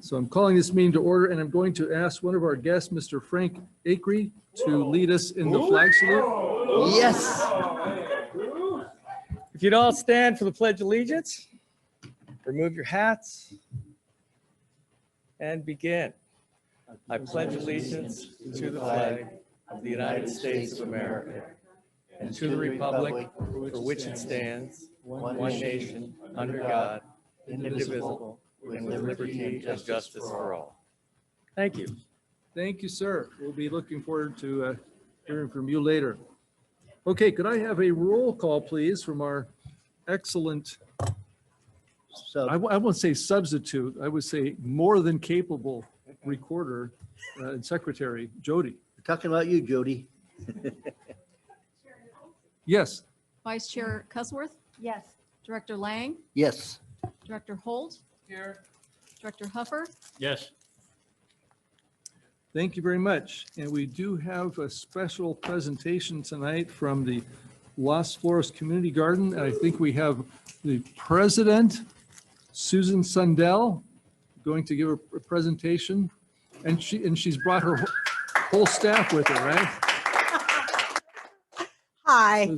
So I'm calling this meeting to order, and I'm going to ask one of our guests, Mr. Frank Acree, to lead us in the flag salute. Yes. If you'd all stand for the Pledge of Allegiance, remove your hats, and begin. I pledge allegiance to the flag of the United States of America and to the republic for which it stands, one nation, under God, indivisible, with liberty and justice for all. Thank you. Thank you, sir. We'll be looking forward to hearing from you later. Okay, could I have a roll call, please, from our excellent, I won't say substitute, I would say more than capable recorder and secretary, Jody. We're talking about you, Jody. Yes. Vice Chair Cusworth? Yes. Director Lang? Yes. Director Holt? Here. Director Huffer? Yes. Thank you very much. And we do have a special presentation tonight from the Las Flores Community Garden. And I think we have the president, Susan Sundell, going to give a presentation. And she's brought her whole staff with her, right? Hi.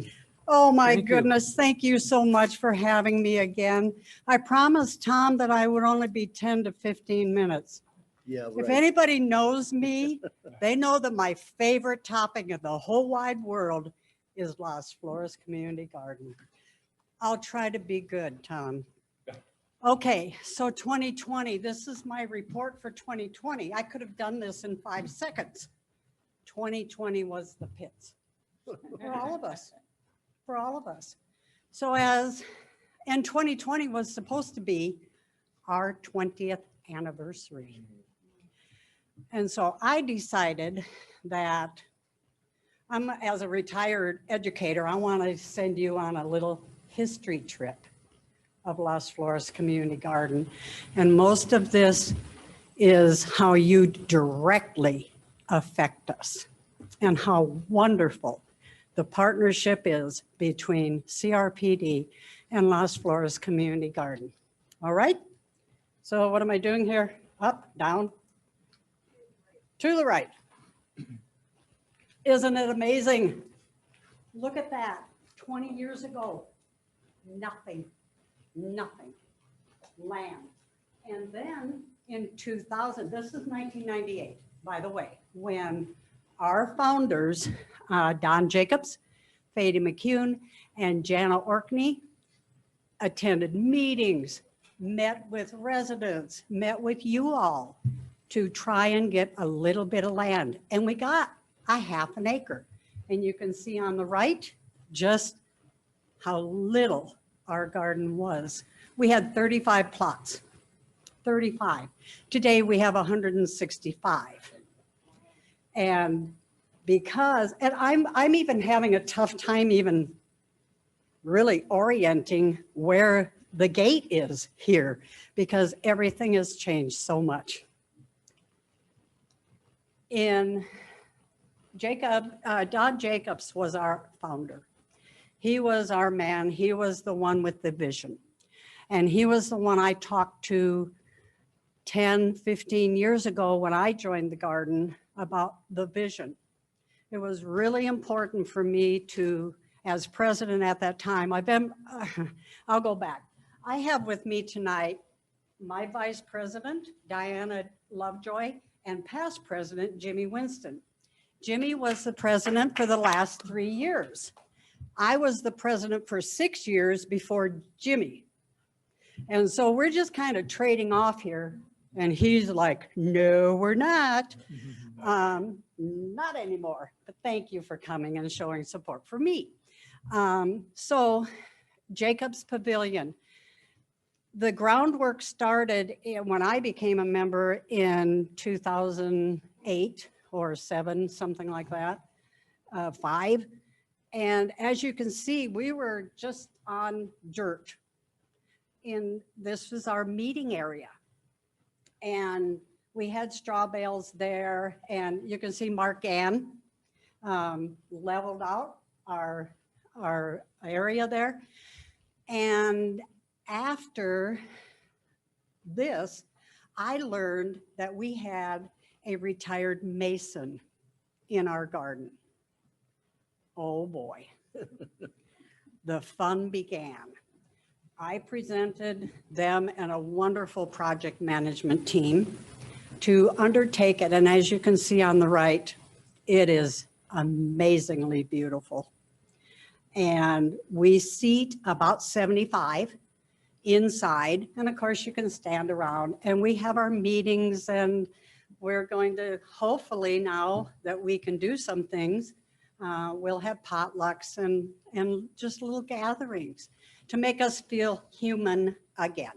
Oh, my Thank you. goodness. Thank you so much for having me again. I promised Tom that I would only be 10 to 15 minutes. Yeah, If right. anybody knows me, they know that my favorite topic in the whole wide world is Las Flores Community Garden. I'll try to be good, Tom. Okay, so 2020, this is my report for 2020. I could have done this in 5 seconds. 2020 was the pits for all of us, for all of us. So and 2020 was supposed to be our 20th anniversary. And so I decided that as a retired educator, I want to send you on a little history trip of Las Flores Community Garden. And most of this is how you directly affect us and how wonderful the partnership is between CRPD and Las Flores Community Garden. All right? So what am I doing here? Up, down, to the right. Isn't it amazing? Look at that. 20 years ago, nothing, land. And then in 2000, this is 1998, by the way, when our founders, Don Jacobs, Fady McCune, and Jana Orkney attended meetings, met with residents, met with you all to try and get a little bit of land. And we got a half an acre. And you can see on the right, just how little our garden was. We had 35 plots, 35. Today we have 165. And I'm even having a tough time even really orienting where the gate is here because everything has changed so much. Don Jacobs was our founder. He was our man. He was the one with the vision. And he was the one I talked to 10, 15 years ago when I joined the garden about the vision. It was really important for me to, as president at that time, I'll go back. I have with me tonight my vice president, Diana Lovejoy, and past president, Jimmy Winston. Jimmy was the president for the last 3 years. I was the president for 6 years before Jimmy. And so we're just kind of trading off here. And he's like, no, we're not. Not anymore. But thank you for coming and showing support for me. So Jacobs Pavilion. The groundwork started when I became a member in 2008 or 7, something like that, 5. And as you can see, we were just on dirt. This was our meeting area. And we had straw bales there. And you can see Mark Gann leveled out our area there. And after this, I learned that we had a retired mason in our garden. Oh boy. The fun began. I presented them and a wonderful project management team to undertake it. And as you can see on the right, it is amazingly beautiful. And we seat about 75 inside. And of course you can stand around, and we have our meetings, and we're going to, hopefully now that we can do some things, we'll have potlucks and just little gatherings to make us feel human again.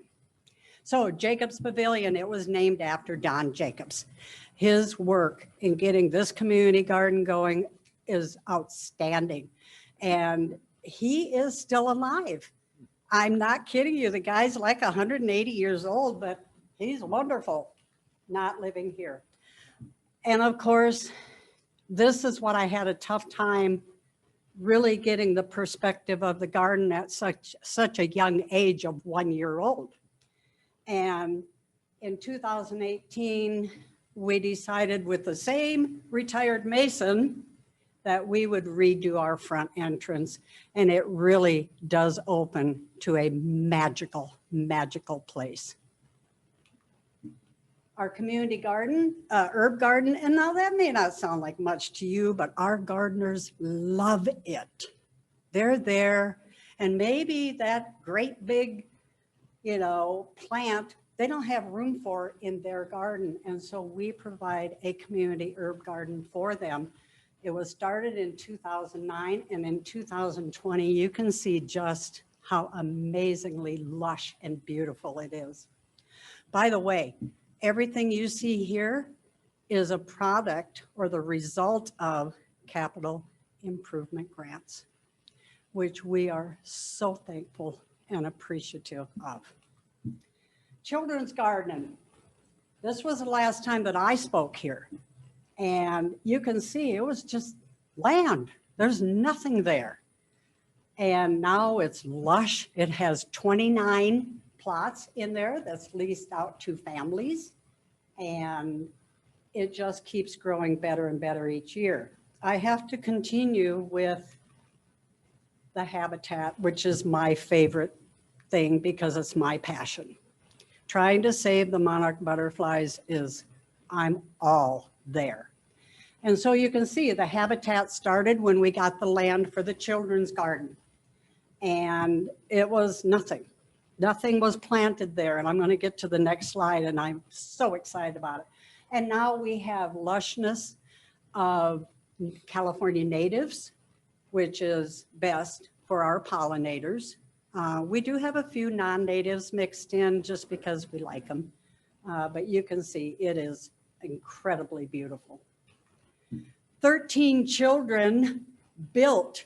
So Jacobs Pavilion, it was named after Don Jacobs. His work in getting this community garden going is outstanding. And he is still alive. I'm not kidding you. The guy's like 180 years old, but he's wonderful, not living here. And of course, this is what I had a tough time really getting the perspective of the garden at such a young age of 1 year old. And in 2018, we decided with the same retired mason that we would redo our front entrance. And it really does open to a magical, magical place. Our community garden, herb garden, and now that may not sound like much to you, but our gardeners love it. They're there, and maybe that great big, plant, they don't have room for in their garden. And so we provide a community herb garden for them. It was started in 2009, and in 2020, you can see just how amazingly lush and beautiful it is. By the way, everything you see here is a product or the result of capital improvement grants, which we are so thankful and appreciative of. Children's gardening. This was the last time that I spoke here. And you can see it was just land. There's nothing there. And now it's lush. It has 29 plots in there that's leased out to families. And it just keeps growing better and better each year. I have to continue with the habitat, which is my favorite thing because it's my passion. Trying to save the monarch butterflies is, I'm all there. And so you can see the habitat started when we got the land for the children's garden. And it was nothing. Nothing was planted there. And I'm going to get to the next slide, and I'm so excited about it. And now we have lushness of California natives, which is best for our pollinators. We do have a few non-natives mixed in just because we like them. But you can see it is incredibly beautiful. 13 children built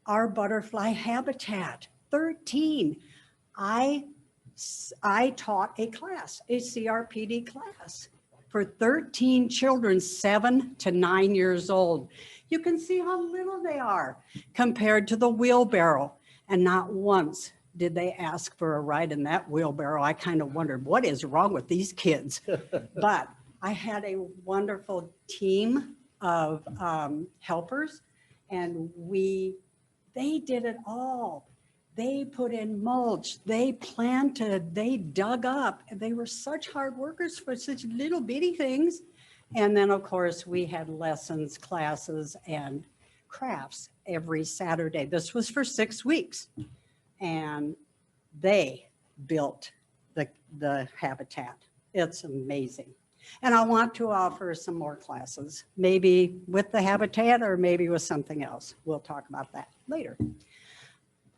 our butterfly habitat. 13. I taught a class, a CRPD class for 13 children, 7 to 9 years old. You can see how little they are compared to the wheelbarrow. And not once did they ask for a ride in that wheelbarrow. I kind of wondered, what is wrong with these kids? But I had a wonderful team of helpers, and they did it all. They put in mulch, they planted, they dug up, and they were such hard workers for such little bitty things. And then of course we had lessons, classes, and crafts every Saturday. This was for 6 weeks, and they built the habitat. It's amazing. And I want to offer some more classes, maybe with the habitat or maybe with something else. We'll talk about that later.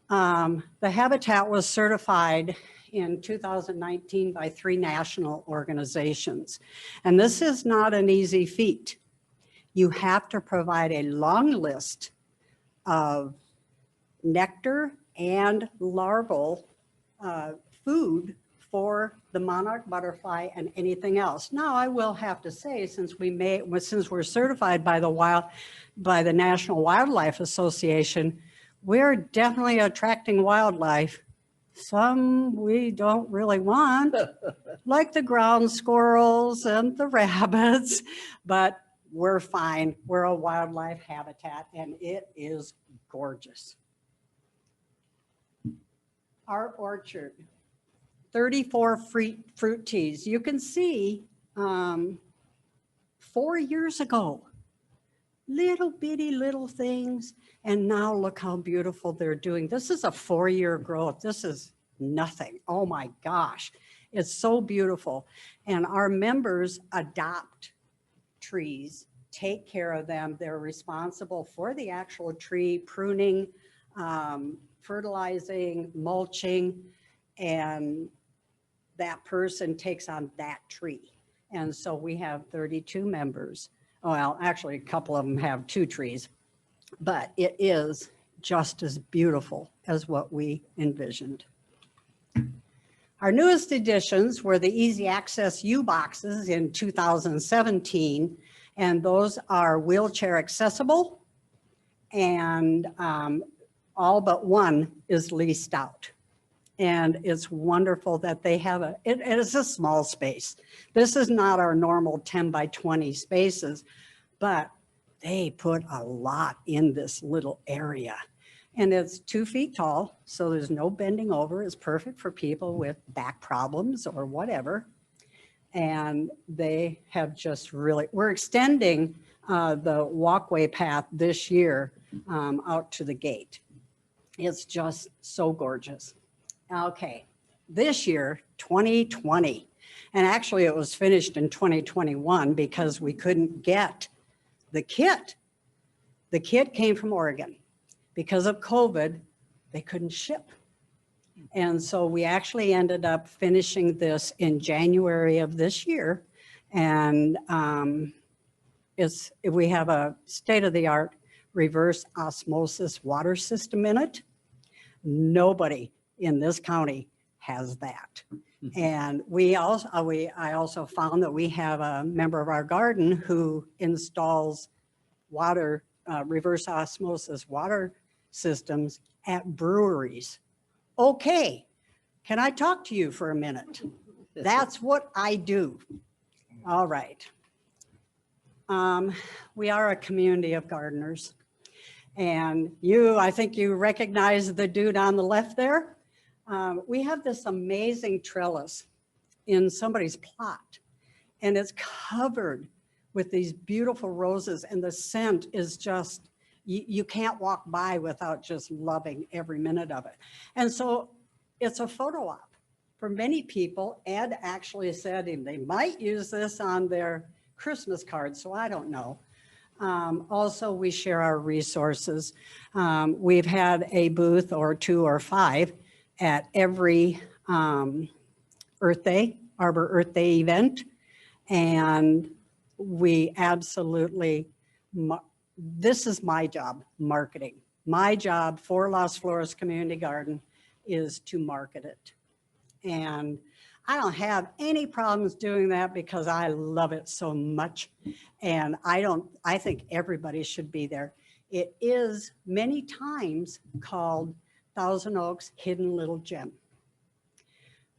The habitat was certified in 2019 by 3 national organizations. And this is not an easy feat. You have to provide a long list of nectar and larval food for the monarch butterfly and anything else. Now, I will have to say, since we're certified by the National Wildlife Association, we're definitely attracting wildlife. Some we don't really want, like the ground squirrels and the rabbits, but we're fine. We're a wildlife habitat and it is gorgeous. Our orchard, 34 fruit teas. You can see 4 years ago, little bitty little things. And now look how beautiful they're doing. This is a 4-year growth. This is nothing. Oh my gosh. It's so beautiful. And our members adopt trees, take care of them. They're responsible for the actual tree pruning, fertilizing, mulching, and that person takes on that tree. And so we have 32 members. Well, actually, a couple of them have 2 trees, but it is just as beautiful as what we envisioned. Our newest additions were the easy access U-boxes in 2017, and those are wheelchair accessible, and all but one is leased out. And it's wonderful that they have it is a small space. This is not our normal 10 by 20 spaces, but they put a lot in this little area. And it's 2 feet tall, so there's no bending over. It's perfect for people with back problems or whatever. And they have just really, we're extending the walkway path this year out to the gate. It's just so gorgeous. Okay, this year, 2020, and actually it was finished in 2021 because we couldn't get the kit. The kit came from Oregon. Because of COVID, they couldn't ship. And so we actually ended up finishing this in January of this year. And we have a state-of-the-art reverse osmosis water system in it. Nobody in this county has that. And I also found that we have a member of our garden who installs water, reverse osmosis water systems at breweries. Okay, can I talk to you for a minute? That's what I do. All right. We are a community of gardeners. And I think you recognize the dude on the left there. We have this amazing trellis in somebody's plot, and it's covered with these beautiful roses, and the scent is just, you can't walk by without just loving every minute of it. And so it's a photo op for many people. Ed actually said they might use this on their Christmas cards, so I don't know. Also, we share our resources. We've had a booth or 2 or 5 at every Earth Day, Arbor Earth Day event. And we absolutely, this is my job, marketing. My job for Las Flores Community Garden is to market it. And I don't have any problems doing that because I love it so much. And I think everybody should be there. It is many times called Thousand Oaks Hidden Little Gem.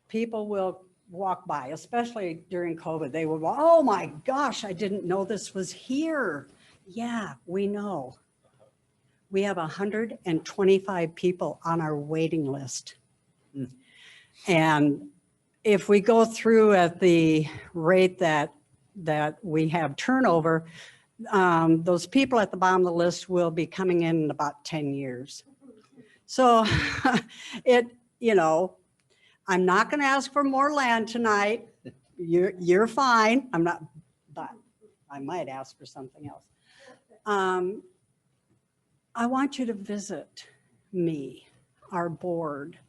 People will walk by, especially during COVID. They will go, oh my gosh, I didn't know this was here. Yeah, we know. We have 125 people on our waiting list. And if we go through at the rate that we have turnover, those people at the bottom of the list will be coming in about 10 years. So I'm not going to ask for more land tonight. You're fine. I'm not, but I might ask for something else. I want you to visit me, our board.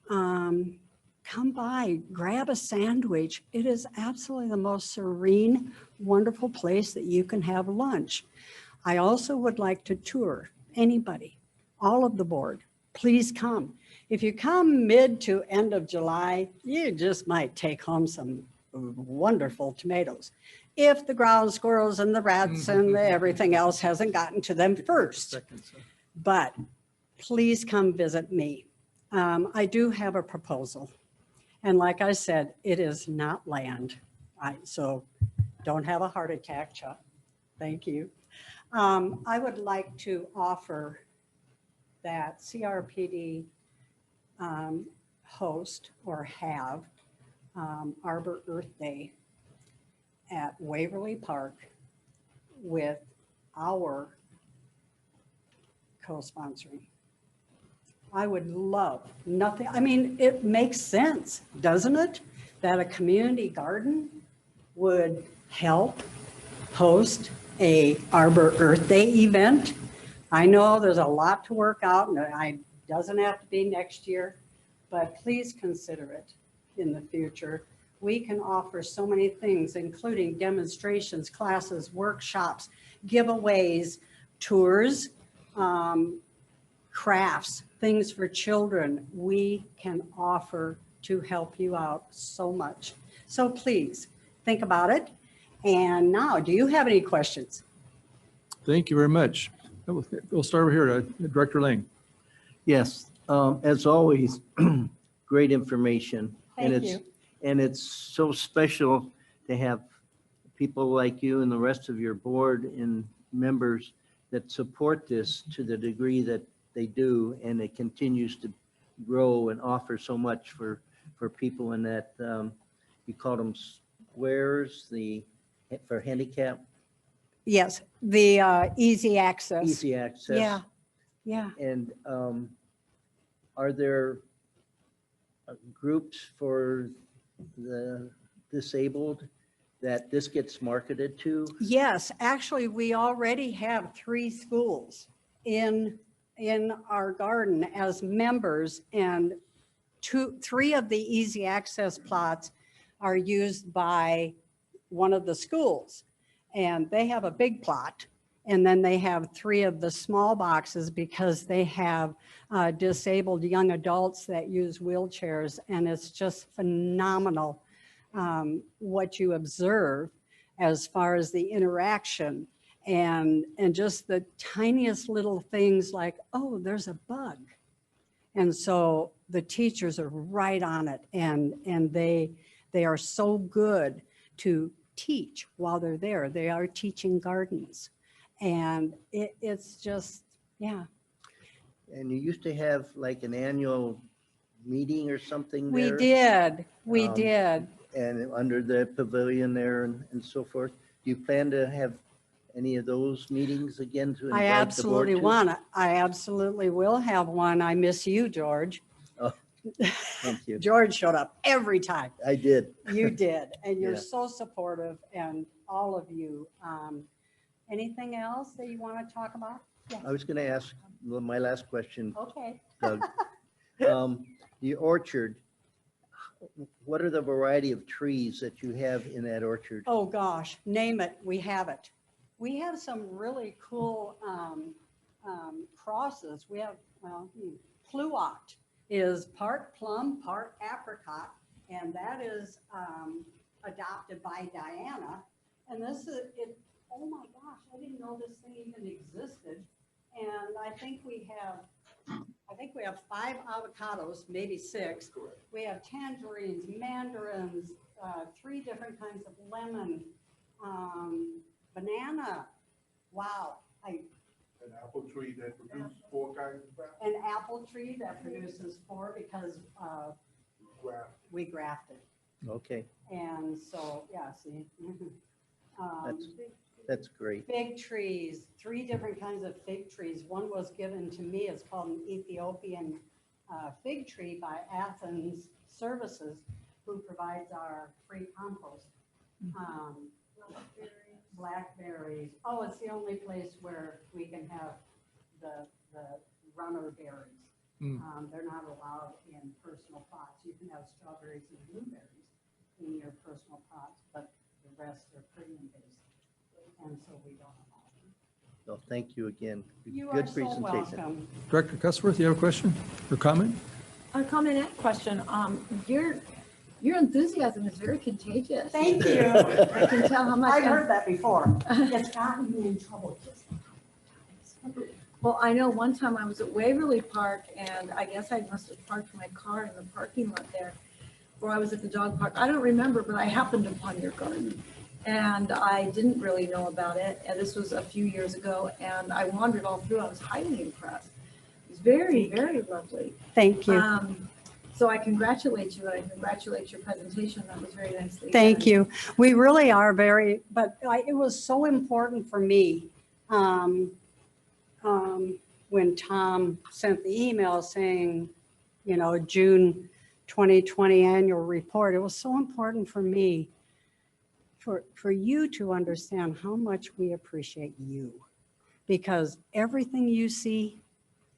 Come by, grab a sandwich. It is absolutely the most serene, wonderful place that you can have lunch. I also would like to tour anybody, all of the board. Please come. If you come mid to end of July, you just might take home some wonderful tomatoes. If the ground squirrels and the rats and everything else hasn't gotten to them first. But please come visit me. I do have a proposal. And like I said, it is not land. So don't have a heart attack, Chuck. Thank you. I would like to offer that CRPD host or have Arbor Earth Day at Waverly Park with our co-sponsoring. I would love nothing. I mean, it makes sense, doesn't it? That a community garden would help host a Arbor Earth Day event. I know there's a lot to work out and it doesn't have to be next year, but please consider it in the future. We can offer so many things, including demonstrations, classes, workshops, giveaways, tours, crafts, things for children. We can offer to help you out so much. So please think about it. And now, do you have any questions? Thank you very much. We'll start over here, Director Lang. Yes, as always, great information. Thank you. And it's so special to have people like you and the rest of your board and members that support this to the degree that they do, and it continues to grow and offer so much for people in that, you call them squares, for handicap, Yes, the easy access. easy access. Yeah, yeah. And are there groups for the disabled that this gets marketed to? Yes, actually, we already have 3 schools in our garden as members, and 3 of the easy access plots are used by one of the schools, and they have a big plot. And then they have 3 of the small boxes because they have disabled young adults that use wheelchairs. And it's just phenomenal what you observe as far as the interaction and just the tiniest little things like, oh, there's a bug. And so the teachers are right on it, and they are so good to teach while they're there. They are teaching gardens. And it's just, yeah. And you used to have like an annual meeting or something We there? did. And under the pavilion there and so forth. Do you plan to have any of those meetings again to I invite the board absolutely to? want it. I absolutely will have one. I miss you, George. Oh, thank you. George showed up every time. I did. You did, and you're Yeah. so supportive, and all of you. Anything else that you want to talk about? I was going to ask my last question, Okay. Doug. The orchard, what are the variety of trees that you have in that orchard? Oh, gosh, name it, we have it. We have some really cool crosses. We have, Pluot is part plum, part apricot, and that is adopted by Diana. And this is, oh my gosh, I didn't know this thing even existed. And I think we have 5 avocados, maybe 6. We have tangerines, mandarins, 3 different kinds of lemon, banana. Wow. An apple tree that produces 4 kinds of apples. An apple tree that produces 4 because we grafted. Okay, And so, yeah, see. that's great. Fig trees, 3 different kinds of fig trees. One was given to me. It's called an Ethiopian fig tree by Athens Services, who provides our free compost. Blackberries. Oh, it's the only place where we can have the runner berries. They're not allowed in personal pots. You can have strawberries and blueberries in your personal pots, but the rest are pretty invasive. And so we don't allow them. So thank you again. You are Good so presentation. welcome. Director Cuthworth, you have a question or comment? A comment and question. Your enthusiasm is very contagious. Thank you. I can tell how much. I've heard that before. It's gotten me in trouble just sometimes. Well, I know one time I was at Waverly Park, and I guess I must have parked my car in the parking lot there. or I was at the dog park. I don't remember, but I happened upon your garden. And I didn't really know about it. And this was a few years ago. And I wandered all through. I was highly impressed. It was very, very lovely. Thank you. So I congratulate you, and I congratulate your presentation. That was very nicely done. Thank you. We really are but it was so important for me when Tom sent the email saying, June 2020 annual report. It was so important for me for you to understand how much we appreciate you, because everything you see,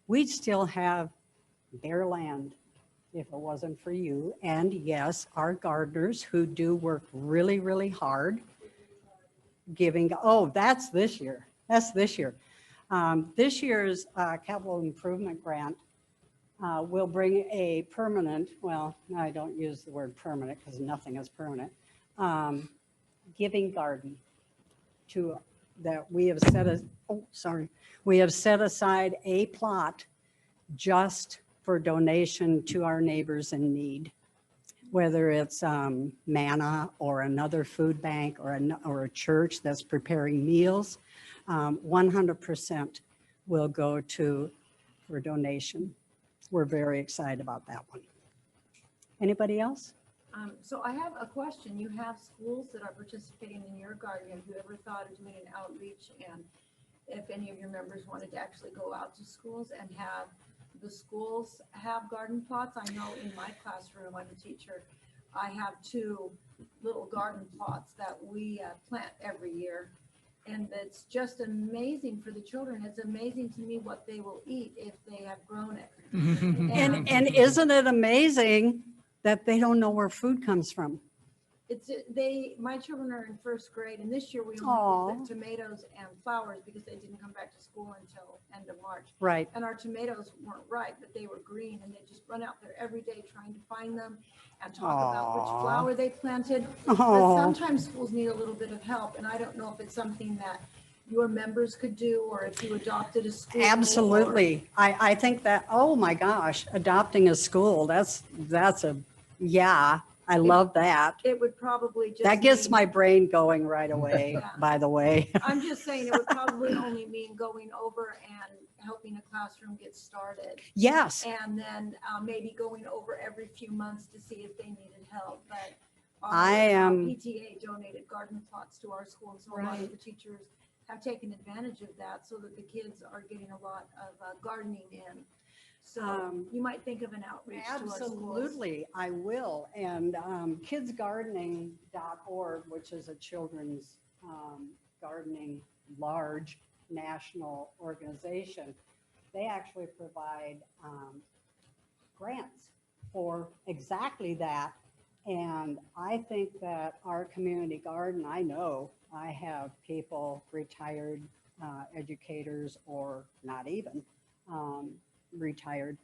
we'd still have bare land if it wasn't for you. And yes, our gardeners who do work really, really hard that's this year. That's this year. This year's capital improvement grant will bring a permanent, well, I don't use the word permanent because nothing is permanent, giving garden that we have we have set aside a plot just for donation to our neighbors in need, whether it's Manna or another food bank or a church that's preparing meals. 100% will go for donation. We're very excited about that one. Anybody else? So I have a question. You have schools that are participating in your garden. Have you ever thought of doing an outreach? And if any of your members wanted to actually go out to schools and have the schools have garden plots? I know in my classroom, I'm a teacher, I have 2 little garden plots that we plant every year. And it's just amazing for the children. It's amazing to me what they will eat if they have grown it. And isn't it amazing that they don't know where food comes from? My children are in 1st grade, and this year we only Aw. did tomatoes and flowers because they didn't come back to school until end of March. Right. And our tomatoes weren't ripe, but they were green, and they just run out there every day trying to find them and talk about which Aw. flower they planted. But Oh, sometimes schools need a little bit of help, and I don't know if it's something that your members could do, or if you adopted a school. absolutely. I think that, oh my gosh, adopting a school, yeah, I love that. It would probably just. That gets mean- my brain going right away, Yeah. by the way. I'm just saying it would probably only mean going over and helping a classroom get started. Yes, And then maybe going over every few months to see if they needed help. But I am- PTA donated garden plots to our school, and so a lot of the teachers have taken advantage of that, so that the kids are getting a lot of gardening in. So you might think of an outreach to our schools. absolutely, I will. And kidsgardening.org, which is a children's gardening large national organization, they actually provide grants for exactly that. And I think that our community garden, I know I have people, retired educators, or not even retired,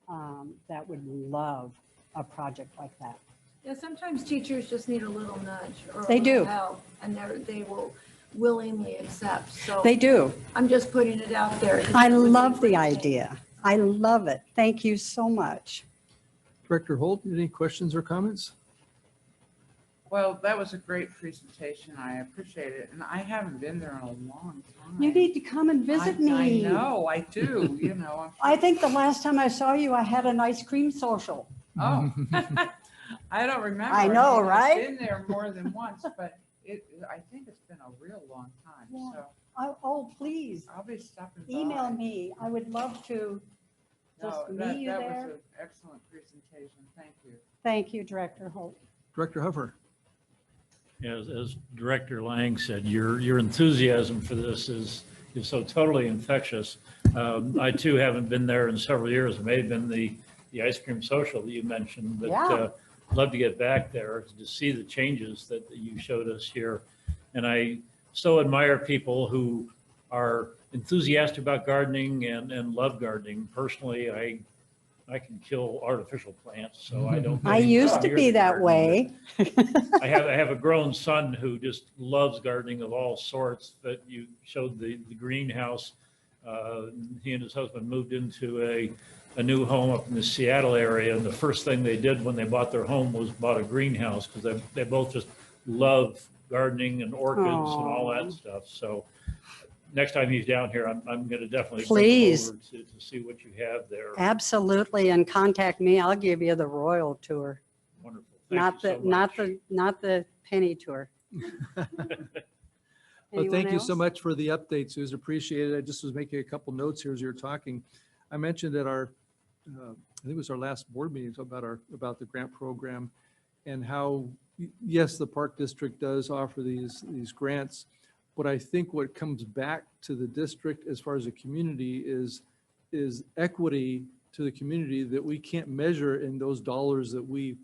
that would love a project like that. Yeah, sometimes teachers just need a little nudge or a They little do. help, and they will willingly accept. So They do. I'm just putting it out there. I love the idea. I love it. Thank you so much. Director Holt, any questions or comments? Well, that was a great presentation. I appreciate it. And I haven't been there in a long time. You need to come and visit me. I know, I do, I think the last time I saw you, I had an ice cream social. Oh, I don't remember. I know, mean, right? I've been there more than once, but I think it's been a real long time. Yeah. So Oh, please, I'll be stopping by. email me. I would love to No, just that meet you was there. an excellent presentation. Thank you. Thank you, Director Holt. Director Huffer? As Director Lang said, your enthusiasm for this is so totally infectious. I too haven't been there in several years. It may have been the ice cream social that you mentioned, but Yeah. love to get back there to see the changes that you showed us here. And I so admire people who are enthusiastic about gardening and love gardening. Personally, I can kill artificial plants, so I don't. I used to be that way. I have a grown son who just loves gardening of all sorts. That you showed the greenhouse. He and his husband moved into a new home up in the Seattle area. And the first thing they did when they bought their home was bought a greenhouse because they both just love gardening and orchids and all Aw. that stuff. So next time he's down here, I'm going to definitely Please. bring him over to see what you have there. Absolutely, and contact me. I'll give you the royal tour, Wonderful. Thank you so much. not the penny tour. Well, Anyone thank you so else? much for the update, Susan. Appreciate it. I just was making a couple notes here as you were talking. I mentioned at our, I think it was our last board meeting about the grant program and how, yes, the Park District does offer these grants, but I think what comes back to the district as far as a community is equity to the community that we can't measure in those dollars that we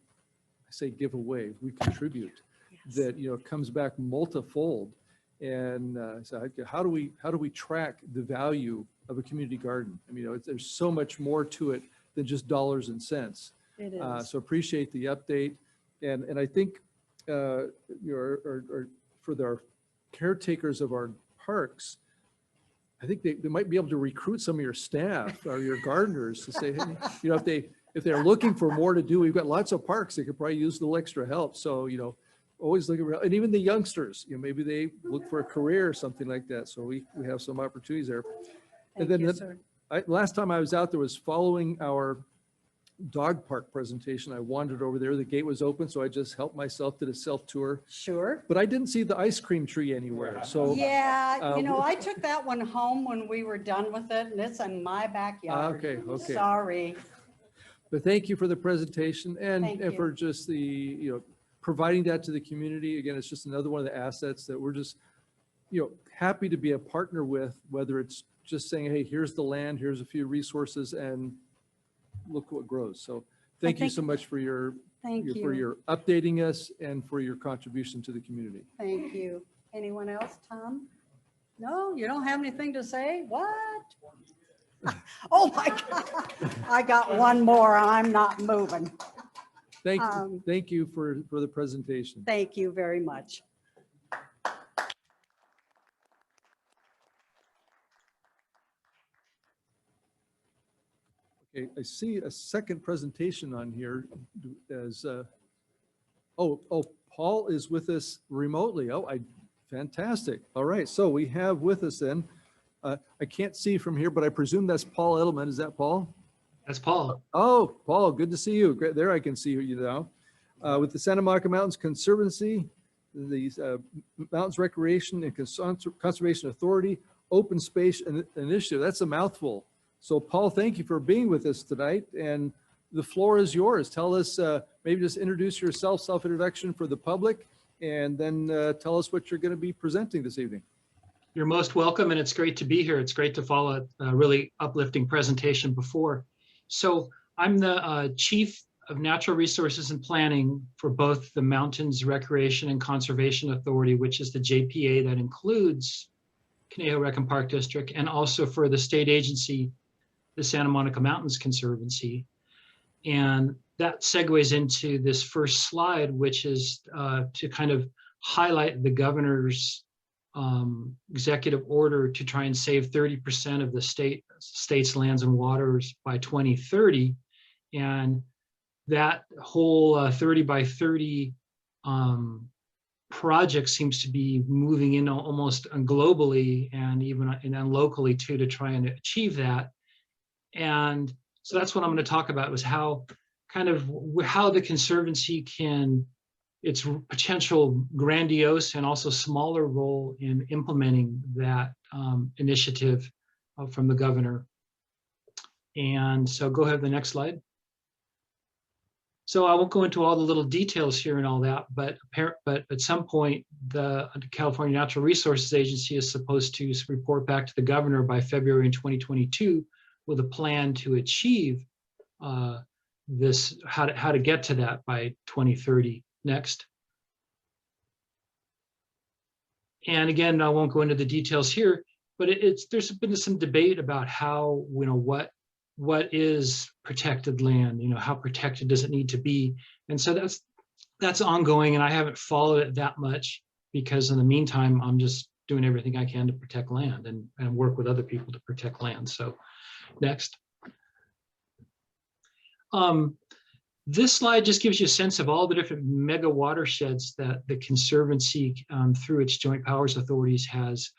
say give away, we contribute, Yes. that, you know, comes back multifold. And so how do we track the value of a community garden? I mean, you know, there's so much more to it than just dollars and cents. It is. So appreciate the update. And I think you know, or for our caretakers of our parks, I think they might be able to recruit some of your staff or your gardeners to say, hey, you know, if they're looking for more to do, we've got lots of parks that could probably use a little extra help. So, you know, always look around, and even the youngsters, you know, maybe they look for a career or something like that. So we have some opportunities there. Thank then you, the- sir. Last time I was out there was following our dog park presentation. I wandered over there. The gate was open, so I just helped myself, did a self-tour. Sure. But I didn't see the ice cream tree anywhere. So Yeah, you know, uh, I took that one home when we were done with it, and it's in my backyard. okay. Sorry. But thank you for the presentation Thank and for you. just the, you know, providing that to the community. Again, it's just another one of the assets that we're just, you know, happy to be a partner with, whether it's just saying, hey, here's the land, here's a few resources, and look what grows. So thank you think- so much for Thank for you. your updating us and for your contribution to the community. Thank you. Anyone else, Tom? No, you don't have anything to say? What? Oh my God. I got one more. I'm not moving. Thank you for the presentation. Thank you very much. Okay, I see a second presentation on here as, oh, Paul is with us remotely. Oh, fantastic. All right, so we have with us then, I can't see from here, but I presume that's Paul Edelman. Is that Paul? That's Paul. Oh, Paul, good to see you. Great, there I can see you now. With the Santa Monica Mountains Conservancy, the Mountains Recreation and Conservation Authority, Open Space Initiative. That's a mouthful. So Paul, thank you for being with us tonight, and the floor is yours. Tell us, maybe just introduce yourself, self-introduction for the public, and then tell us what you're going to be presenting this evening. You're most welcome, and it's great to be here. It's great to follow a really uplifting presentation before. So I'm the Chief of Natural Resources and Planning for both the Mountains Recreation and Conservation Authority, which is the JPA that includes Conejo Rec and Park District, and also for the state agency, the Santa Monica Mountains Conservancy. And that segues into this first slide, which is to kind of highlight the governor's executive order to try and save 30% of the state's lands and waters by 2030. And that whole 30 by 30 project seems to be moving in almost globally and even locally too, to try and achieve that. And so that's what I'm going to talk about, was how the Conservancy can, its potential grandiose and also smaller role in implementing that initiative from the governor. And so go ahead to the next slide. So I won't go into all the little details here and all that, but at some point, the California Natural Resources Agency is supposed to report back to the governor by February in 2022 with a plan to achieve this, how to get to that by 2030. Next. And again, I won't go into the details here, but there's been some debate about how, you know, what is protected land, you know, how protected does it need to be? And so that's ongoing, and I haven't followed it that much because in the meantime, I'm just doing everything I can to protect land and work with other people to protect land. So next. This slide just gives you a sense of all the different mega watersheds that the Conservancy, through its joint powers authorities, has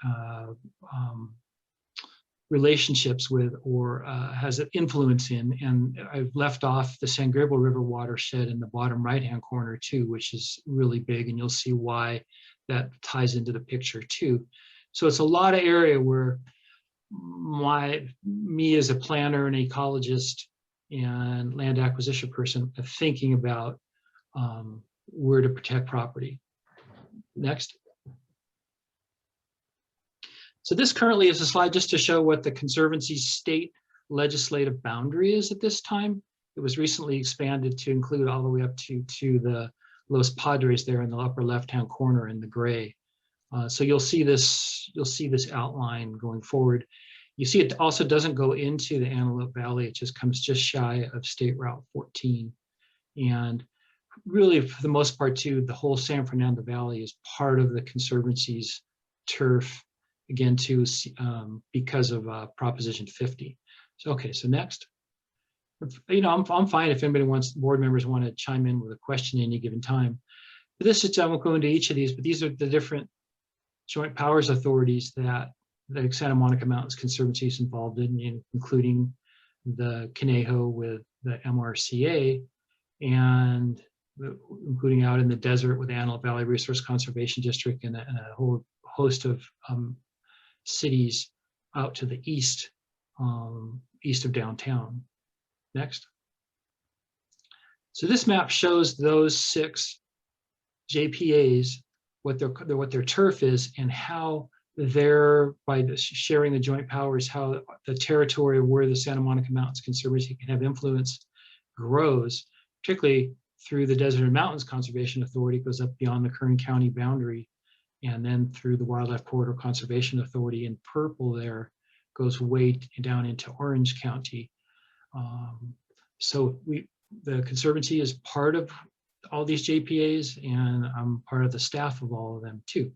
relationships with or has an influence in. And I've left off the San Gabriel River watershed in the bottom right-hand corner too, which is really big, and you'll see why that ties into the picture too. So it's a lot of area where me as a planner and ecologist and land acquisition person are thinking about where to protect property. Next. So this currently is a slide just to show what the Conservancy's state legislative boundary is at this time. It was recently expanded to include all the way up to the Los Padres there in the upper left-hand corner in the gray. So you'll see this outline going forward. You see it also doesn't go into the Antelope Valley. It just comes just shy of State Route 14. And really, for the most part too, the whole San Fernando Valley is part of the Conservancy's turf, again, too, because of Proposition 50. So, okay, so next. You know, I'm fine if anybody wants, board members want to chime in with a question at any given time. But this is, I won't go into each of these, but these are the different joint powers authorities that the Santa Monica Mountains Conservancy is involved in, including the Conejo with the MRCA, and including out in the desert with the Antelope Valley Resource Conservation District and a whole host of cities out to the east, east of downtown. Next. So this map shows those 6 JPAs, what their turf is, and how they're, by sharing the joint powers, how the territory where the Santa Monica Mountains Conservancy can have influence grows, particularly through the Desert and Mountains Conservation Authority, goes up beyond the Kern County boundary, and then through the Wildlife Corridor Conservation Authority in purple there, goes way down into Orange County. So the Conservancy is part of all these JPAs, and I'm part of the staff of all of them too.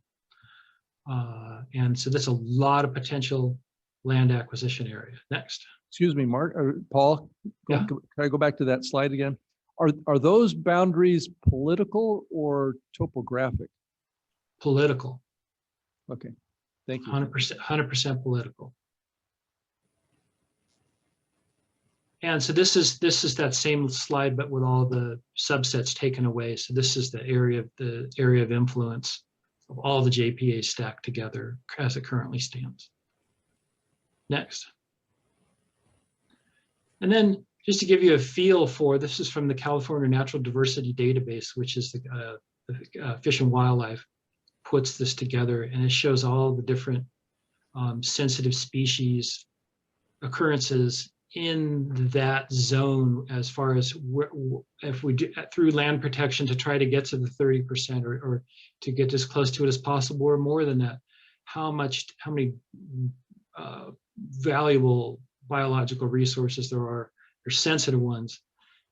And so that's a lot of potential land acquisition area. Next. Excuse me, Mark, or Paul, Yeah. can I go back to that slide again? Are those boundaries political or topographic? Political. Okay, thank you. 100% political. And so this is that same slide, but with all the subsets taken away. So this is the area of influence of all the JPAs stacked together as it currently stands. Next. And then just to give you a feel for, this is from the California Natural Diversity Database, which is the Fish and Wildlife puts this together, and it shows all the different sensitive species occurrences in that zone, as far as if we do through land protection to try to get to the 30% or to get as close to it as possible or more than that, how many valuable biological resources there are, or sensitive ones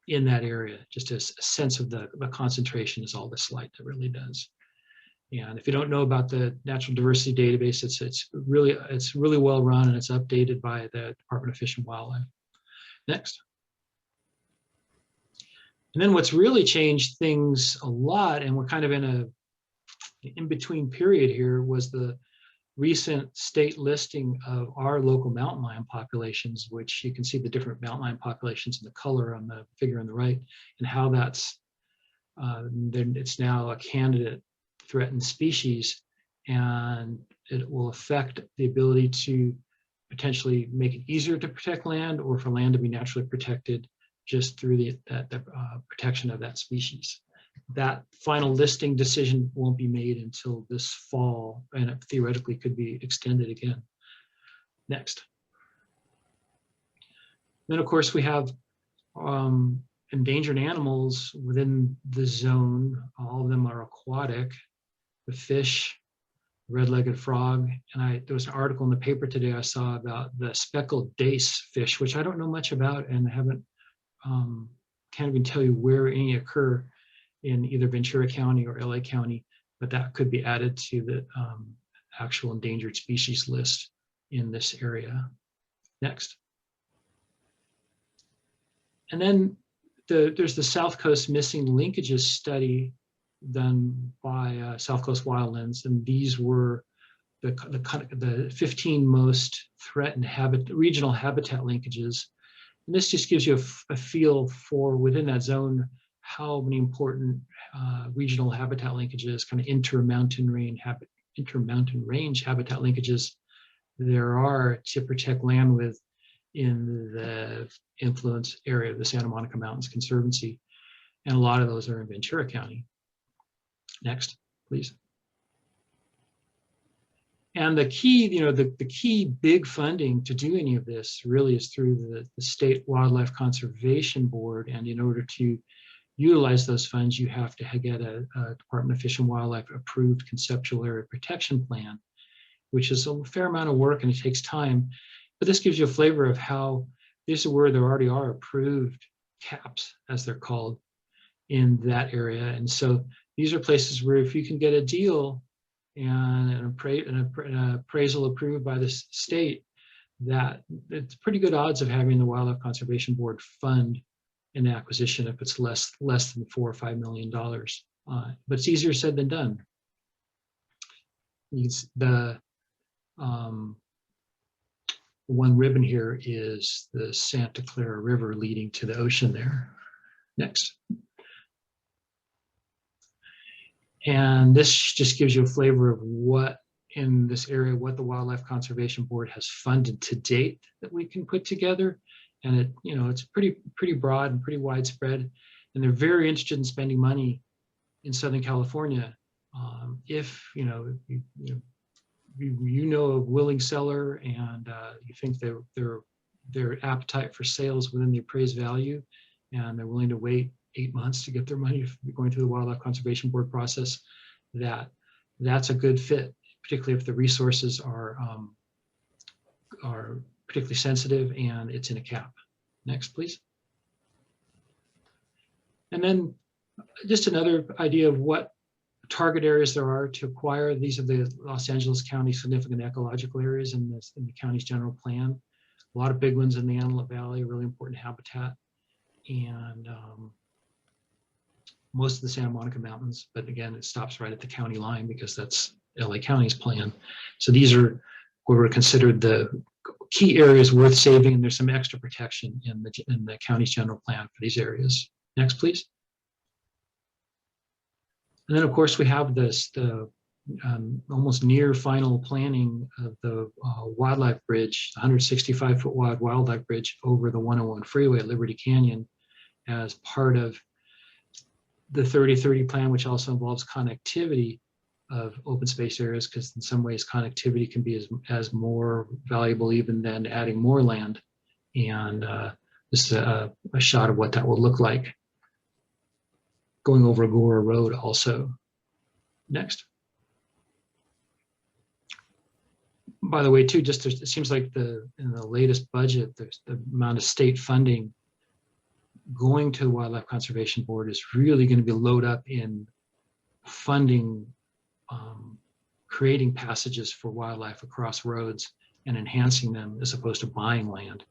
in that area. Just a sense of the concentration is all this slide that really does. And if you don't know about the Natural Diversity Database, it's really well run, and it's updated by the Department of Fish and Wildlife. Next. And then what's really changed things a lot, and we're kind of in an in-between period here, was the recent state listing of our local mountain lion populations, which you can see the different mountain lion populations in the color on the figure on the right, and how that's it's now a candidate threatened species, and it will affect the ability to potentially make it easier to protect land, or for land to be naturally protected just through the protection of that species. That final listing decision won't be made until this fall, and it theoretically could be extended again. Next. Then, of course, we have endangered animals within the zone. All of them are aquatic. The fish, red-legged frog, and there was an article in the paper today I saw about the speckled dace fish, which I don't know much about, and haven't can't even tell you where any occur in either Ventura County or LA County, but that could be added to the actual endangered species list in this area. Next. And then there's the South Coast Missing Linkages study done by South Coast Wildlands, and these were the 15 most threatened regional habitat linkages. And this just gives you a feel for within that zone how many important regional habitat linkages, kind of intermountain range habitat linkages there are to protect land in the influence area of the Santa Monica Mountains Conservancy. And a lot of those are in Ventura County. Next, please. And the key, the key big funding to do any of this really is through the State Wildlife Conservation Board. And in order to utilize those funds, you have to get a Department of Fish and Wildlife approved conceptual area protection plan, which is a fair amount of work and it takes time. But this gives you a flavor of how these are where there already are approved caps, as they're called, in that area. And so these are places where if you can get a deal and an appraisal approved by the state, that it's pretty good odds of having the Wildlife Conservation Board fund an acquisition if it's less than $4 or $5 million. But it's easier said than done. The one ribbon here is the Santa Clara River leading to the ocean there. Next. And this just gives you a flavor of what in this area, what the Wildlife Conservation Board has funded to date that we can put together. And it, it's pretty broad and pretty widespread. And they're very interested in spending money in Southern California. If you know a willing seller and you think their appetite for sales within the appraised value, and they're willing to wait 8 months to get their money going through the Wildlife Conservation Board process, that's a good fit, particularly if the resources are particularly sensitive and it's in a cap. Next, please. And then just another idea of what target areas there are to acquire. These are the Los Angeles County significant ecological areas in the county's general plan. A lot of big ones in the Antelope Valley, really important habitat. And most of the Santa Monica Mountains, but again, it stops right at the county line because that's LA County's plan. So these are what were considered the key areas worth saving, and there's some extra protection in the county's general plan for these areas. Next, please. And then, of course, we have the almost near final planning of the wildlife bridge, 165-foot wide wildlife bridge over the 101 freeway at Liberty Canyon as part of the 30-30 plan, which also involves connectivity of open space areas, because in some ways connectivity can be as more valuable even than adding more land. And this is a shot of what that will look like going over Agora Road also. Next. By the way, too, just it seems like in the latest budget, there's the amount of state funding going to the Wildlife Conservation Board is really going to be loaded up in funding, creating passages for wildlife across roads and enhancing them as opposed to buying land,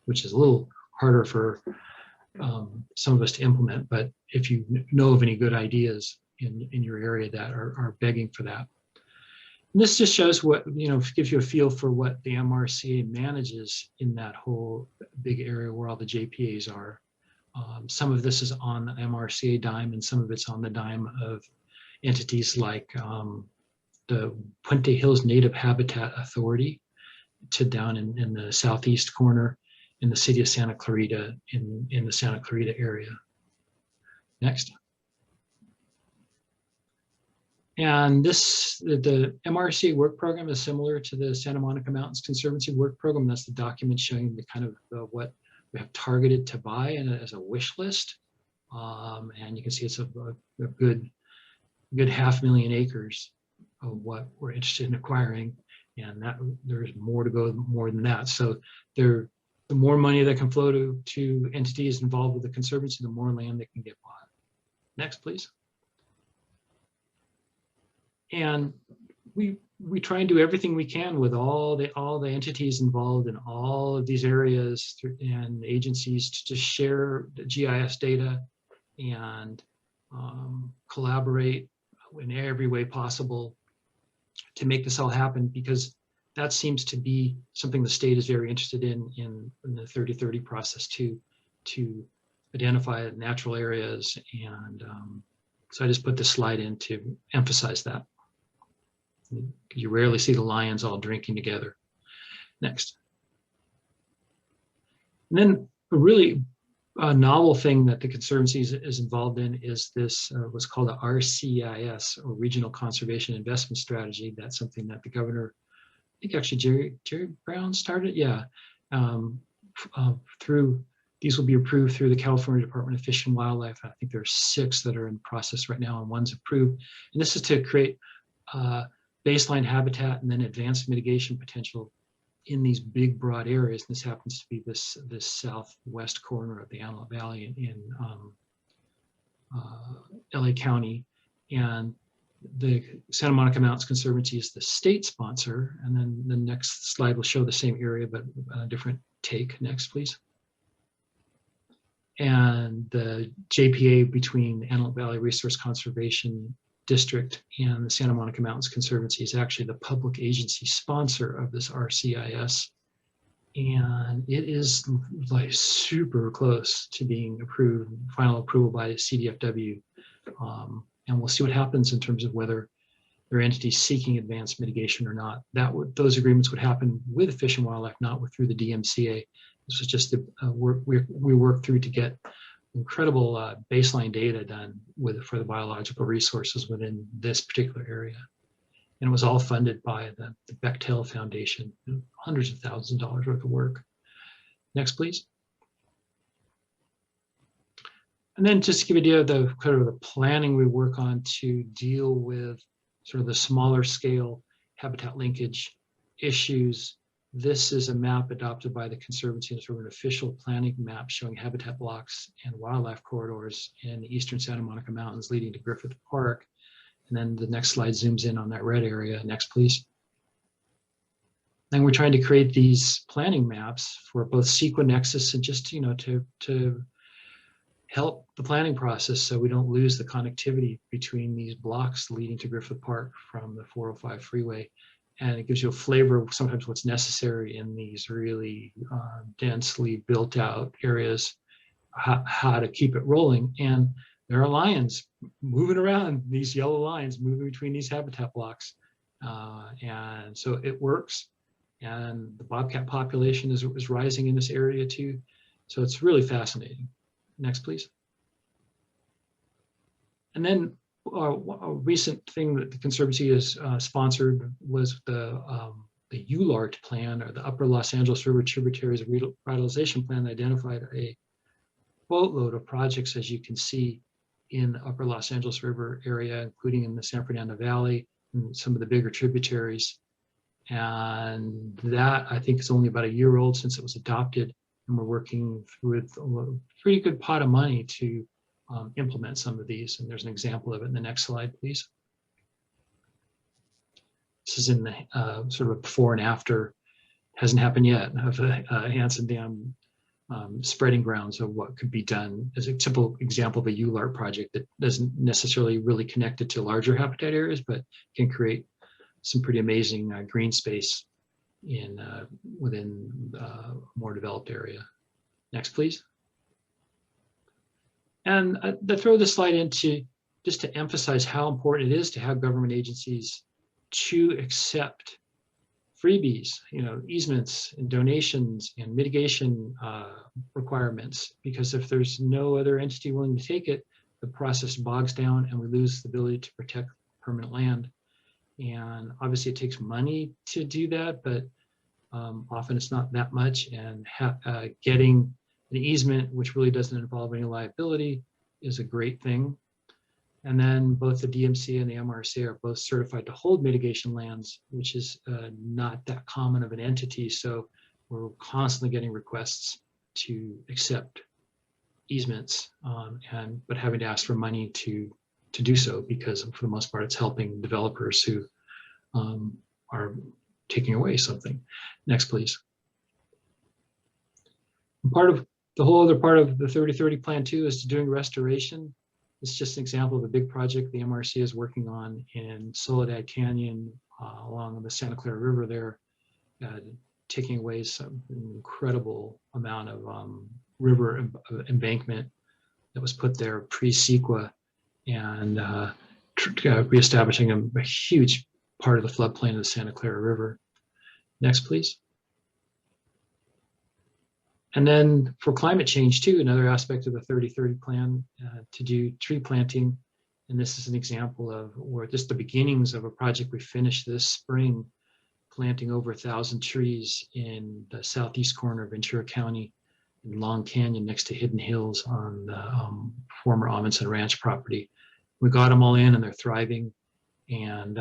which is a little harder for some of us to implement. But if you know of any good ideas in your area that are begging for that. And this just shows what, gives you a feel for what the MRCA manages in that whole big area where all the JPAs are. Some of this is on the MRCA dime and some of it's on the dime of entities like the Puente Hills Native Habitat Authority down in the southeast corner in the city of Santa Clarita in the Santa Clarita area. Next. And the MRCA work program is similar to the Santa Monica Mountains Conservancy work program. That's the document showing the kind of what we have targeted to buy as a wish list. And you can see it's a good 500,000 acres of what we're interested in acquiring. And that there's more to go, more than that. So the more money that can flow to entities involved with the Conservancy, the more land that can get bought. Next, please. And we we try and do everything we can with all the entities involved in all of these areas and agencies to just share the GIS data and collaborate in every way possible to make this all happen, because that seems to be something the state is very interested in the 30/30 process too, to identify natural areas. And so I just put this slide in to emphasize that. You rarely see the lions all drinking together. Next. And then a really novel thing that the Conservancy is involved in is this what's called a RCIS, or Regional Conservation Investment Strategy. That's something that the governor, I think actually Jerry Brown started, yeah, through, these will be approved through the California Department of Fish and Wildlife. I think there are 6 that are in process right now and 1's approved. And this is to create baseline habitat and then advanced mitigation potential in these big broad areas. This happens to be this southwest corner of the Antelope Valley in LA County. And the Santa Monica Mountains Conservancy is the state sponsor. And then the next slide will show the same area, but a different take. Next, please. And the JPA between the Antelope Valley Resource Conservation District and the Santa Monica Mountains Conservancy is actually the public agency sponsor of this RCIS. And it is like super close to being approved, final approval by CDFW. And we'll see what happens in terms of whether there are entities seeking advanced mitigation or not. Those agreements would happen with Fish and Wildlife, not through the DMCA. This is just we worked through to get incredible baseline data done for the biological resources within this particular area. And it was all funded by the Bechtel Foundation, hundreds of thousands of dollars worth of work. Next, please. And then just to give you an idea of the kind of the planning we work on to deal with sort of the smaller scale habitat linkage issues. This is a map adopted by the Conservancy, sort of an official planning map showing habitat blocks and wildlife corridors in the eastern Santa Monica Mountains leading to Griffith Park. And then the next slide zooms in on that red area. Next, please. And we're trying to create these planning maps for both Sequanexus and just, to help the planning process so we don't lose the connectivity between these blocks leading to Griffith Park from the 405 freeway. And it gives you a flavor of sometimes what's necessary in these really densely built out areas, how to keep it rolling. And there are lions moving around, these yellow lines moving between these habitat blocks. And so it works. And the bobcat population is rising in this area too. So it's really fascinating. Next, please. And then a recent thing that the Conservancy has sponsored was the ULART plan, or the Upper Los Angeles River Tributaries Revitalization Plan, that identified a boatload of projects, as you can see, in the Upper Los Angeles River area, including in the San Fernando Valley and some of the bigger tributaries. And that, I think, is only about a year old since it was adopted. And we're working with a pretty good pot of money to implement some of these. And there's an example of it in the next slide, please. This is in the sort of a before and after, hasn't happened yet, of Hansen Dam spreading grounds of what could be done as a typical example of a ULART project that doesn't necessarily really connect it to larger habitat areas, but can create some pretty amazing green space within a more developed area. Next, please. And I throw this slide in just to emphasize how important it is to have government agencies to accept freebies, easements and donations and mitigation requirements, because if there's no other entity willing to take it, the process bogs down and we lose the ability to protect permanent land. And obviously it takes money to do that, but often it's not that much, and getting an easement, which really doesn't involve any liability, is a great thing. And then both the DMC and the MRC are both certified to hold mitigation lands, which is not that common of an entity. So we're constantly getting requests to accept easements, but having to ask for money to do so, because for the most part, it's helping developers who are taking away something. Next, please. And part of the whole other part of the 30/30 plan too is doing restoration. This is just an example of a big project the MRC is working on in Soledad Canyon along the Santa Clara River there, taking away some incredible amount of river embankment that was put there pre-CEQA, and reestablishing a huge part of the floodplain of the Santa Clara River. Next, please. And then for climate change too, another aspect of the 30/30 plan to do tree planting. And this is an example of where just the beginnings of a project we finished this spring, planting over 1,000 trees in the southeast corner of Ventura County in Long Canyon next to Hidden Hills on the former Amundsen Ranch property. We got them all in and they're thriving. And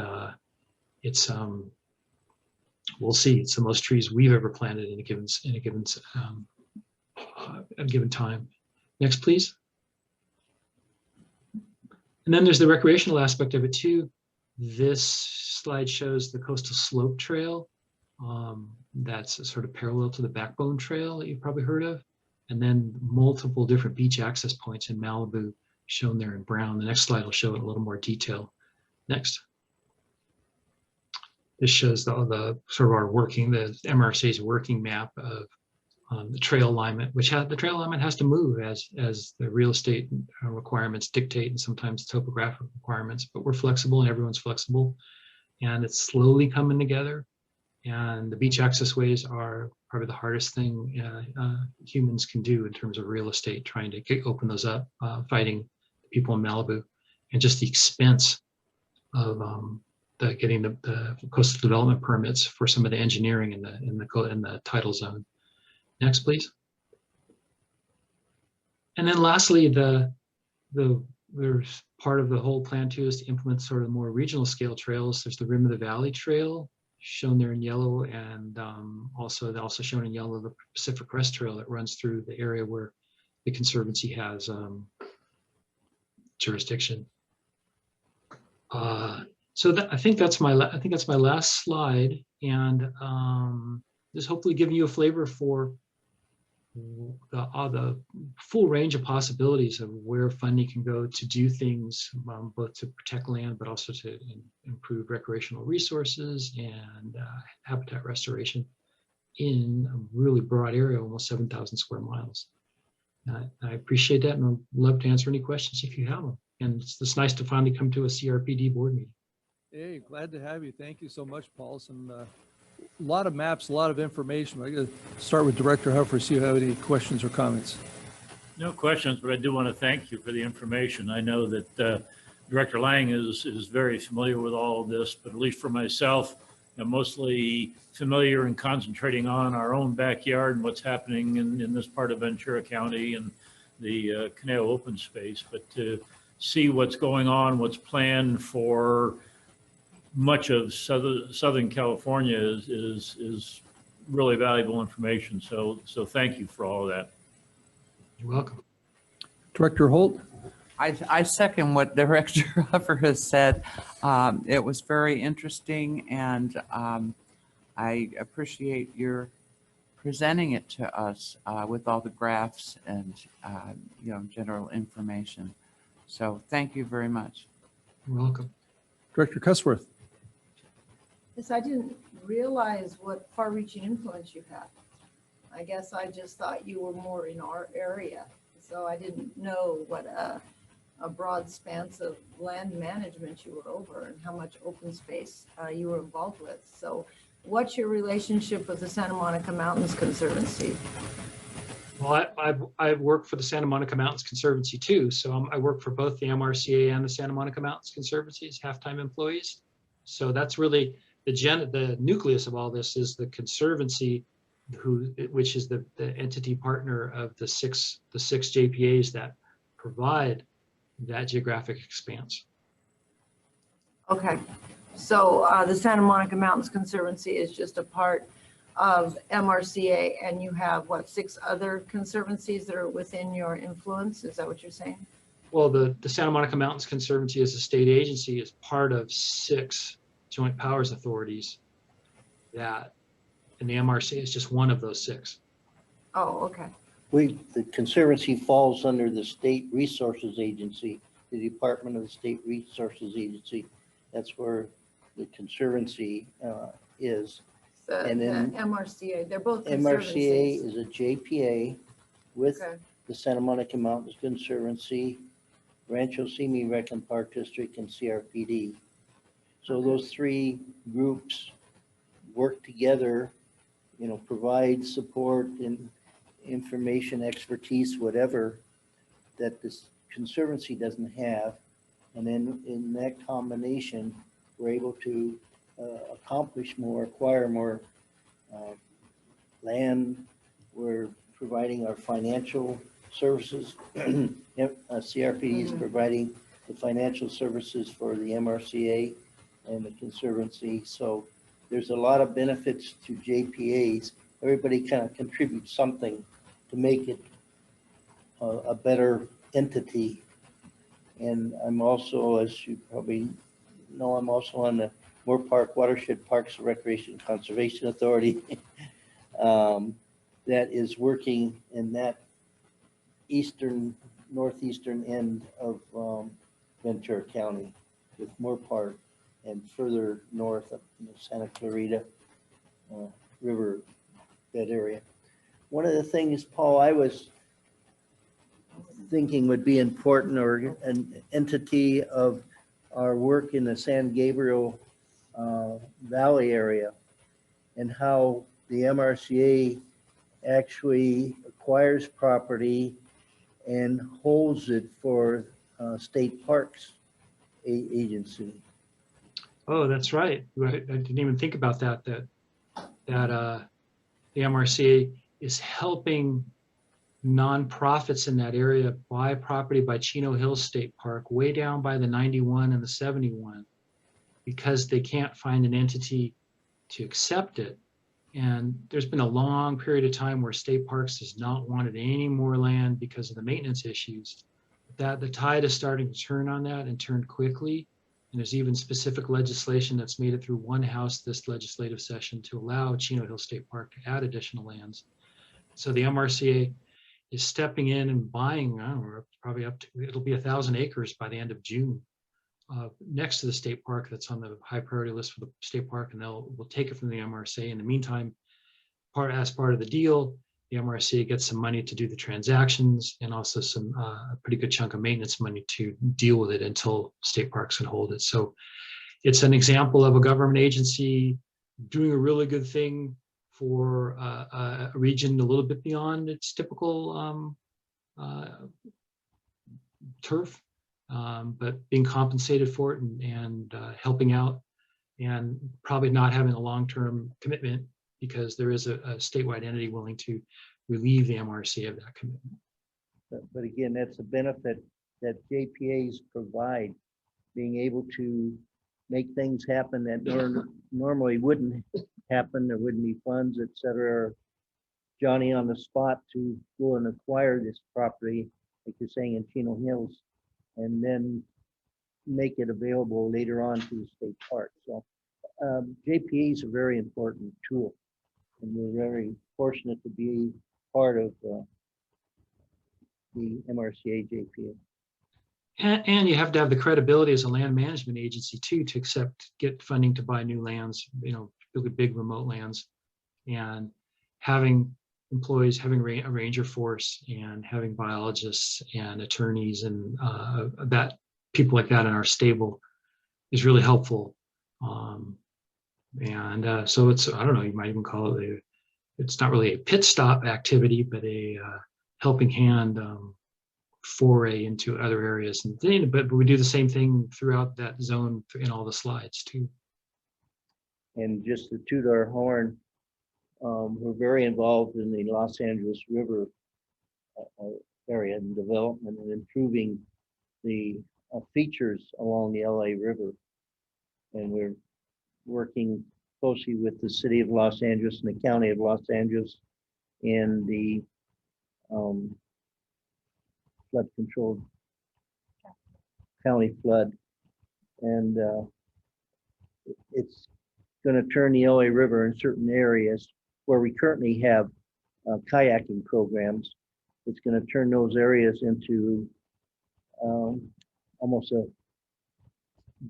it's we'll see. It's the most trees we've ever planted in a given time. Next, please. And then there's the recreational aspect of it too. This slide shows the Coastal Slope Trail. That's sort of parallel to the Backbone Trail that you've probably heard of. And then multiple different beach access points in Malibu shown there in brown. The next slide will show it in a little more detail. Next. This shows the sort of our working, the MRC's working map of the trail alignment, which the trail alignment has to move as the real estate requirements dictate, and sometimes topographic requirements, but we're flexible and everyone's flexible, and it's slowly coming together. And the beach access ways are probably the hardest thing humans can do in terms of real estate, trying to open those up, fighting people in Malibu, and just the expense of getting the coastal development permits for some of the engineering in the tidal zone. Next, please. And then lastly, there's part of the whole plan too is to implement sort of more regional scale trails. There's the Rim of the Valley Trail shown there in yellow, and also shown in yellow the Pacific Crest Trail that runs through the area where the Conservancy has jurisdiction. So I think that's my last slide, and just hopefully giving you a flavor for the full range of possibilities of where funding can go to do things, both to protect land, but also to improve recreational resources and habitat restoration in a really broad area, almost 7,000 square miles. I appreciate that, and I'd love to answer any questions if you have them. And it's nice to finally come to a CRPD board meeting. Hey, glad to have you. Thank you so much, Paul. Some a lot of maps, a lot of information. I got to start with Director Huffer, see if you have any questions or comments. No questions, but I do want to thank you for the information. I know that Director Lang is very familiar with all of this, but at least for myself, I'm mostly familiar and concentrating on our own backyard and what's happening in this part of Ventura County and the Conejo open space. But to see what's going on, what's planned for much of Southern California is really valuable information. So thank you for all of that. You're welcome. Director Holt? I second what Director Huffer has said. It was very interesting, and I appreciate your presenting it to us with all the graphs and general information. So thank you very much. You're welcome. Director Cusworth? Yes, I didn't realize what far-reaching influence you have. I guess I just thought you were more in our area. So I didn't know what a broad span of land management you were over and how much open space you were involved with. So what's your relationship with the Santa Monica Mountains Conservancy? Well, I've worked for the Santa Monica Mountains Conservancy too. So I work for both the MRCA and the Santa Monica Mountains Conservancy as half-time employees. So that's really the nucleus of all this is the Conservancy, which is the entity partner of the six JPAs that provide that geographic expanse. Okay, so the Santa Monica Mountains Conservancy is just a part of MRCA, and you have what, 6 other conservancies that are within your influence? Is that what you're saying? Well, the Santa Monica Mountains Conservancy as a state agency is part of 6 joint powers authorities that. And the MRC is just one of those 6. Oh, okay. The Conservancy falls under the State Resources Agency, the Department of the State Resources Agency. That's where the Conservancy is. The And then MRCA, they're both MRCA conservancies. is a JPA with Okay. the Santa Monica Mountains Conservancy, Rancho Simi Recon Park District, and CRPD. So those 3 groups work together, provide support and information, expertise, whatever, that this conservancy doesn't have. And then in that combination, we're able to accomplish more, acquire more land. We're providing our financial services. CRPD is providing the financial services for the MRCA and the Conservancy. So there's a lot of benefits to JPAs. Everybody kind of contributes something to make it a better entity. And I'm also, as you probably know, I'm also on the Moore Park Watershed Parks Recreation Conservation Authority that is working in that northeastern end of Ventura County with Moore Park and further north up in the Santa Clarita River, that area. One of the things, Paul, I was thinking would be important, or an entity of our work in the San Gabriel Valley area, and how the MRCA actually acquires property and holds it for state parks agency. Oh, that's right. I didn't even think about that the MRCA is helping nonprofits in that area buy property by Chino Hills State Park, way down by the 91 and the 71, because they can't find an entity to accept it. And there's been a long period of time where state parks has not wanted any more land because of the maintenance issues. That the tide is starting to turn on that, and turn quickly. And there's even specific legislation that's made it through one house this legislative session to allow Chino Hills State Park to add additional lands. So the MRCA is stepping in and buying, I don't know, probably up to, it'll be 1,000 acres by the end of June, next to the state park that's on the high priority list for the state park, and we'll take it from the MRCA. In the meantime, as part of the deal, the MRCA gets some money to do the transactions, and also some a pretty good chunk of maintenance money to deal with it until state parks can hold it. So it's an example of a government agency doing a really good thing for a region a little bit beyond its typical turf, but being compensated for it, and helping out, and probably not having a long-term commitment, because there is a statewide entity willing to relieve the MRCA of that commitment. But again, that's a benefit that JPAs provide, being able to make things happen that normally wouldn't happen. There wouldn't be funds, et cetera. Johnny on the spot to go and acquire this property, like you're saying, in Chino Hills, and then make it available later on to the state park. So JPA is a very important tool, and we're very fortunate to be part of the MRCA JPA. And you have to have the credibility as a land management agency too, to get funding to buy new lands, really big remote lands, and having employees, having a ranger force, and having biologists and attorneys, and that people like that in our stable is really helpful. So it's, I don't know, you might even call it it's not really a pit stop activity, but a helping hand foray into other areas. But we do the same thing throughout that zone in all the slides too. And just to toot our horn, we're very involved in the Los Angeles River area and development, and improving the features along the LA River. And we're working closely with the city of Los Angeles and the county of Los Angeles and the flood control county flood. And it's going to turn the LA River in certain areas where we currently have kayaking programs. It's going to turn those areas into almost a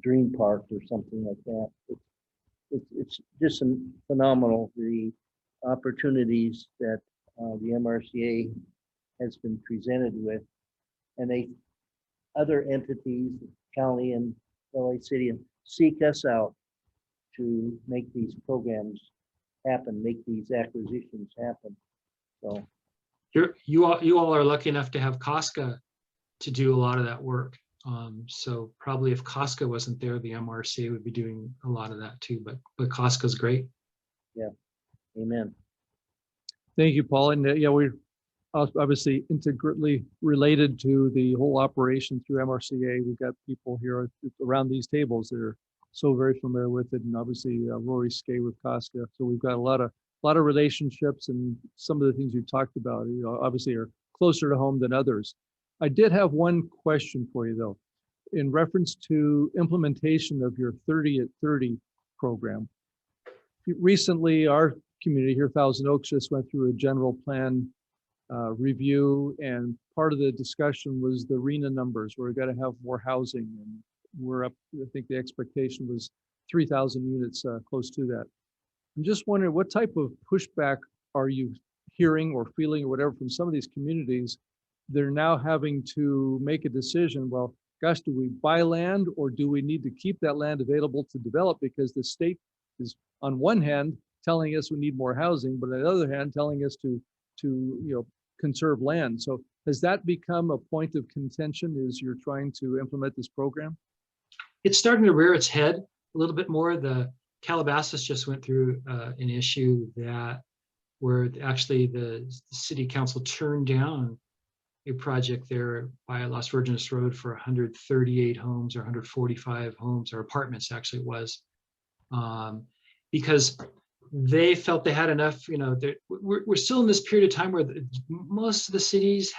dream park or something like that. It's just phenomenal, the opportunities that the MRCA has been presented with. And other entities, county and LA City, and seek us out to make these programs happen, make these acquisitions happen. So You all are lucky enough to have Casca to do a lot of that work. So probably if Casca wasn't there, the MRCA would be doing a lot of that too, but Casca's great. amen. Thank you, Paul. And yeah, we're obviously integrally related to the whole operation through MRCA. We've got people here around these tables that are so very familiar with it, and obviously Rory Skay with Casca. So we've got a lot of relationships, and some of the things you talked about, obviously are closer to home than others. I did have one question for you though, in reference to implementation of your 30 at 30 program. Recently, our community here, Thousand Oaks, just went through a general plan review, and part of the discussion was the RENA numbers, where we've got to have more housing, and we're up, I think the expectation was 3,000 units, close to that. I'm just wondering, what type of pushback are you hearing or feeling or whatever from some of these communities? They're now having to make a decision, well, gosh, do we buy land, or do we need to keep that land available to develop, because the state is on one hand telling us we need more housing, but on the other hand telling us to conserve land. So has that become a point of contention as you're trying to implement this program? It's starting to rear its head a little bit more. The Calabasas just went through an issue where actually the city council turned down a project there by Las Virgenes Road for 138 homes or 145 homes, or apartments actually it was, because they felt they had enough. We're still in this period of time where most of the cities,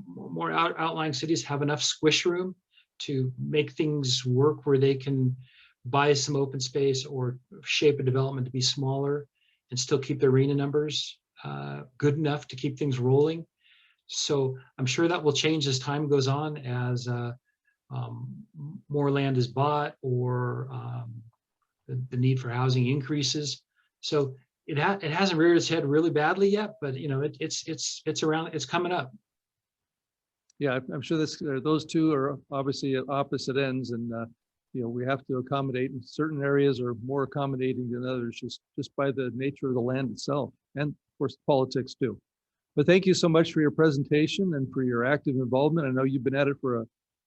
more outlying cities, have enough squish room to make things work, where they can buy some open space or shape a development to be smaller and still keep their RENA numbers good enough to keep things rolling. So I'm sure that will change as time goes on, as more land is bought, or the need for housing increases. So it hasn't reared its head really badly yet, but it's around, it's coming up. Yeah, I'm sure those two are obviously at opposite ends, and we have to accommodate, in certain areas are more accommodating than others, just by the nature of the land itself, and of course politics too. But thank you so much for your presentation and for your active involvement. I know you've been at it for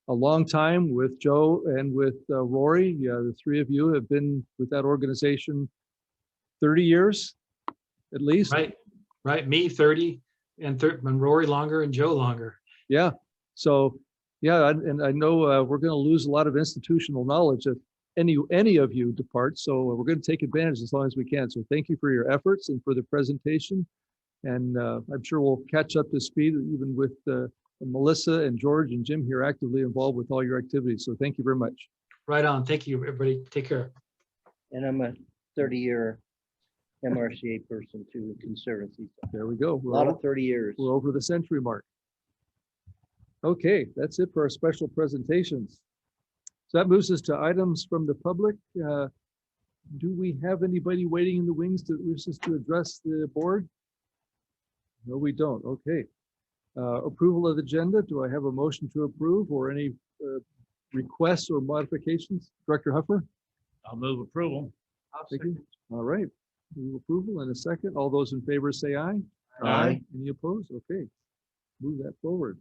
a long time with Joe and with Rory. The three of you have been with that organization 30 years at least. Right. Me 30, and Rory longer, and Joe longer. Yeah. So yeah, and I know we're going to lose a lot of institutional knowledge if any of you depart. So we're going to take advantage as long as we can. So thank you for your efforts and for the presentation. And I'm sure we'll catch up to speed, even with Melissa and George and Jim here actively involved with all your activities. So thank you very much. Right on. Thank you, everybody. Take care. And I'm a 30-year MRCA person too, Conservancy. There we go. A lot of 30 years. We're over the century mark. Okay, that's it for our special presentations. So that moves us to items from the public. Do we have anybody waiting in the wings that wishes to address the board? No, we don't. Okay. Approval of the agenda. Do I have a motion to approve, or any requests or modifications? Director Huffer? I'll move approval. Thank you. All right. Move approval in a second. All those in favor say aye. Aye. Any opposed? Okay. Move that forward.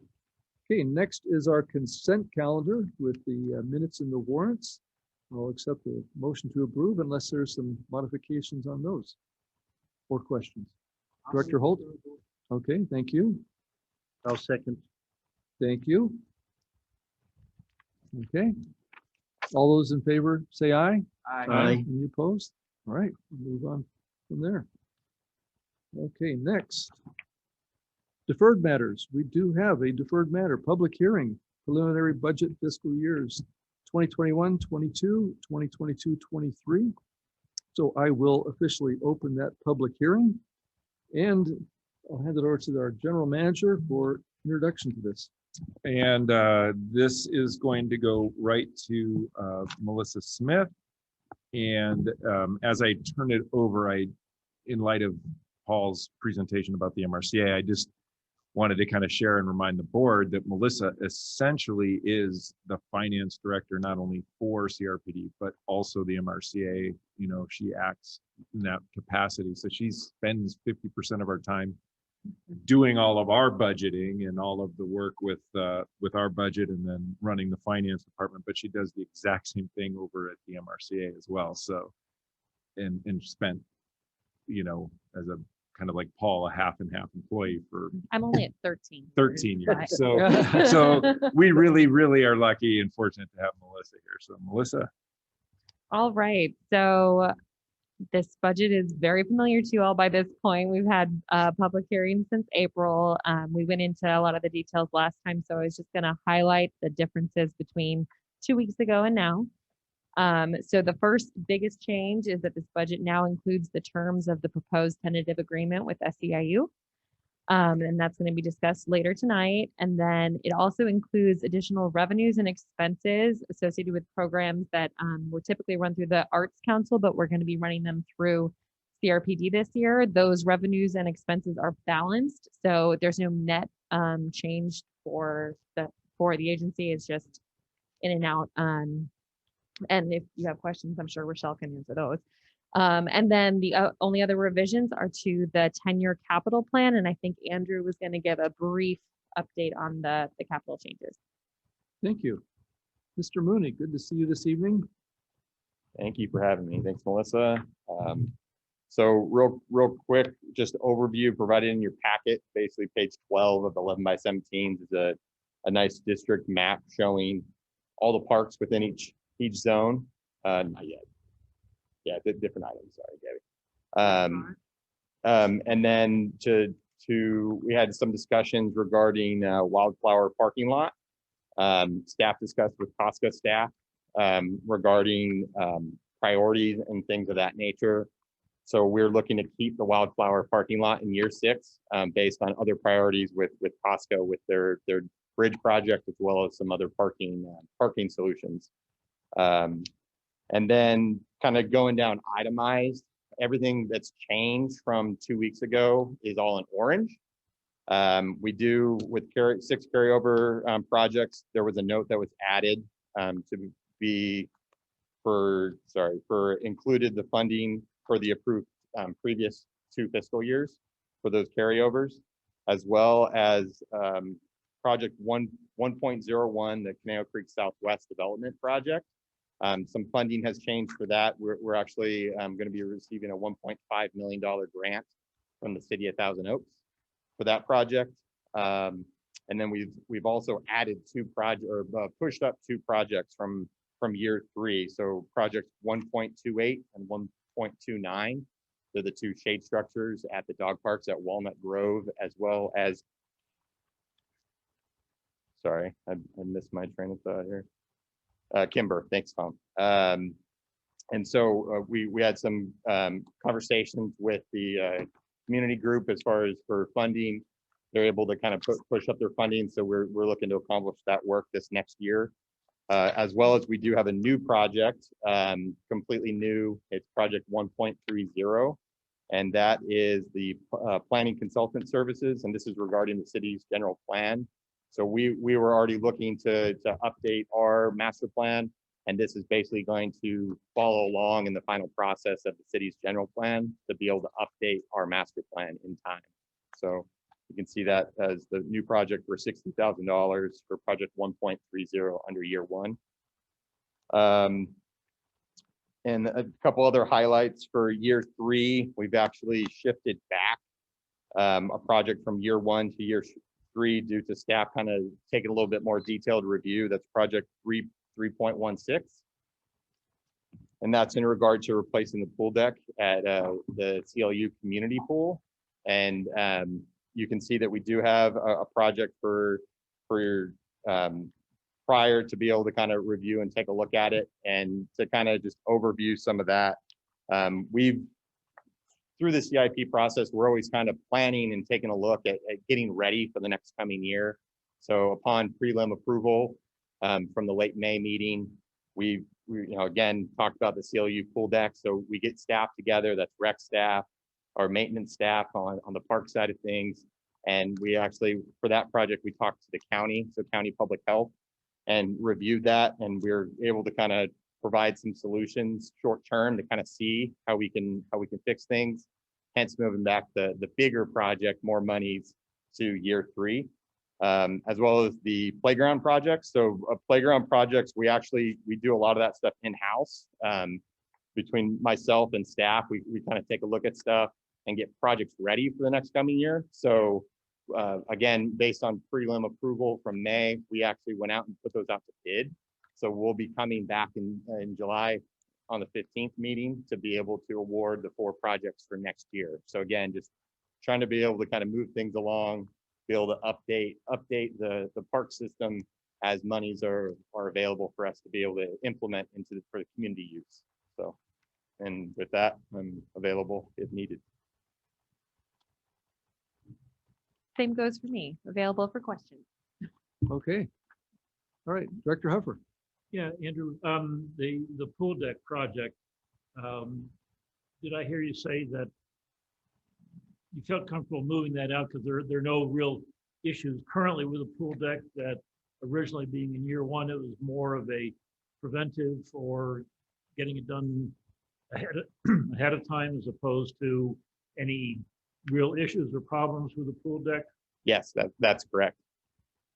Okay, next is our consent calendar with the minutes and the warrants. I'll accept the motion to approve unless there's some modifications on those or questions. Director Holt? Okay, thank you. I'll second. Thank you. Okay. All those in favor say aye. Aye. Any opposed? All right, we'll move on from there. Okay, next. Deferred matters. We do have a deferred matter, public hearing, preliminary budget fiscal years 2021, 22, 2022, 23. So I will officially open that public hearing, and I'll hand it over to our general manager for introduction to this. And this is going to go right to Melissa Smith. And as I turn it over, in light of Paul's presentation about the MRCA, I just wanted to kind of share and remind the board that Melissa essentially is the finance director, not only for CRPD, but also the MRCA. You know, she acts in that capacity. So she spends 50% of our time doing all of our budgeting and all of the work with our budget, and then running the finance department, but she does the exact same thing over at the MRCA as well. So, and spent, you know, as a kind of like Paul, a half and half employee for I'm only at 13. 13 years. But- So we really, really are lucky and fortunate to have Melissa here. So Melissa. All right. So this budget is very familiar to you all by this point. We've had public hearings since April. We went into a lot of the details last time, so I was just going to highlight the differences between 2 weeks ago and now. So the first biggest change is that this budget now includes the terms of the proposed tentative agreement with SEIU. And that's going to be discussed later tonight. And then it also includes additional revenues and expenses associated with programs that were typically run through the Arts Council, but we're going to be running them through CRPD this year. Those revenues and expenses are balanced, so there's no net change for the agency. It's just in and out. And if you have questions, I'm sure Rochelle can answer those. And then the only other revisions are to the 10-year capital plan. And I think Andrew was going to give a brief update on the capital changes. Thank you. Mr. Mooney, good to see you this evening. Thank you for having me. Thanks, Melissa. So real quick, just overview provided in your packet. Basically, page 12 of 11 by 17 is a nice district map showing all the parks within each zone. Not yet. Yeah, different items. Sorry, Gabby. And then we had some discussions regarding Wildflower parking lot. Staff discussed with Costco staff regarding priorities and things of that nature. So we're looking to keep the Wildflower parking lot in year 6 based on other priorities with Costco with their bridge project, as well as some other parking solutions. And then kind of going down itemized, everything that's changed from 2 weeks ago is all in orange. We do with 6 carryover projects, there was a note that was added to be for included the funding for the approved previous 2 fiscal years for those carryovers, as well as project 1.01, the Canal Creek Southwest Development Project. Some funding has changed for that. We're actually going to be receiving a $1.5 million grant from the city of Thousand Oaks for that project. And then we've also added pushed up 2 projects from year 3. So projects 1.28 and 1.29. They're the 2 shade structures at the dog parks at Walnut Grove, as well as, sorry, I missed my train of thought here. Kimber, thanks, Tom. And so we had some conversations with the community group as far as for funding. They're able to kind of push up their funding. So we're looking to accomplish that work this next year. As well as we do have a new project, completely new. It's project 1.30. And that is the planning consultant services. And this is regarding the city's general plan. So we were already looking to update our master plan, and this is basically going to follow along in the final process of the city's general plan to be able to update our master plan in time. So you can see that as the new project for $60,000 for project 1.30 under year 1. And a couple other highlights for year 3, we've actually shifted back a project from year 1 to year 3 due to staff kind of taking a little bit more detailed review. That's project 3.16. And that's in regard to replacing the pool deck at the CLU community pool. And you can see that we do have a project for prior to be able to kind of review and take a look at it, and to kind of just overview some of that. We've, through the CIP process, we're always kind of planning and taking a look at getting ready for the next coming year. So upon prelim approval from the late May meeting, we again talked about the CLU pool deck. So we get staff together, that's rec staff, our maintenance staff on the park side of things. And we actually, for that project, we talked to the county, so county public health, and reviewed that. And we were able to kind of provide some solutions short term to kind of see how we can fix things. Hence moving back the bigger project, more monies to year 3, as well as the playground projects. So playground projects, we do a lot of that stuff in-house. Between myself and staff, we kind of take a look at stuff and get projects ready for the next coming year. So again, based on prelim approval from May, we actually went out and put those out to bid. So we'll be coming back in July on the 15th meeting to be able to award the 4 projects for next year. So again, just trying to be able to kind of move things along, be able to update the park system as monies are available for us to be able to implement for the community use. So, and with that, I'm available if needed. Same goes for me, available for questions. Okay. All right, Director Huffer. Yeah, Andrew, the pool deck project, did I hear you say that you felt comfortable moving that out because there are no real issues currently with the pool deck, that originally being in year 1, it was more of a preventive or getting it done ahead of time as opposed to any real issues or problems with the pool deck? Yes, that's correct.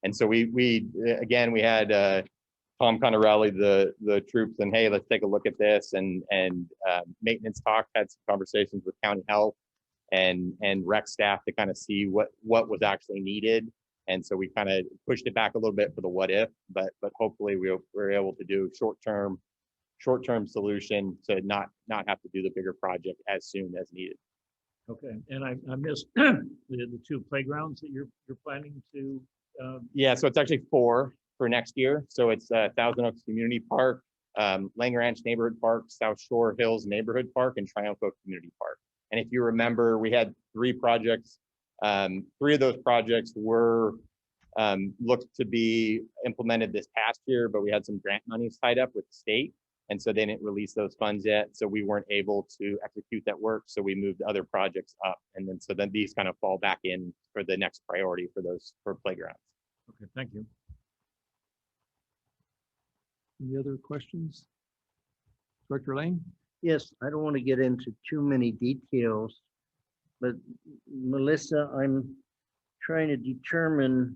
And so we had Tom kind of rallied the troops and, hey, let's take a look at this. And maintenance talk, had some conversations with county health and rec staff to kind of see what was actually needed. And so we kind of pushed it back a little bit for the what if, but hopefully we're able to do short-term solution to not have to do the bigger project as soon as needed. Okay, and I missed the 2 playgrounds that you're planning to. Yeah, so it's actually 4 for next year. So it's Thousand Oaks Community Park, Lang Ranch Neighborhood Park, South Shore Hills Neighborhood Park, and Triumph Oak Community Park. And if you remember, we had 3 projects. 3 of those projects were looked to be implemented this past year, but we had some grant monies tied up with the state. And so they didn't release those funds yet. So we weren't able to execute that work. So we moved other projects up. And then these kind of fall back in for the next priority for playgrounds. Okay, thank you. Any other questions? Director Lang? Yes, I don't want to get into too many details, but Melissa, I'm trying to determine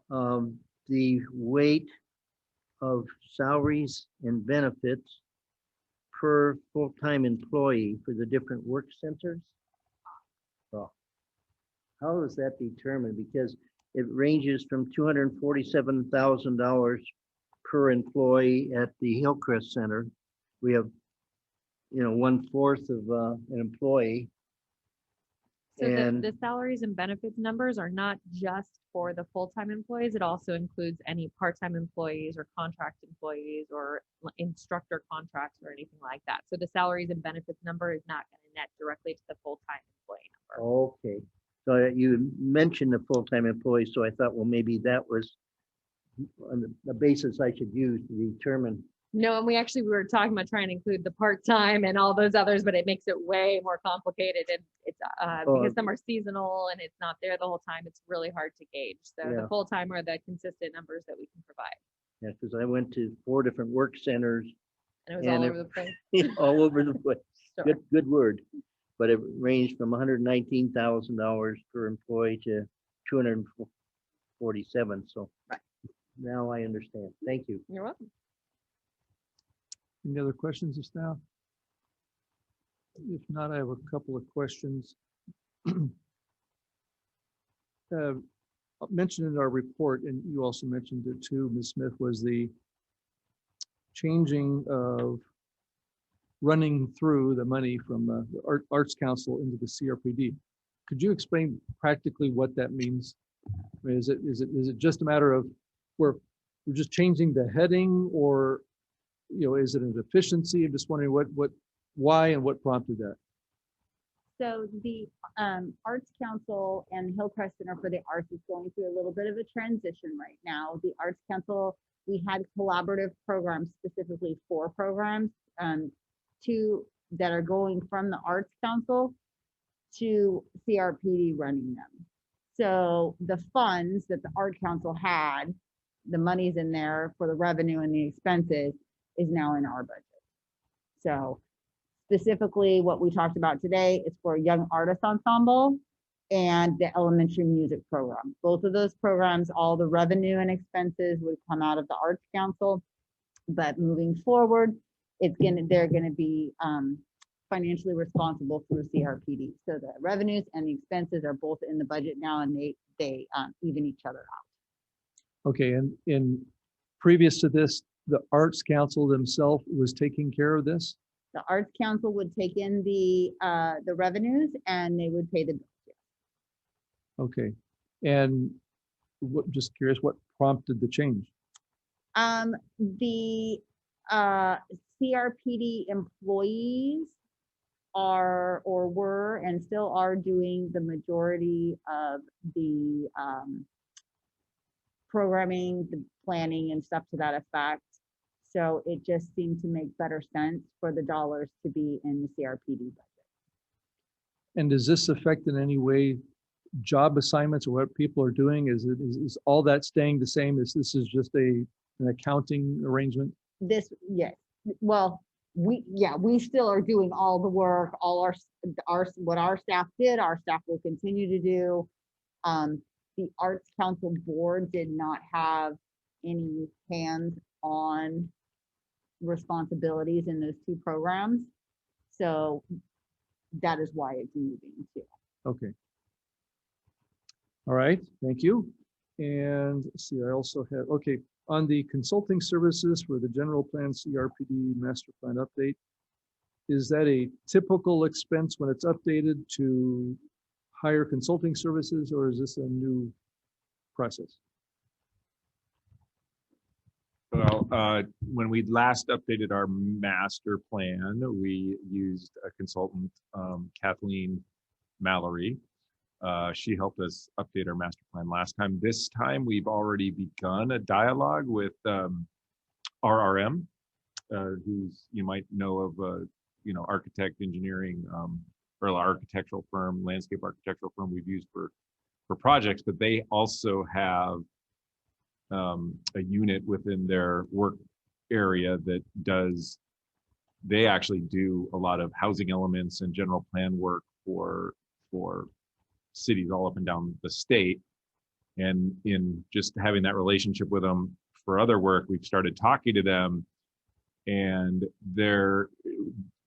the weight of salaries and benefits per full-time employee for the different work centers. Well, how is that determined? Because it ranges from $247,000 per employee at the Hillcrest Center. We have, 1/4 of an employee. So And the salaries and benefits numbers are not just for the full-time employees. It also includes any part-time employees or contract employees or instructor contracts or anything like that. So the salaries and benefits number is not going to net directly to the full-time employee number. okay, so you mentioned the full-time employees, so I thought, well, maybe that was on the basis I should use to determine. No, and we were talking about trying to include the part-time and all those others, but it makes it way more complicated. And it's because some are seasonal and it's not there the whole time. It's really hard to gauge. So Yeah. the full-time are the consistent numbers that we can provide. Yeah, because I went to 4 different work centers. And it was And all it- over the place. All over the place. Sure. Good word. But it ranged from $119,000 per employee to $247. So Right. now I understand. Thank you. You're welcome. Any other questions of staff? If not, I have a couple of questions. Mentioned in our report, and you also mentioned it too, Ms. Smith, was the changing of running through the money from the Arts Council into the CRPD. Could you explain practically what that means? I mean, is it just a matter of we're just changing the heading, or is it an efficiency? I'm just wondering what why and what prompted that? So the Arts Council and Hillcrest Center for the Arts is going through a little bit of a transition right now. The Arts Council, we had collaborative programs, specifically 4 programs, 2 that are going from the Arts Council to CRPD running them. So the funds that the Art Council had, the money's in there for the revenue and the expenses, is now in our budget. So specifically what we talked about today is for Young Artist Ensemble and the elementary music program. Both of those programs, all the revenue and expenses would come out of the Arts Council. But moving forward, they're gonna be financially responsible through CRPD. So the revenues and the expenses are both in the budget now, and they even each other out. Okay, and in previous to this, the Arts Council themselves was taking care of this? The Arts Council would take in the revenues and they would pay the bills. Okay, and just curious, what prompted the change? The CRPD employees are or were and still are doing the majority of the programming, the planning and stuff to that effect. So it just seemed to make better sense for the dollars to be in the CRPD budget. And does this affect in any way job assignments or what people are doing? Is all that staying the same? This is just an accounting arrangement? Yes. Well, we still are doing all the work, all what our staff did, our staff will continue to do. The Arts Council board did not have any hands-on responsibilities in those 2 programs. So that is why it's moving too. Okay. All right, thank you. And let's see, I also have, okay, on the consulting services for the general plan CRPD master plan update, is that a typical expense when it's updated to hire consulting services, or is this a new process? Well, when we last updated our master plan, we used a consultant, Kathleen Mallory. She helped us update our master plan last time. This time, we've already begun a dialogue with RRM, who's, you might know of, architect, engineering, or architectural firm, landscape architectural firm we've used for projects, but they also have a unit within their work area that they actually do a lot of housing elements and general plan work for cities all up and down the state. And in just having that relationship with them for other work, we've started talking to them, and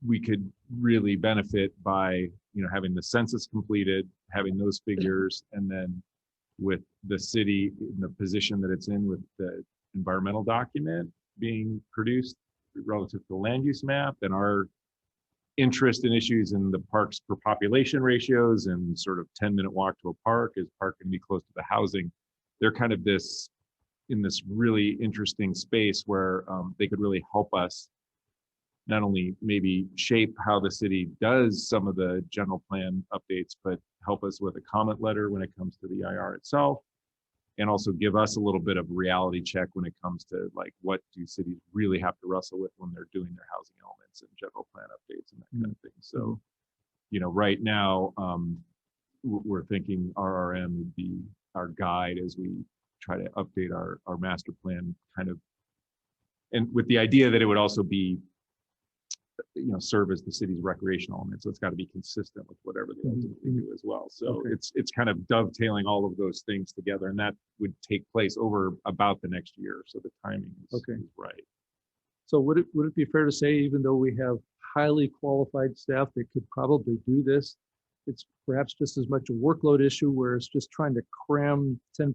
we could really benefit by having the census completed, having those figures, and then with the city in the position that it's in with the environmental document being produced relative to the land use map, and our interest in issues in the parks per population ratios and sort of 10-minute walk to a park, is park going to be close to the housing. They're kind of in this really interesting space where they could really help us not only maybe shape how the city does some of the general plan updates, but help us with a comment letter when it comes to the IR itself, and also give us a little bit of reality check when it comes to like, what do cities really have to wrestle with when they're doing their housing elements and general plan updates and that kind of thing. So, right now, we're thinking RRM would be our guide as we try to update our master plan, kind of, and with the idea that it would also be, serve as the city's recreational element. So it's got to be consistent with whatever they ultimately do as well. So Okay. it's kind of dovetailing all of those things together, and that would take place over about the next year. So the timing is right. So would it be fair to say, even though we have highly qualified staff that could probably do this, it's perhaps just as much a workload issue where it's just trying to cram 10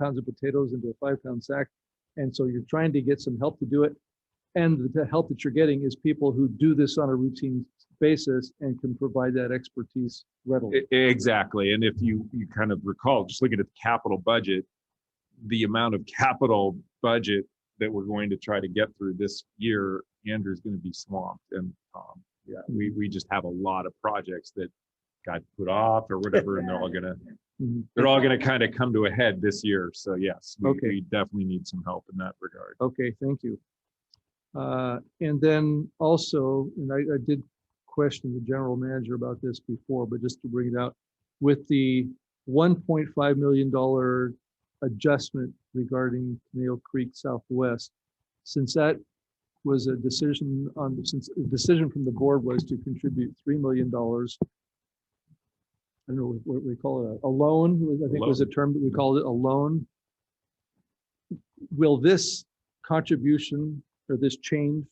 pounds of potatoes into a 5-pound sack. And so you're trying to get some help to do it. And the help that you're getting is people who do this on a routine basis and can provide that expertise readily. Exactly. And if you kind of recall, just looking at the capital budget, the amount of capital budget that we're going to try to get through this year, Andrew's going to be swamped, and Yeah, we just have a lot of projects that got put off or whatever, and they're all gonna kind of come to a head this year. So yes, Okay. we definitely need some help in that regard. Okay, thank you. And then also, and I did question the general manager about this before, but just to bring it out, with the $1.5 million adjustment regarding Canal Creek Southwest, since that was a decision since the decision from the board was to contribute $3 million. I don't know what we call it, a loan, I think was a term that we called it, a loan. Will this contribution or this change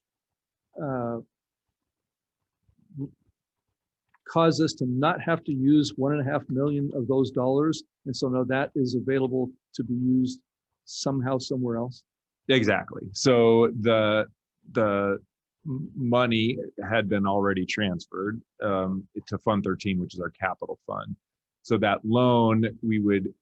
cause us to not have to use $1.5 million of those dollars? And so now that is available to be used somehow somewhere else? Exactly. So the money had been already transferred to Fund 13, which is our capital fund. So that loan, we would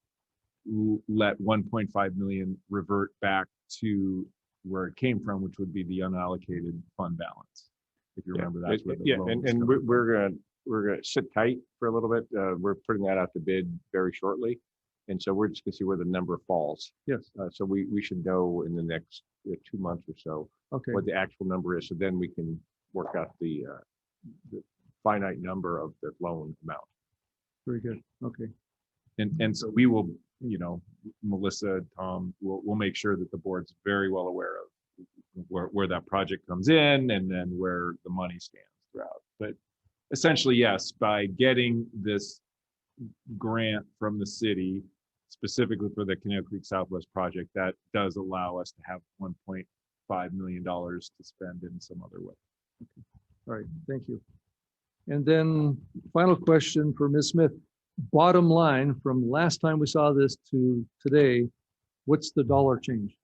let 1.5 million revert back to where it came from, which would be the unallocated fund balance. If you remember, that's where the loan was and coming from. we're gonna sit tight for a little bit. We're putting that out to bid very shortly, and so we're just gonna see where the number falls. Yes. So we should know in the next 2 months or so Okay. what the actual number is. So then we can work out the finite number of the loan amount. Very good. Okay. And so we will, Melissa, Tom, we'll make sure that the board's very well aware of where that project comes in and then where the money stands throughout. But essentially, yes, by getting this grant from the city specifically for the Canal Creek Southwest project, that does allow us to have $1.5 million to spend in some other way. Okay. All right, thank you. And then final question for Ms. Smith. Bottom line, from last time we saw this to today, what's the dollar change?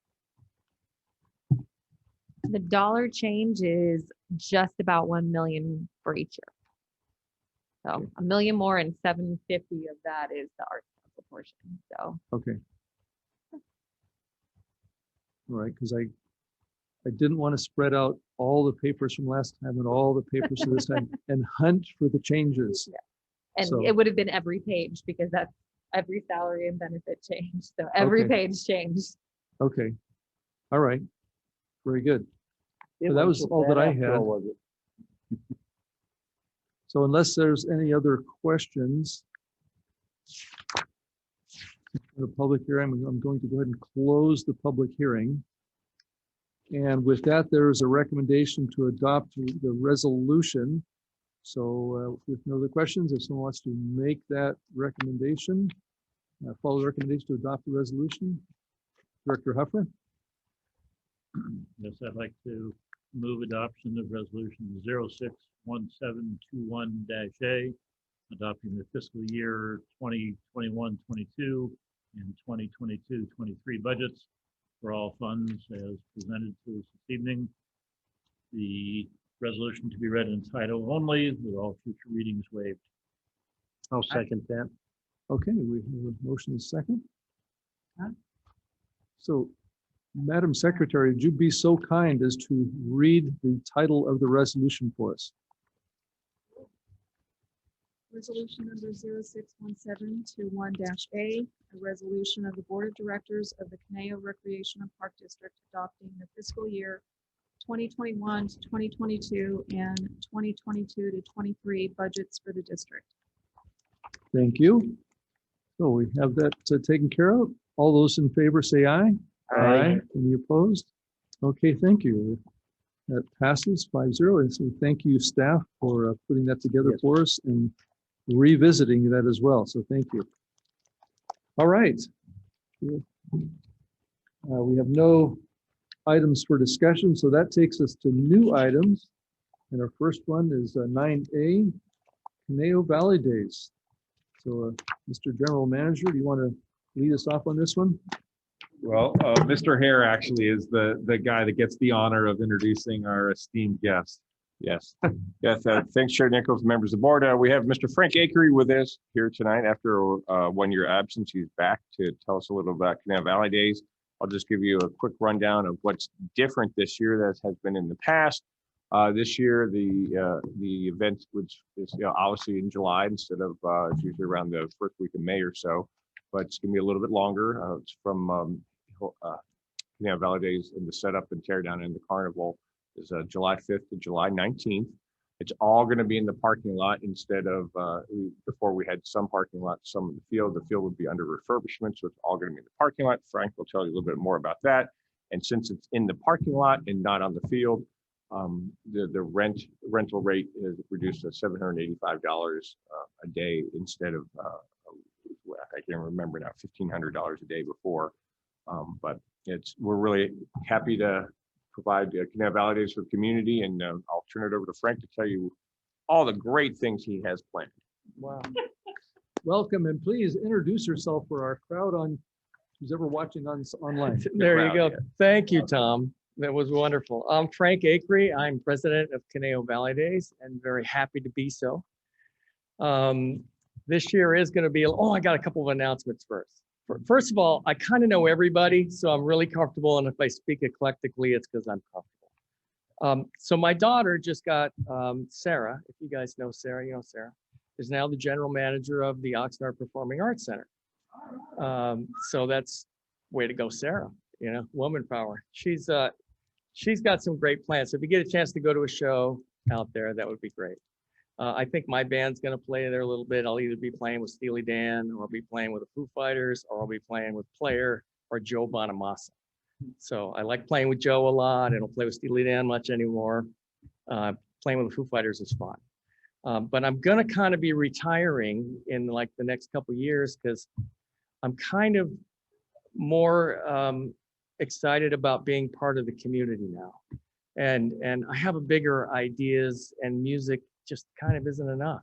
The dollar change is just about 1 million for each year. So $1 million more and 750 of that is the Arts Council portion. So Okay. All right, because I didn't want to spread out all the papers from last time and all the papers from this time and hunt for the changes. yeah. And So- it would have been every page because that's every salary and benefit change. So every Okay. page changed. Okay. All right. Very good. So that was all that I had. So unless there's any other questions, the public hearing, I'm going to go ahead and close the public hearing. And with that, there is a recommendation to adopt the resolution. So with no other questions, if someone wants to make that recommendation, follow the recommendation to adopt the resolution. Director Huffer? Yes, I'd like to move adoption of resolution 061721-A, adopting the fiscal year 2021-22 and 2022-23 budgets for all funds as presented to us this evening. The resolution to be read in title only with all future readings waived. I'll second that. Okay, we have a motion and a second. So, Madam Secretary, would you be so kind as to read the title of the resolution for us? Resolution number 061721-A, a resolution of the Board of Directors of the Caneo Recreation and Park District adopting the fiscal year 2021 to 2022 and 2022 to 23 budgets for the district. Thank you. So we have that taken care of. All those in favor say aye. Aye. Any opposed? Okay, thank you. That passes 5-0. And so thank you, staff, for putting that together Yes. for us and revisiting that as well. So thank you. All right. We have no items for discussion, so that takes us to new items. And our first one is 9A, Caneo Valley Days. So Mr. General Manager, do you want to lead us off on this one? Well, Mr. Hare actually is the guy that gets the honor of introducing our esteemed guest. Yes. Yes. Thanks, Chair Nichols, members of the board. We have Mr. Frank Akery with us here tonight after a 1-year absence. He's back to tell us a little about Canal Valley Days. I'll just give you a quick rundown of what's different this year that has been in the past. This year, the event, which is obviously in July instead of it's usually around the first week of May or so, but it's going to be a little bit longer. It's from Valley Days, and the setup and tear down in the carnival is July 5th to July 19th. It's all going to be in the parking lot instead of before we had some parking lots, some in the field. The field would be under refurbishment, so it's all going to be in the parking lot. Frank will tell you a little bit more about that. And since it's in the parking lot and not on the field, the rental rate is reduced to $785 a day instead of I can't remember now, $1,500 a day before. But we're really happy to provide Canal Valley Days for the community, and I'll turn it over to Frank to tell you all the great things he has planned. Wow. Welcome, and please introduce yourself for our crowd who's ever watching online. There you go. Thank you, Tom. That was wonderful. I'm Frank Acree. I'm president of Caneo Valley Days and very happy to be so. This year is going to be, I got a couple of announcements first. First of all, I kind of know everybody, so I'm really comfortable. And if I speak eclectically, it's because I'm comfortable. So my daughter just got Sarah, if you guys know Sarah, Sarah, is now the general manager of the Oxnard Performing Arts Center. So that's way to go, Sarah, woman power. She's got some great plans. So if you get a chance to go to a show out there, that would be great. I think my band's going to play there a little bit. I'll either be playing with Steely Dan, or I'll be playing with the Foo Fighters, or I'll be playing with Player or Joe Bonamassa. So I like playing with Joe a lot. I don't play with Steely Dan much anymore. Playing with the Foo Fighters is fun. But I'm going to kind of be retiring in like the next couple of years because I'm kind of more excited about being part of the community now. And I have a bigger ideas, and music just kind of isn't enough.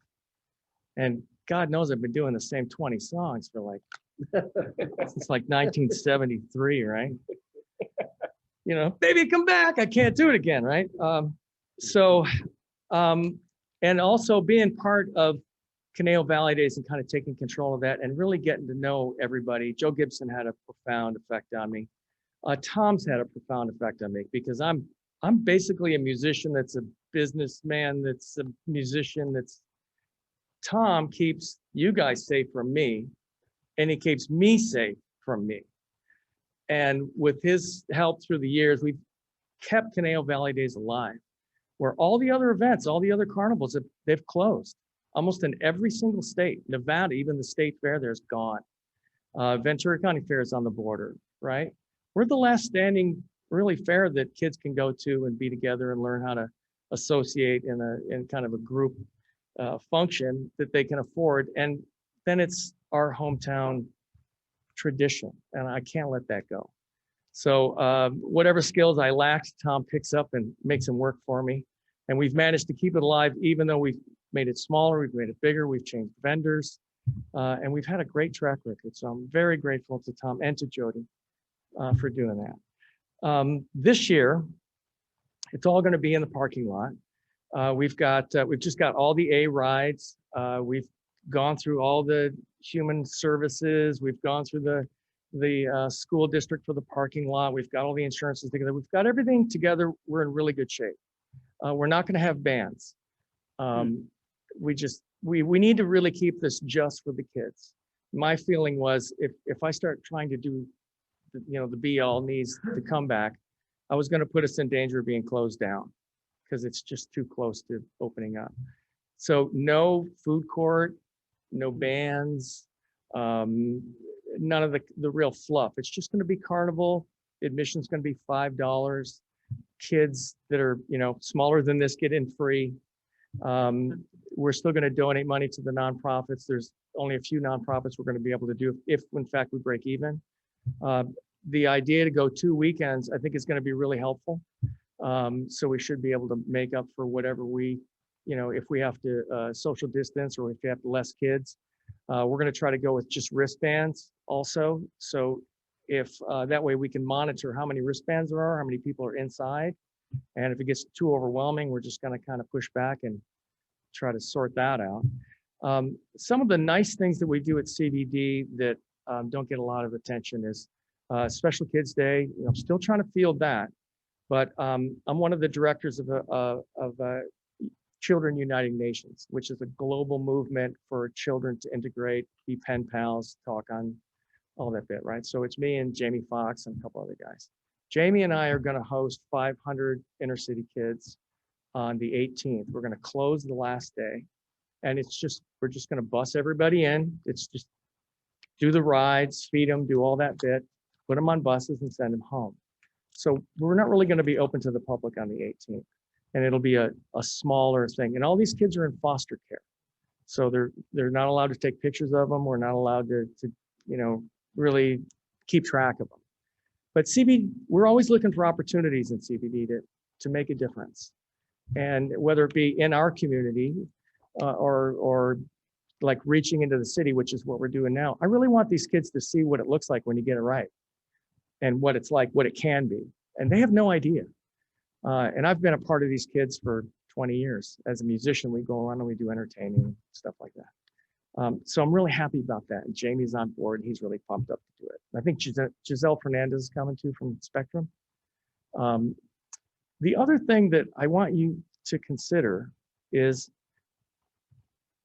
And God knows I've been doing the same 20 songs for like, since like 1973, right? Baby, come back. I can't do it again, right? And also being part of Caneo Valley Days and kind of taking control of that and really getting to know everybody. Joe Gibson had a profound effect on me. Tom's had a profound effect on me because I'm basically a musician that's a businessman, that's a musician, Tom keeps you guys safe from me, and he keeps me safe from me. And with his help through the years, we've kept Caneo Valley Days alive, where all the other events, all the other carnivals, they've closed almost in every single state. Nevada, even the state fair there's gone. Ventura County Fair is on the border, right? We're the last standing really fair that kids can go to and be together and learn how to associate in kind of a group function that they can afford. And then it's our hometown tradition, and I can't let that go. So whatever skills I lacked, Tom picks up and makes them work for me. And we've managed to keep it alive, even though we've made it smaller, we've made it bigger, we've changed vendors, and we've had a great track record. So I'm very grateful to Tom and to Jody for doing that. This year, it's all going to be in the parking lot. We've just got all the A rides. We've gone through all the human services. We've gone through the school district for the parking lot. We've got all the insurances together. We've got everything together. We're in really good shape. We're not going to have bands. We need to really keep this just for the kids. My feeling was if I start trying to do, the be-all needs to come back, I was going to put us in danger of being closed down because it's just too close to opening up. So no food court, no bands, none of the real fluff. It's just going to be carnival. Admission's going to be $5. Kids that are, smaller than this get in free. We're still going to donate money to the nonprofits. There's only a few nonprofits we're going to be able to do if in fact we break even. The idea to go 2 weekends, I think is going to be really helpful. So we should be able to make up for whatever if we have to social distance or if we have less kids. We're going to try to go with just wristbands also. So if that way we can monitor how many wristbands there are, how many people are inside. And if it gets too overwhelming, we're just going to kind of push back and try to sort that out. Some of the nice things that we do at CVD that don't get a lot of attention is Special Kids Day. I'm still trying to field that, But I'm one of the directors of Children Uniting Nations, which is a global movement for children to integrate, be pen pals, talk on all that bit, right? So it's me and Jamie Foxx and a couple other guys. Jamie and I are going to host 500 inner city kids on the 18th. We're going to close the last day, and we're just going to bus everybody in. It's just do the rides, feed them, do all that bit, put them on buses and send them home. So we're not really going to be open to the public on the 18th, and it'll be a smaller thing. And all these kids are in foster care, so they're not allowed to take pictures of them. We're not allowed to really keep track of them. But CBD, we're always looking for opportunities in CBD to make a difference, and whether it be in our community or like reaching into the city, which is what we're doing now. I really want these kids to see what it looks like when you get it right, and what it's like, what it can be. And they have no idea. And I've been a part of these kids for 20 years. As a musician, we go around and we do entertaining, stuff like that. So I'm really happy about that. And Jamie's on board, and he's really pumped up to do it. I think Giselle Fernandez is coming too from Spectrum. The other thing that I want you to consider is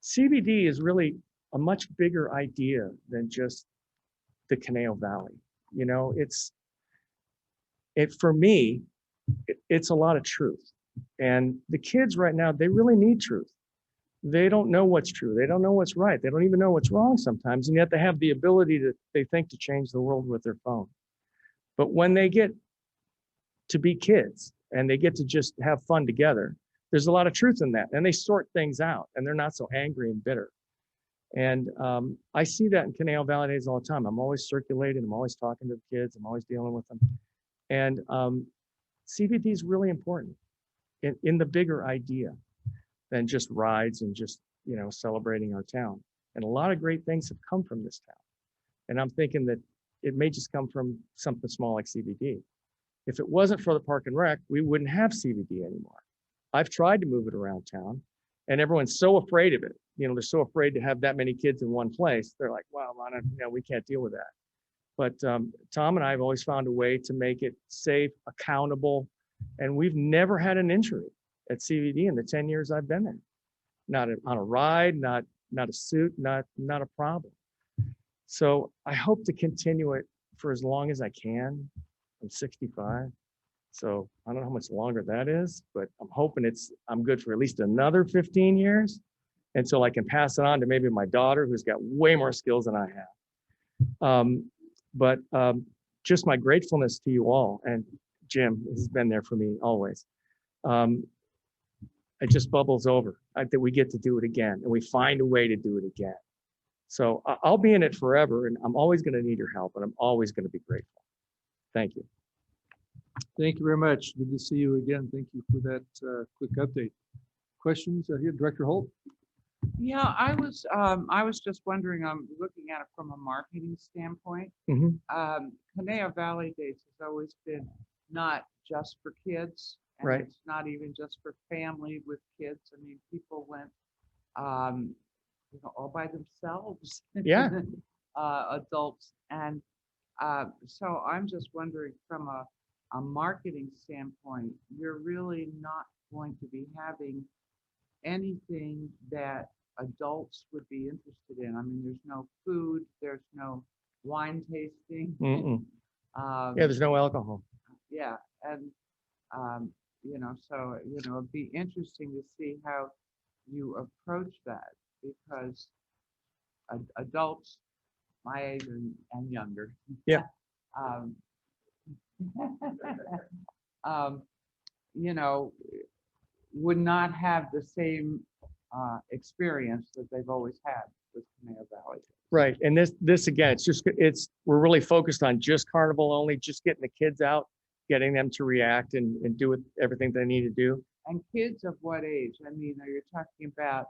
CBD is really a much bigger idea than just the Conejo Valley. For me, it's a lot of truth. And the kids right now, they really need truth. They don't know what's true. They don't know what's right. They don't even know what's wrong sometimes. And yet they have the ability they think to change the world with their phone. But when they get to be kids and they get to just have fun together, there's a lot of truth in that. And they sort things out, and they're not so angry and bitter. And I see that in Conejo Valley Days all the time. I'm always circulating. I'm always talking to the kids. I'm always dealing with them. And CBD is really important in the bigger idea than just rides and just, celebrating our town. And a lot of great things have come from this town. And I'm thinking that it may just come from something small like CBD. If it wasn't for the Park and Rec, we wouldn't have CBD anymore. I've tried to move it around town, and everyone's so afraid of it. They're so afraid to have that many kids in one place. They're like, wow, we can't deal with that. But Tom and I have always found a way to make it safe, accountable, and we've never had an injury at CBD in the 10 years I've been there. Not on a ride, not a suit, not a problem. So I hope to continue it for as long as I can. I'm 65, so I don't know how much longer that is, but I'm hoping I'm good for at least another 15 years until I can pass it on to maybe my daughter, who's got way more skills than I have. But just my gratefulness to you all, and Jim has been there for me always. It just bubbles over that we get to do it again, and we find a way to do it again. So I'll be in it forever, and I'm always going to need your help, and I'm always going to be grateful. Thank you. Thank you very much. Good to see you again. Thank you for that quick update. Questions here, Director Holt? Yeah, I was just wondering, I'm looking at it from a marketing standpoint. Conejo Valley Days has always been not just for kids. And Right. It's not even just for family with kids. I mean, people went, all by themselves. Yeah. Adults. And so I'm just wondering, from a marketing standpoint, you're really not going to be having anything that adults would be interested in. I mean, there's no food, there's no wine tasting. Yeah, there's no alcohol. Yeah, and so it'd be interesting to see how you approach that, because adults my age and younger, Yeah. would not have the same experience that they've always had with Conejo Valley. Right. And this again, we're really focused on just carnival only, just getting the kids out, getting them to react and do everything they need to do. And kids of what age? I mean, are you talking about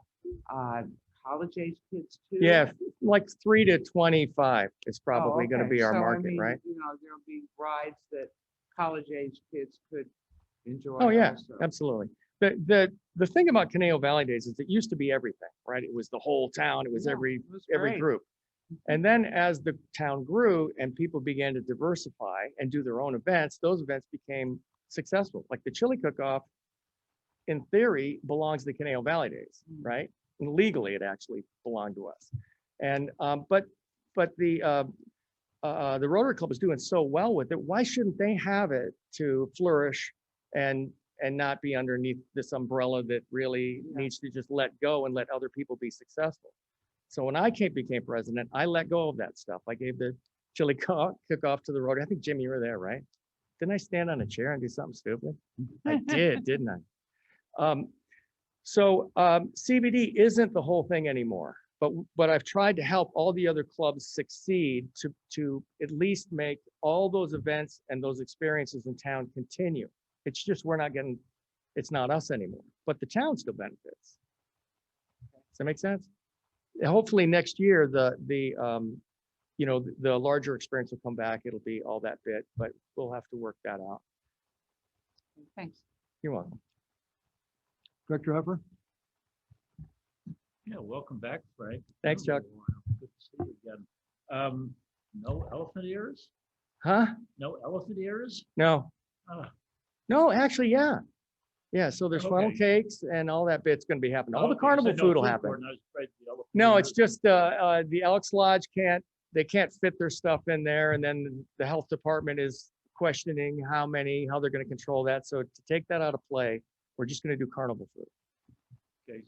college age kids too? Yeah, like 3 to 25 is probably going to be our So, market, I mean, right? There'll be rides that college age kids could enjoy. Oh yeah, also. absolutely. The thing about Conejo Valley Days is it used to be everything, right? It was the whole town. It was Yeah, every it was every great. group. And then as the town grew and people began to diversify and do their own events, those events became successful. Like the chili cook-off, in theory, belongs to the Conejo Valley Days, right? And legally, it actually belonged to us. And but the Rotary Club is doing so well with it. Why shouldn't they have it to flourish and not be underneath this umbrella that really needs to just let go and let other people be successful? So when I became president, I let go of that stuff. I gave the chili cook-off to the Rotary. I think, Jim, you were there, right? Didn't I stand on a chair and do something stupid? I did, didn't I? CBD isn't the whole thing anymore, but I've tried to help all the other clubs succeed to at least make all those events and those experiences in town continue. It's just it's not us anymore, but the town still benefits. Does that make sense? Hopefully next year, the larger experience will come back. It'll be all that bit, but we'll have to work that out. Thanks. You're welcome. Director Huffer? Yeah, welcome back, Frank. Thanks, Chuck. Good to see you again. No elephant ears? Huh? No elephant ears? No. Ah. No, actually, yeah. Yeah, so there's funnel Okay. cakes and all that bit's gonna be happening. All the Okay, carnival so no food will food happen. court, and I was afraid the elephant No, ears- it's just the Elks Lodge can't fit their stuff in there, and then the health department is questioning how they're gonna control that. So to take that out of play, we're just gonna do carnival food. Okay.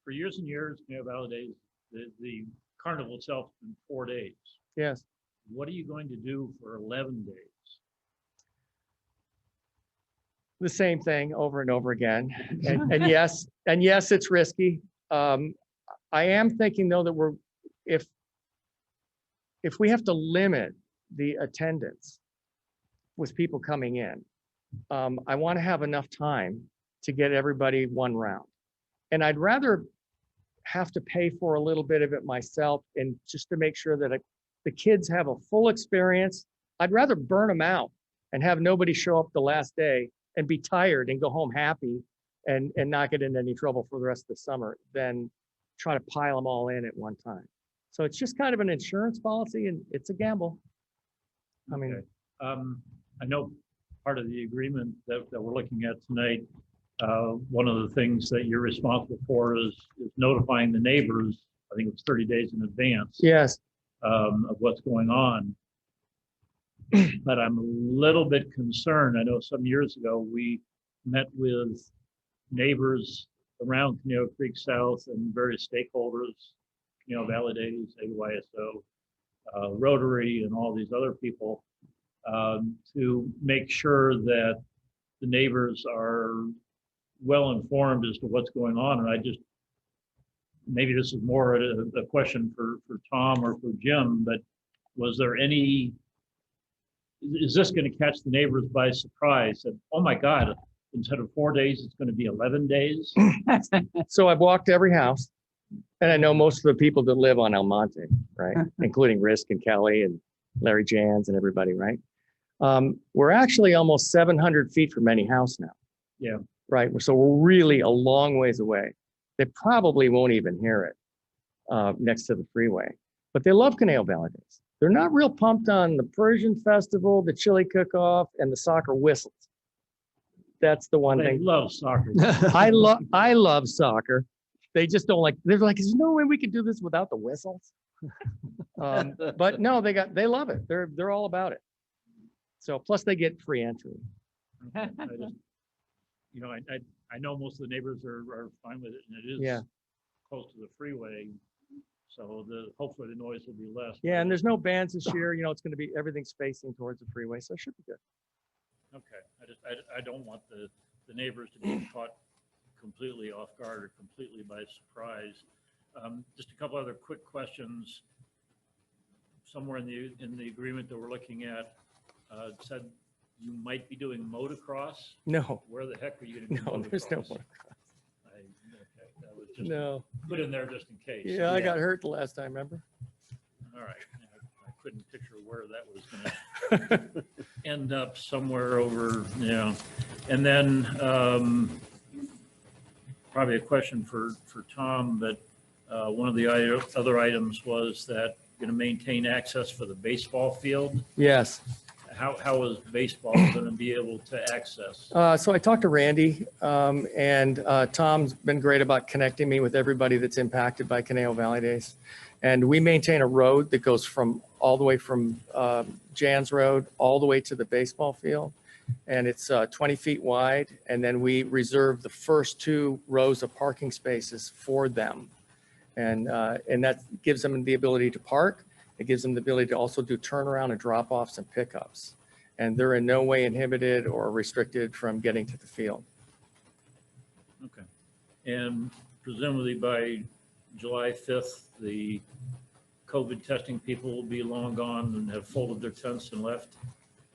For years and years, Conejo Valley Days, the carnival itself has been 4 days. Yes. What are you going to do for 11 days? The same thing over and over again. And yes, it's risky. I am thinking though that if we have to limit the attendance with people coming in, I want to have enough time to get everybody one round. And I'd rather have to pay for a little bit of it myself, and just to make sure that the kids have a full experience. I'd rather burn them out and have nobody show up the last day and be tired and go home happy and not get into any trouble for the rest of the summer than try to pile them all in at one time. So it's just kind of an insurance policy, and it's a gamble. I mean, Okay. I know part of the agreement that we're looking at tonight, one of the things that you're responsible for is notifying the neighbors, I think it's 30 days in advance. yes, Of what's going on. But I'm a little bit concerned. I know some years ago, we met with neighbors around Conejo Creek South and various stakeholders, Valley Days, AYSO, Rotary, and all these other people, to make sure that the neighbors are well informed as to what's going on. And maybe this is more a question for Tom or for Jim, but is this going to catch the neighbors by surprise that, oh my God, instead of 4 days, it's going to be 11 days? so I've walked every house, and I know most of the people that live on El Monte, right? Including Risk and Kelly and Larry Jans and everybody, right? We're actually almost 700 feet from any house now. Yeah. Right. So we're really a long ways away. They probably won't even hear it next to the freeway, but they love Conejo Valley Days. They're not real pumped on the Persian Festival, the chili cook-off, and the soccer whistles. That's the one They thing. love soccer. I love soccer. They just don't like. They're like, "There's no way we could do this without the whistles." But no, they love it. They're all about it. So plus they get free entry. I just, I know most of the neighbors are fine with it, and it is Yeah. close to the freeway, so hopefully the noise will be less. Yeah, and there's no bands this year. It's going to be everything's facing towards the freeway, so it should be good. Okay, I don't want the neighbors to be caught completely off guard or completely by surprise. Just a couple other quick questions. Somewhere in the agreement that we're looking at, it said you might be doing motocross. No. Where the heck are you going to do No, motocross? there's no motocross. Okay, that was just No. put in there just in case. Yeah, I got hurt the last time, remember? All right. I couldn't picture where that was going to end up, somewhere over, And then probably a question for Tom, but one of the other items was that going to maintain access for the baseball field. Yes. how is baseball going to be able to access? So I talked to Randy, and Tom's been great about connecting me with everybody that's impacted by Conejo Valley Days. And we maintain a road that goes from all the way from Jan's Road all the way to the baseball field. And it's 20 feet wide. And then we reserve the first 2 rows of parking spaces for them. And that gives them the ability to park. It gives them the ability to also do turnaround and drop-offs and pickups. And they're in no way inhibited or restricted from getting to the field. Okay. And presumably by July 5th, the COVID testing people will be long gone and have folded their tents and left?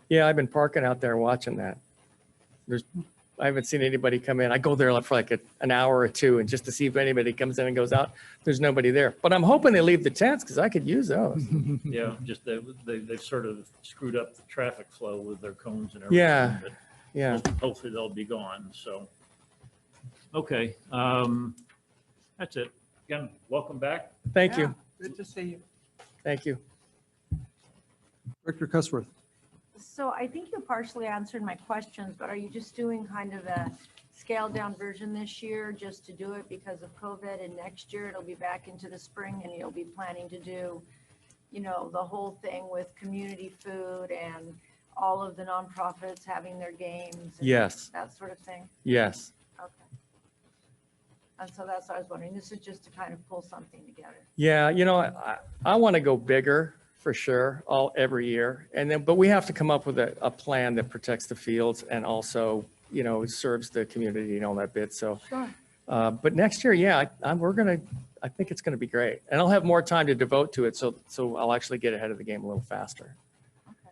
Yeah, I've been parking out there watching that. I haven't seen anybody come in. I go there for like an hour or 2 and just to see if anybody comes in and goes out. There's nobody there. But I'm hoping they leave the tents because I could use those. Yeah, just they've sort of screwed up the traffic flow with their cones and everything. Yeah, but yeah. Hopefully they'll be gone, so. Okay, that's it. Again, welcome back. Thank you. Good to see you. Thank you. Director Cusworth. So I think you partially answered my questions, but are you just doing kind of a scaled down version this year just to do it because of COVID, and next year it'll be back into the spring and you'll be planning to do, you know, the whole thing with community food and all of the nonprofits having their games? And Yes. that sort of thing? Yes. Okay. And so that's what I was wondering. This is just to kind of pull something together. Yeah, you know, I want to go bigger for sure, every year. And then, but we have to come up with a plan that protects the fields and also, you know, serves the community and all that bit. So, Sure. but next year, yeah, I think it's going to be great. And I'll have more time to devote to it. So I'll actually get ahead of the game a little faster. Okay.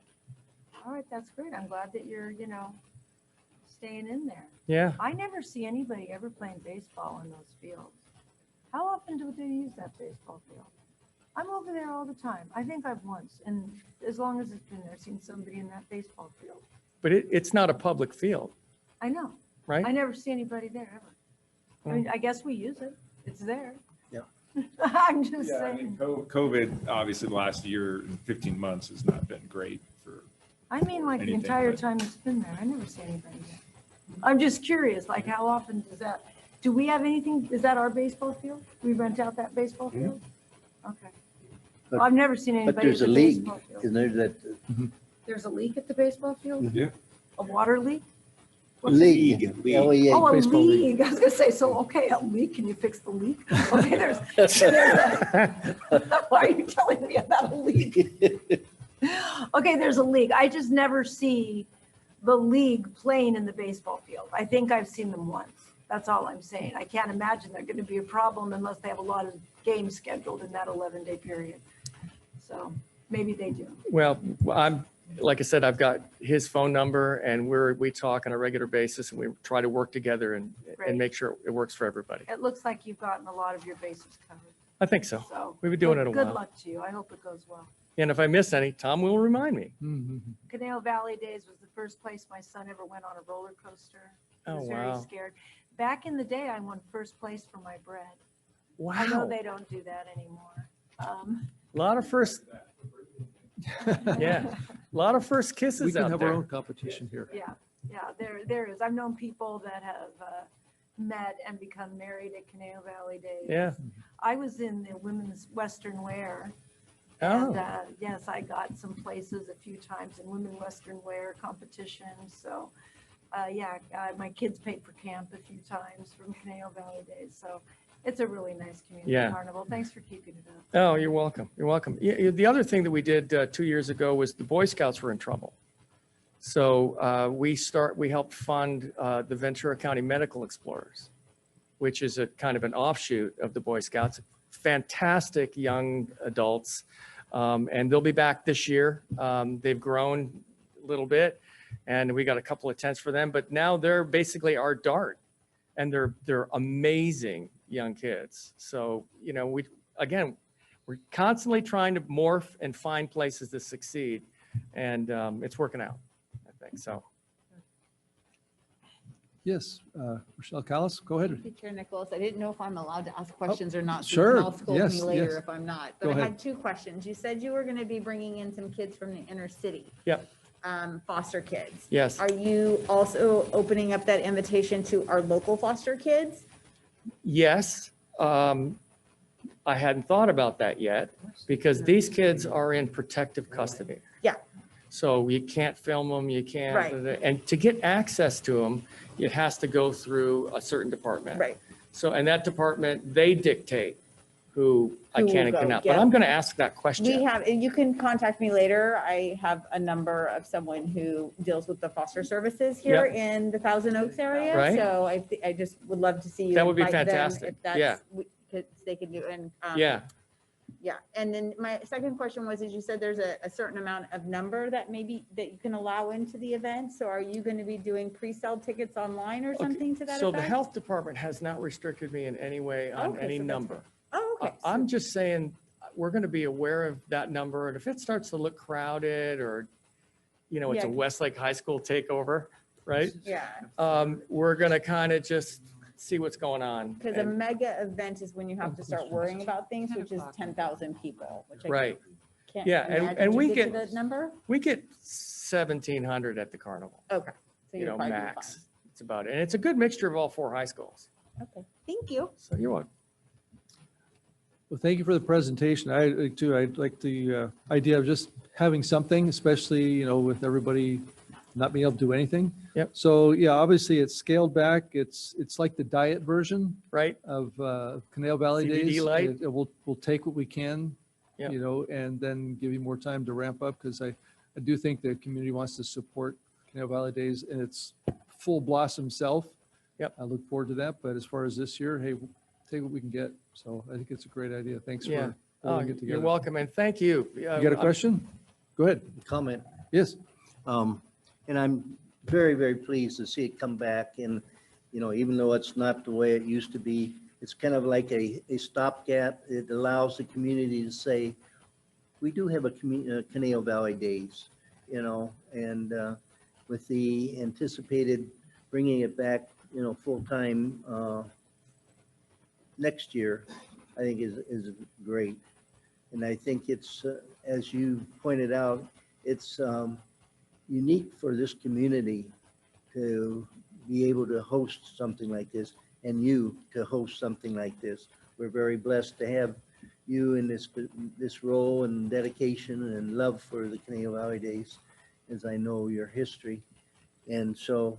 All right, that's great. I'm glad that you're, you know, staying in there. Yeah. I never see anybody ever playing baseball in those fields. How often do they use that baseball field? I'm over there all the time. I think I've once, and as long as it's been there, seen somebody in that baseball field. But it's not a public field, I know. right? I never see anybody there ever. I mean, I guess we use it. It's there. Yeah. I'm just Yeah, I mean, saying. COVID, obviously, the last year and 15 months has not been great for. I mean, like the anything, entire but- time it's been there. I never see anybody there. I'm just curious, like how often does that, do we have anything, is that our baseball field? We rent out that baseball field? Okay. But- Well, I've never seen But anybody there's at a the league, baseball field. isn't there, that There's a leak at the baseball field? Yeah. A water leak? What's a league, L-E-A. Oh, a Baseball league. league. I was gonna say, so, okay, a leak, can you fix the leak? Okay, there's why are you telling me about a leak? Okay, there's a league. I just never see the league playing in the baseball field. I think I've seen them once. That's all I'm saying. I can't imagine they're gonna be a problem unless they have a lot of games scheduled in that 11-day period. So maybe they do. Well, like I said, I've got his phone number and we talk on a regular basis and we try to work together and Great. make sure it works for everybody. It looks like you've gotten a lot of your bases covered. I think so. So. We've been doing it a Good while. luck to you. I hope it goes well. And if I miss any, Tom will remind me. Conejo Valley Days was the first place my son ever went on a roller coaster. He Oh, was very wow. scared. Back in the day, I won first place for my bread. I know Wow. they don't do that anymore. A lot of first, yeah, a lot of first We kisses can out have our there. own competition here. Yeah, there is. I've known people that have met and become married at Conejo Valley Days. Yeah. I was in the women's Western wear. Oh. And yes, I got some places a few times in women Western wear competitions. So my kids paid for camp a few times from Conejo Valley Days. So it's a really nice community Yeah. carnival. Thanks for keeping it up. Oh, you're welcome. You're welcome. Yeah, the other thing that we did 2 years ago was the Boy Scouts were in trouble. So we helped fund the Ventura County Medical Explorers, which is a kind of an offshoot of the Boy Scouts. Fantastic young adults. And they'll be back this year. They've grown a little bit and we got a couple of tents for them, but now they're basically our dart and they're amazing young kids. So, you know, we're constantly trying to morph and find places to succeed and it's working out, I think so. Yes, Rochelle Callis, go ahead. Thank you, Chair Nicholas. I didn't know if I'm allowed to ask questions or not. so you sure. can all scold Yes, me later yes. if I'm not. Go But I ahead. had two questions. You said you were going to be bringing in some kids from the inner city. Yep. foster kids. Yes. Are you also opening up that invitation to our local foster kids? Yes. I hadn't thought about that yet because these kids are in protective custody. Yeah. So you can't film them, you can't, Right. and to get access to them, it has to go through a certain department. Right. So, and that department, they dictate who I Who will can and go, cannot. But yeah. I'm going to ask that question. We have, and you can contact me later. I have a number of someone who deals with the foster services here Yep. in the Thousand Oaks area. Right. So I just would love to see you. That would be invite them fantastic. If that's, Yeah. they can do, and. Yeah. Yeah, and then my second question was, as you said, there's a certain amount of number that maybe that you can allow into the event. So are you going to be doing pre-sale tickets online or something to that So effect? the health department has not restricted me in any way on Okay, any so that's number. Oh, okay. I'm just saying, we're going to be aware of that number. And if it starts to look crowded or, it's Yeah. a Westlake High School takeover, right? Yeah, We're going to kind of just see what's going on. because a And- mega event is when you have to start worrying about things, which is 10,000 people. Which I Right. can't Yeah, and- imagine. and Did we you get- to the number? We get 1,700 at the carnival, Okay. So you're probably max. It's about it. And it's a good mixture of all 4 high schools. fine. Okay, thank you. So you're welcome. Well, thank you for the presentation. I like the idea of just having something, especially, with everybody not being able to do anything. Yep. So, yeah, obviously it's scaled back. It's like the diet version Right. of Canal Valley CBD Days. light. We'll take what we can, Yep. and then give you more time to ramp up, because I do think the community wants to support Canal Valley Days in its full blossom self. Yep. I look forward to that. But as far as this year, hey, we'll take what we can get. So I think it's a great idea. Thanks Yeah. for Oh, pulling it together. you're welcome. And thank you. You got a question? Go ahead. Comment. Yes. And I'm very, very pleased to see it come back. And, even though it's not the way it used to be, it's kind of like a stopgap. It allows the community to say, we do have a Canal Valley Days, and with the anticipated bringing it back, full-time next year, I think is great. And I think it's, as you pointed out, it's unique for this community to be able to host something like this, and you to host something like this. We're very blessed to have you in this role and dedication and love for the Canal Valley Days, as I know your history. And so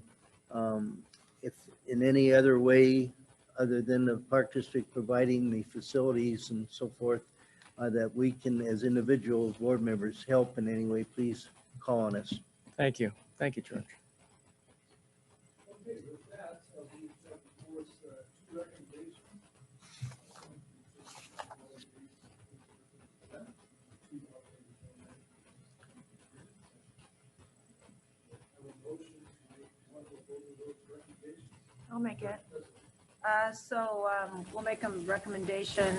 if in any other way, other than the Park District providing the facilities and so forth, that we can, as individuals, board members, help in any way, please call on us. Thank you. Thank you, George. Okay, with that, we have before us 2 recommendations. I'll make it. So we'll make a recommendation.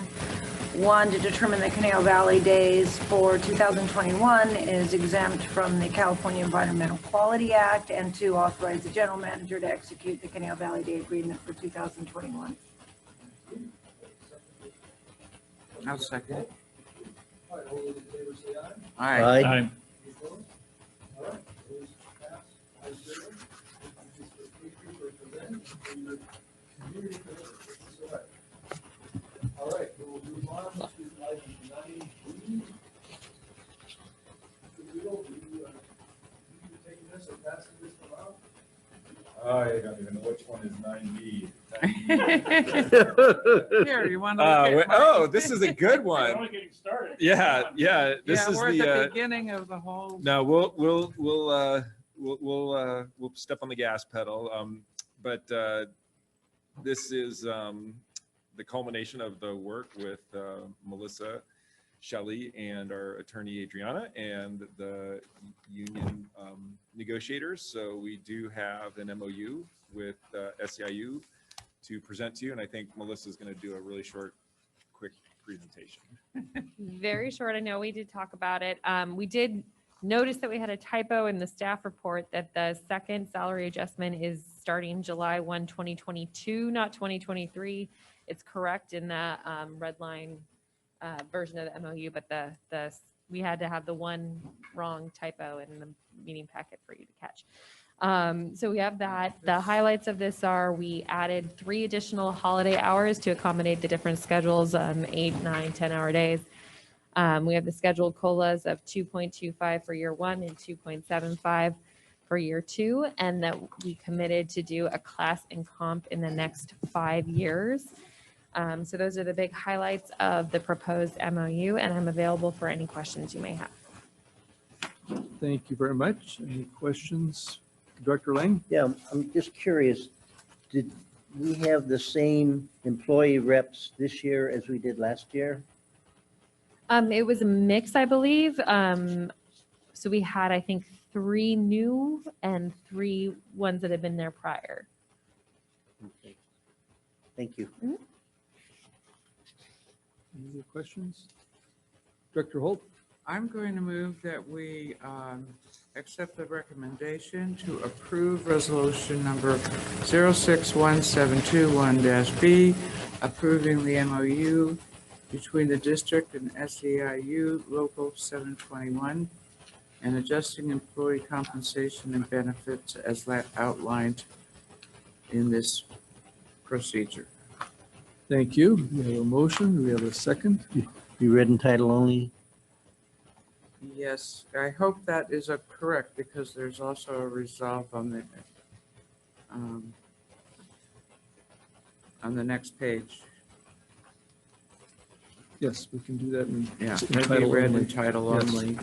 1, to determine the Canal Valley Days for 2021 is exempt from the California Environmental Quality Act, and 2, authorize the general manager to execute the Canal Valley Day agreement for 2021. I'll second. All right, all those in favor say aye. All right. Aye. Opposed? All right, those pass 5-0. Thank you for presenting, for your community commitment. This is all right, we'll move on to item 9B. Will you taking this or passing this around? I don't even know which one is 9B. Here, you want to? This is a good We're one. only getting started. Yeah. This Yeah, is we're at the the, beginning of the whole. no, we'll step on the gas pedal. But this is the culmination of the work with Melissa, Shelley, and our attorney Adriana, and the union negotiators. So we do have an MOU with SEIU to present to you, and I think Melissa's going to do a really short, quick presentation. Very short. I know we did talk about it. We did notice that we had a typo in the staff report that the second salary adjustment is starting July 1, 2022, not 2023. It's correct in the red line version of the MOU, but the we had to have the one wrong typo in the meeting packet for you to catch. So we have that. The highlights of this are we added 3 additional holiday hours to accommodate the different schedules, 8, 9, 10-hour days. We have the scheduled COLAs of 2.25 for year 1 and 2.75 for year 2, and that we committed to do a class and comp in the next 5 years. So those are the big highlights of the proposed MOU, and I'm available for any questions you may have. Thank you very much. Any questions? Director Lang? Yeah, I'm just curious, did we have the same employee reps this year as we did last year? It was a mix, I believe. So we had, I think, 3 new and 3 ones that had been there prior. Okay. Thank you. Any other questions? Director Holt? I'm going to move that we accept the recommendation to approve resolution number 061721-B, approving the MOU between the district and SEIU Local 721, and adjusting employee compensation and benefits as outlined in this procedure. Thank you. We have a motion. Do we have a second? You read in title only? Yes, I hope that is correct, because there's also a resolve on the next page. Yes, we can do that in Yeah, in maybe title read only. in title Yes. only.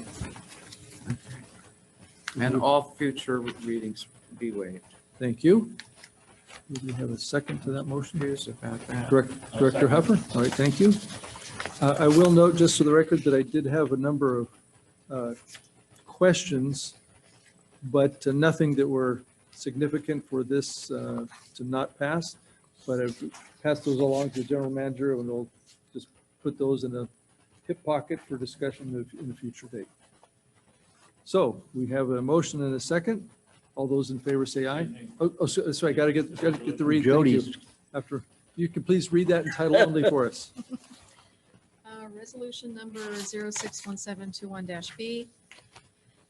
And all future readings be waived. Thank you. Do we have a second to that motion? Confused about that. Director Huffer? All right, thank you. I will note, just for the record, that I did have a number of questions, but nothing that were significant for this to not pass. But I've passed those along to the general manager, and we'll just put those in a hip pocket for discussion in a future date. So we have a motion and a second. All those in favor say aye. Oh, sorry, got to get the read. Thank you. Jody's. After, you can please read that in title only for us. Resolution number 061721-B.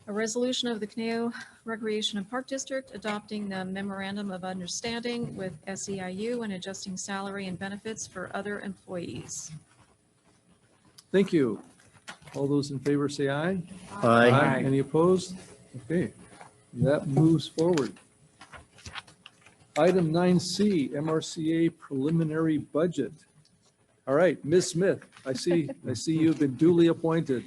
A resolution of the Caneo Recreation and Park District adopting the memorandum of understanding with SEIU and adjusting salary and benefits for other employees. Thank you. All those in favor say aye. Aye. Any opposed? Okay, that moves forward. Item 9C, MRCA preliminary budget. All right, Ms. Smith, I see you've been duly appointed.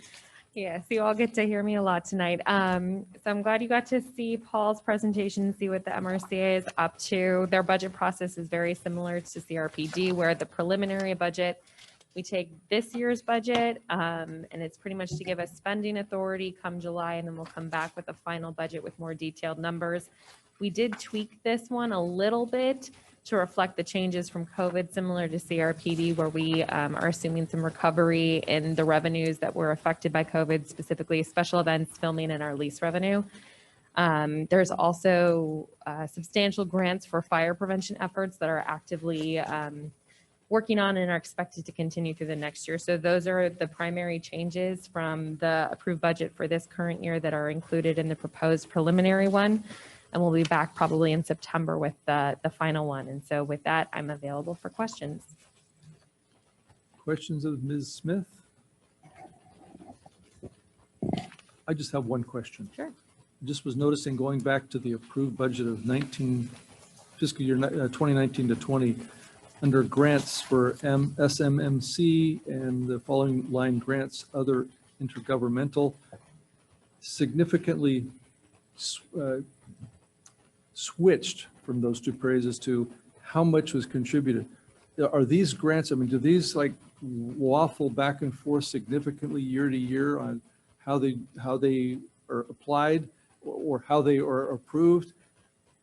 Yes, you all get to hear me a lot tonight. So I'm glad you got to see Paul's presentation, see what the MRCA is up to. Their budget process is very similar to CRPD, where the preliminary budget, we take this year's budget, and it's pretty much to give us spending authority come July, and then we'll come back with a final budget with more detailed numbers. We did tweak this one a little bit to reflect the changes from COVID, similar to CRPD, where we are assuming some recovery in the revenues that were affected by COVID, specifically special events, filming, and our lease revenue. There's also substantial grants for fire prevention efforts that are actively working on and are expected to continue through the next year. So those are the primary changes from the approved budget for this current year that are included in the proposed preliminary one. And we'll be back probably in September with the final one. And so with that, I'm available for questions. Questions of Ms. Smith? I just have one question. Sure. I just was noticing, going back to the approved budget of fiscal year 2019 to 20, under grants for SMMC and the following line grants, other intergovernmental, significantly switched from those two phrases to how much was contributed. Are these grants, I mean, do these like waffle back and forth significantly year to year on how they are applied or how they are approved?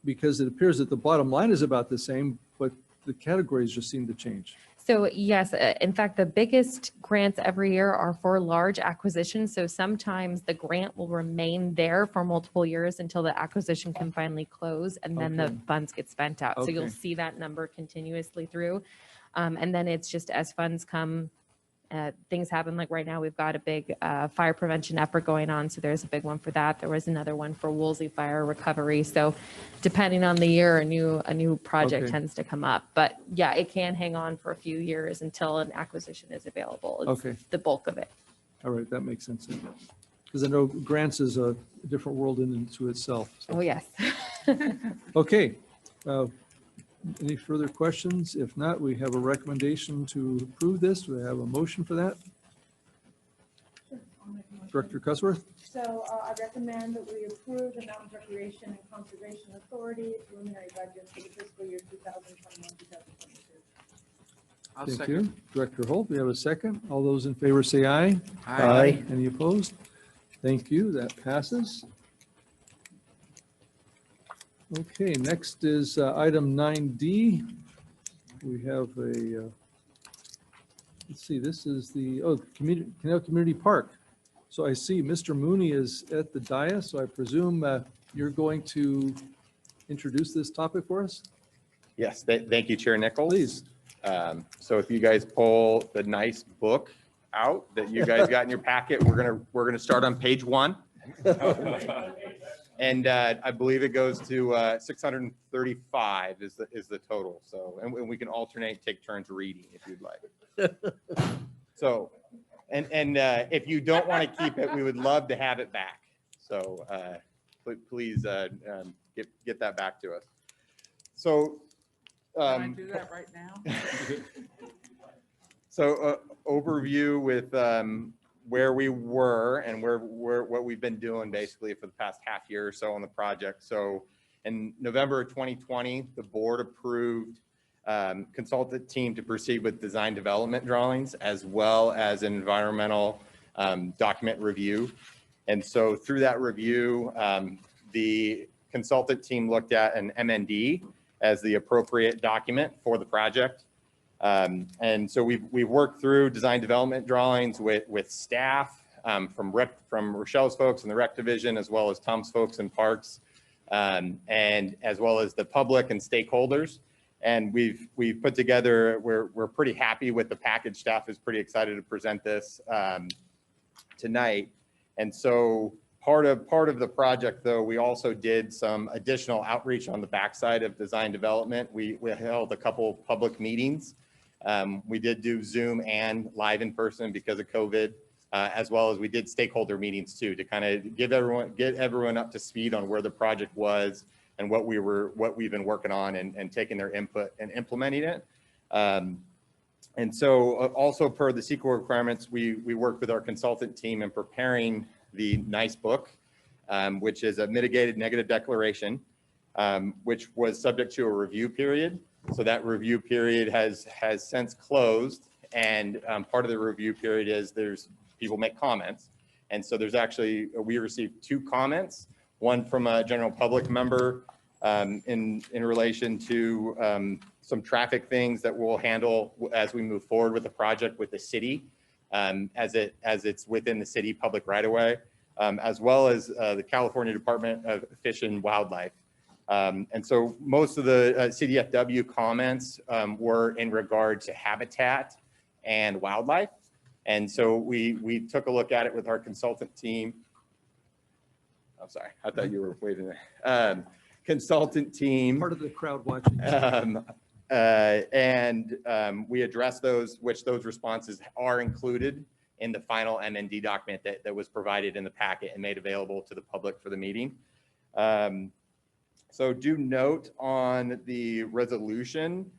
Because it appears that the bottom line is about the same, but the categories just seem to change. So yes, in fact, the biggest grants every year are for large acquisitions. So sometimes the grant will remain there for multiple years until the acquisition can finally close, and then the funds get spent out. So you'll Okay. see that number continuously through. And then it's just as funds come things happen. Like right now, we've got a big fire prevention effort going on. So there's a big one for that. There was another one for Woolsey fire recovery. So depending on the year, a new project Okay. tends to come up. But yeah, it can hang on for a few years until an acquisition is available. It's Okay. the bulk of it. All right, that makes sense. Because I know grants is a different world into itself. so. Oh, yes. Okay. Any further questions? If not, we have a recommendation to approve this. We have a motion for that. Director Cusworth? So I recommend that we approve the Mountain Recreation and Conservation Authority preliminary budget for the fiscal year 2021, 2022. Thank you. Director Holt, we have a second. All those in favor say aye. Aye. Any opposed? Thank you. That passes. Okay, next is item 9D. We have a, let's see, this is the, Canal Community Park. So I see Mr. Mooney is at the dais, so I presume you're going to introduce this topic for us? Yes, thank you, Chair Nichols. Please. So if you guys pull the nice book out that you guys got in your packet, we're gonna start on page 1. And I believe it goes to 635 is the total. So, and we can alternate, take turns reading if you'd like. So, and if you don't want to keep it, we would love to have it back. So please get that back to us. So. Can I do that right now? So overview with where we were and what we've been doing basically for the past half year or so on the project. So in November of 2020, the board approved consultant team to proceed with design development drawings as well as an environmental document review. And so through that review, the consultant team looked at an MND as the appropriate document for the project. And so we've worked through design development drawings with staff from Rochelle's folks in the rec division, as well as Tom's folks in parks, and as well as the public and stakeholders. And we've put together, we're pretty happy with the package. Staff is pretty excited to present this tonight. And so part of the project, though, we also did some additional outreach on the backside of design development. We held a couple public meetings. We did do Zoom and live in person because of COVID, as well as we did stakeholder meetings too, to kind of get everyone up to speed on where the project was and what we've been working on and taking their input and implementing it. And so also per the CEQA requirements, we worked with our consultant team in preparing the NICE book, which is a mitigated negative declaration, which was subject to a review period. So that review period has since closed, and part of the review period is people make comments. And so we received 2 comments, one from a general public member in relation to some traffic things that we'll handle as we move forward with the project with the city, as it's within the city public right of way, as well as the California Department of Fish and Wildlife. And so most of the CDFW comments were in regard to habitat and wildlife. And so we took a look at it with our consultant team. I'm sorry, I thought you were waving there. Consultant team. Part of the crowd watching. We addressed those responses are included in the final MND document that was provided in the packet and made available to the public for the meeting. So do note on the resolution,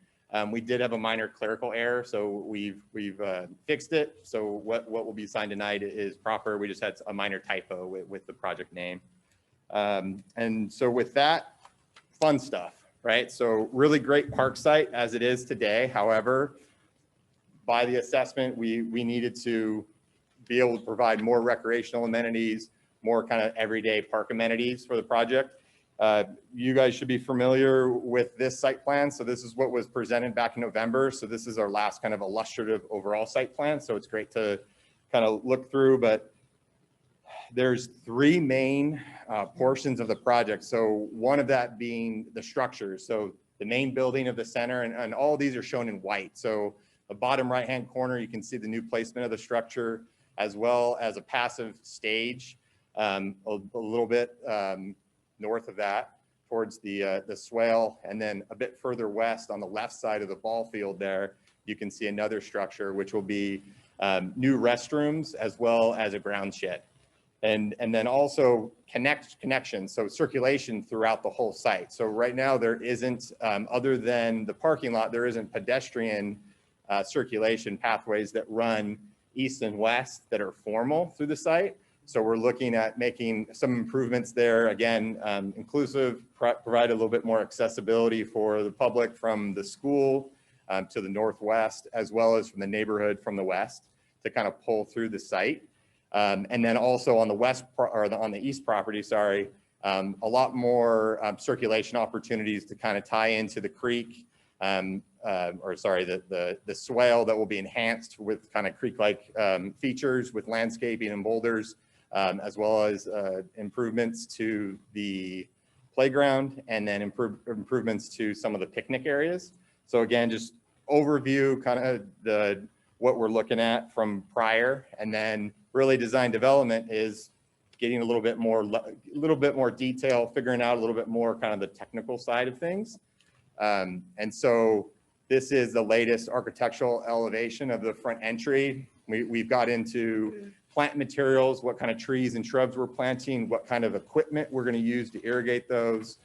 we did have a minor clerical error, so we've fixed it. So what will be signed tonight is proper. We just had a minor typo with the project name. And so with that, fun stuff, right? So really great park site as it is today. However, by the assessment, we needed to be able to provide more recreational amenities, more kind of everyday park amenities for the project. You guys should be familiar with this site plan. So this is what was presented back in November. So this is our last kind of illustrative overall site plan. So it's great to kind of look through, but there's 3 main portions of the project. So one of that being the structures. So the main building of the center, and all of these are shown in white. So The bottom right-hand corner, you can see the new placement of the structure, as well as a passive stage a little bit north of that towards the swale. And then a bit further west on the left side of the ball field there, you can see another structure, which will be new restrooms as well as a ground shed. And then also connections, so circulation throughout the whole site. So right now there isn't, other than the parking lot, there isn't pedestrian circulation pathways that run east and west that are formal through the site. So we're looking at making some improvements there. Again, inclusive, provide a little bit more accessibility for the public from the school to the northwest, as well as from the neighborhood from the west to kind of pull through the site. And then also on the on the east property, sorry, a lot more circulation opportunities to kind of tie into the creek, the swale that will be enhanced with kind of creek-like features with landscaping and boulders, as well as improvements to the playground, and then improvements to some of the picnic areas. So again, just overview kind of what we're looking at from prior, and then really design development is getting a little bit more detail, figuring out a little bit more kind of the technical side of things. And so this is the latest architectural elevation of the front entry. We've got into plant materials, what kind of trees and shrubs we're planting, what kind of equipment we're going to use to irrigate those,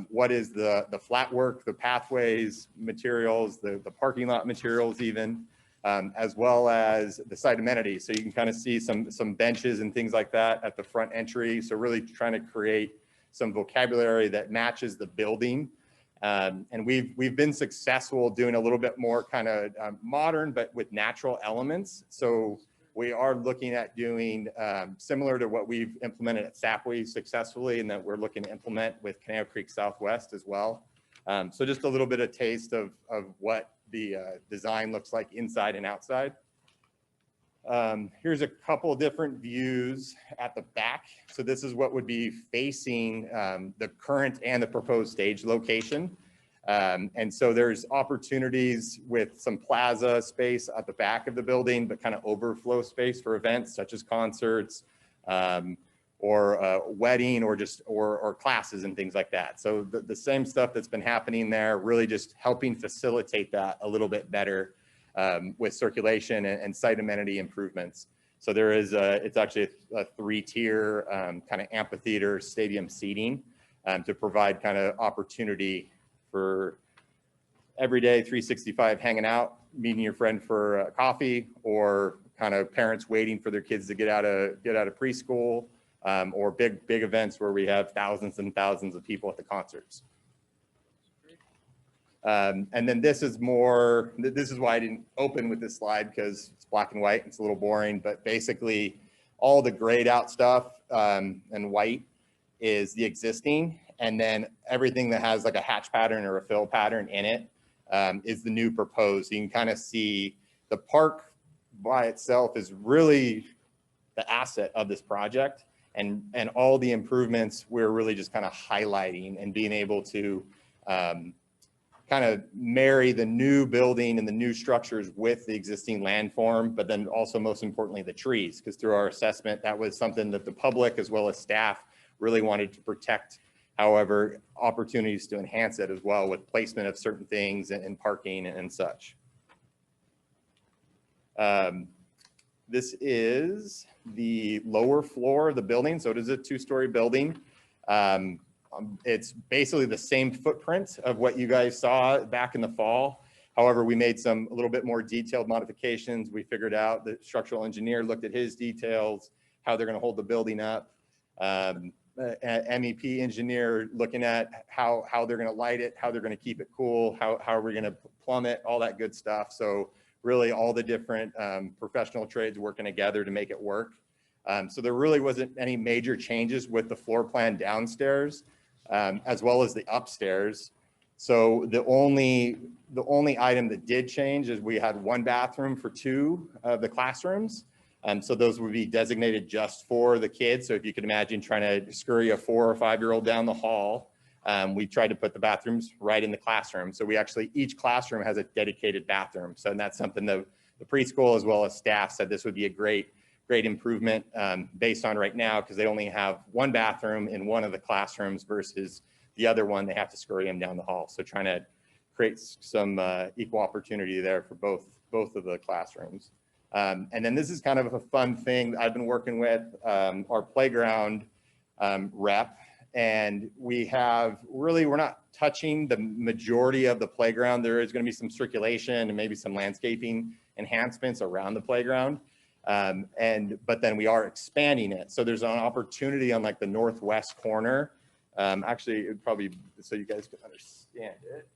what is the flat work, the pathways, materials, the parking lot materials even, as well as the site amenities. So you can kind of see some benches and things like that at the front entry. So really trying to create some vocabulary that matches the building. And we've been successful doing a little bit more kind of modern, but with natural elements. So we are looking at doing similar to what we've implemented at Sapwe successfully, and that we're looking to implement with Canal Creek Southwest as well. So just a little bit of taste of what the design looks like inside and outside. Here's a couple of different views at the back. So this is what would be facing the current and the proposed stage location. And so there's opportunities with some plaza space at the back of the building, but kind of overflow space for events such as concerts or wedding or classes and things like that. So the same stuff that's been happening there, really just helping facilitate that a little bit better with circulation and site amenity improvements. So there is it's actually a 3-tier kind of amphitheater stadium seating to provide kind of opportunity for every day 365 hanging out, meeting your friend for coffee, or kind of parents waiting for their kids to get out of preschool, or big events where we have thousands and thousands of people at the concerts. And then this is why I didn't open with this slide, because it's black and white, it's a little boring, but basically all the grayed out stuff and white is the existing, and then everything that has like a hatch pattern or a fill pattern in it is the new proposed. You can kind of see the park by itself is really the asset of this project, and all the improvements we're really just kind of highlighting and being able to kind of marry the new building and the new structures with the existing landform, but then also most importantly the trees, because through our assessment that was something that the public as well as staff really wanted to protect. However, opportunities to enhance it as well with placement of certain things and parking and such. This is the lower floor of the building. So it is a 2-story building. It's basically the same footprint of what you guys saw back in the fall. However, we made a little bit more detailed modifications. We figured out the structural engineer looked at his details, how they're going to hold the building up. MEP engineer looking at how they're going to light it, how they're going to keep it cool, how are we going to plumb it, all that good stuff. So really all the different professional trades working together to make it work. So there really wasn't any major changes with the floor plan downstairs, as well as the upstairs. So the only item that did change is we had 1 bathroom for 2 of the classrooms. So those would be designated just for the kids. So if you could imagine trying to scurry a 4 or 5-year-old down the hall, we tried to put the bathrooms right in the classroom. So we actually, each classroom has a dedicated bathroom. So that's something that the preschool as well as staff said this would be a great improvement based on right now, because they only have one bathroom in one of the classrooms versus the other one, they have to scurry them down the hall. So trying to create some equal opportunity there for both of the classrooms. And then this is kind of a fun thing I've been working with our playground rep, and we're not touching the majority of the playground. There is going to be some circulation and maybe some landscaping enhancements around the playground. But then we are expanding it. So there's an opportunity on like the northwest corner. Actually, it would probably, so you guys can understand it.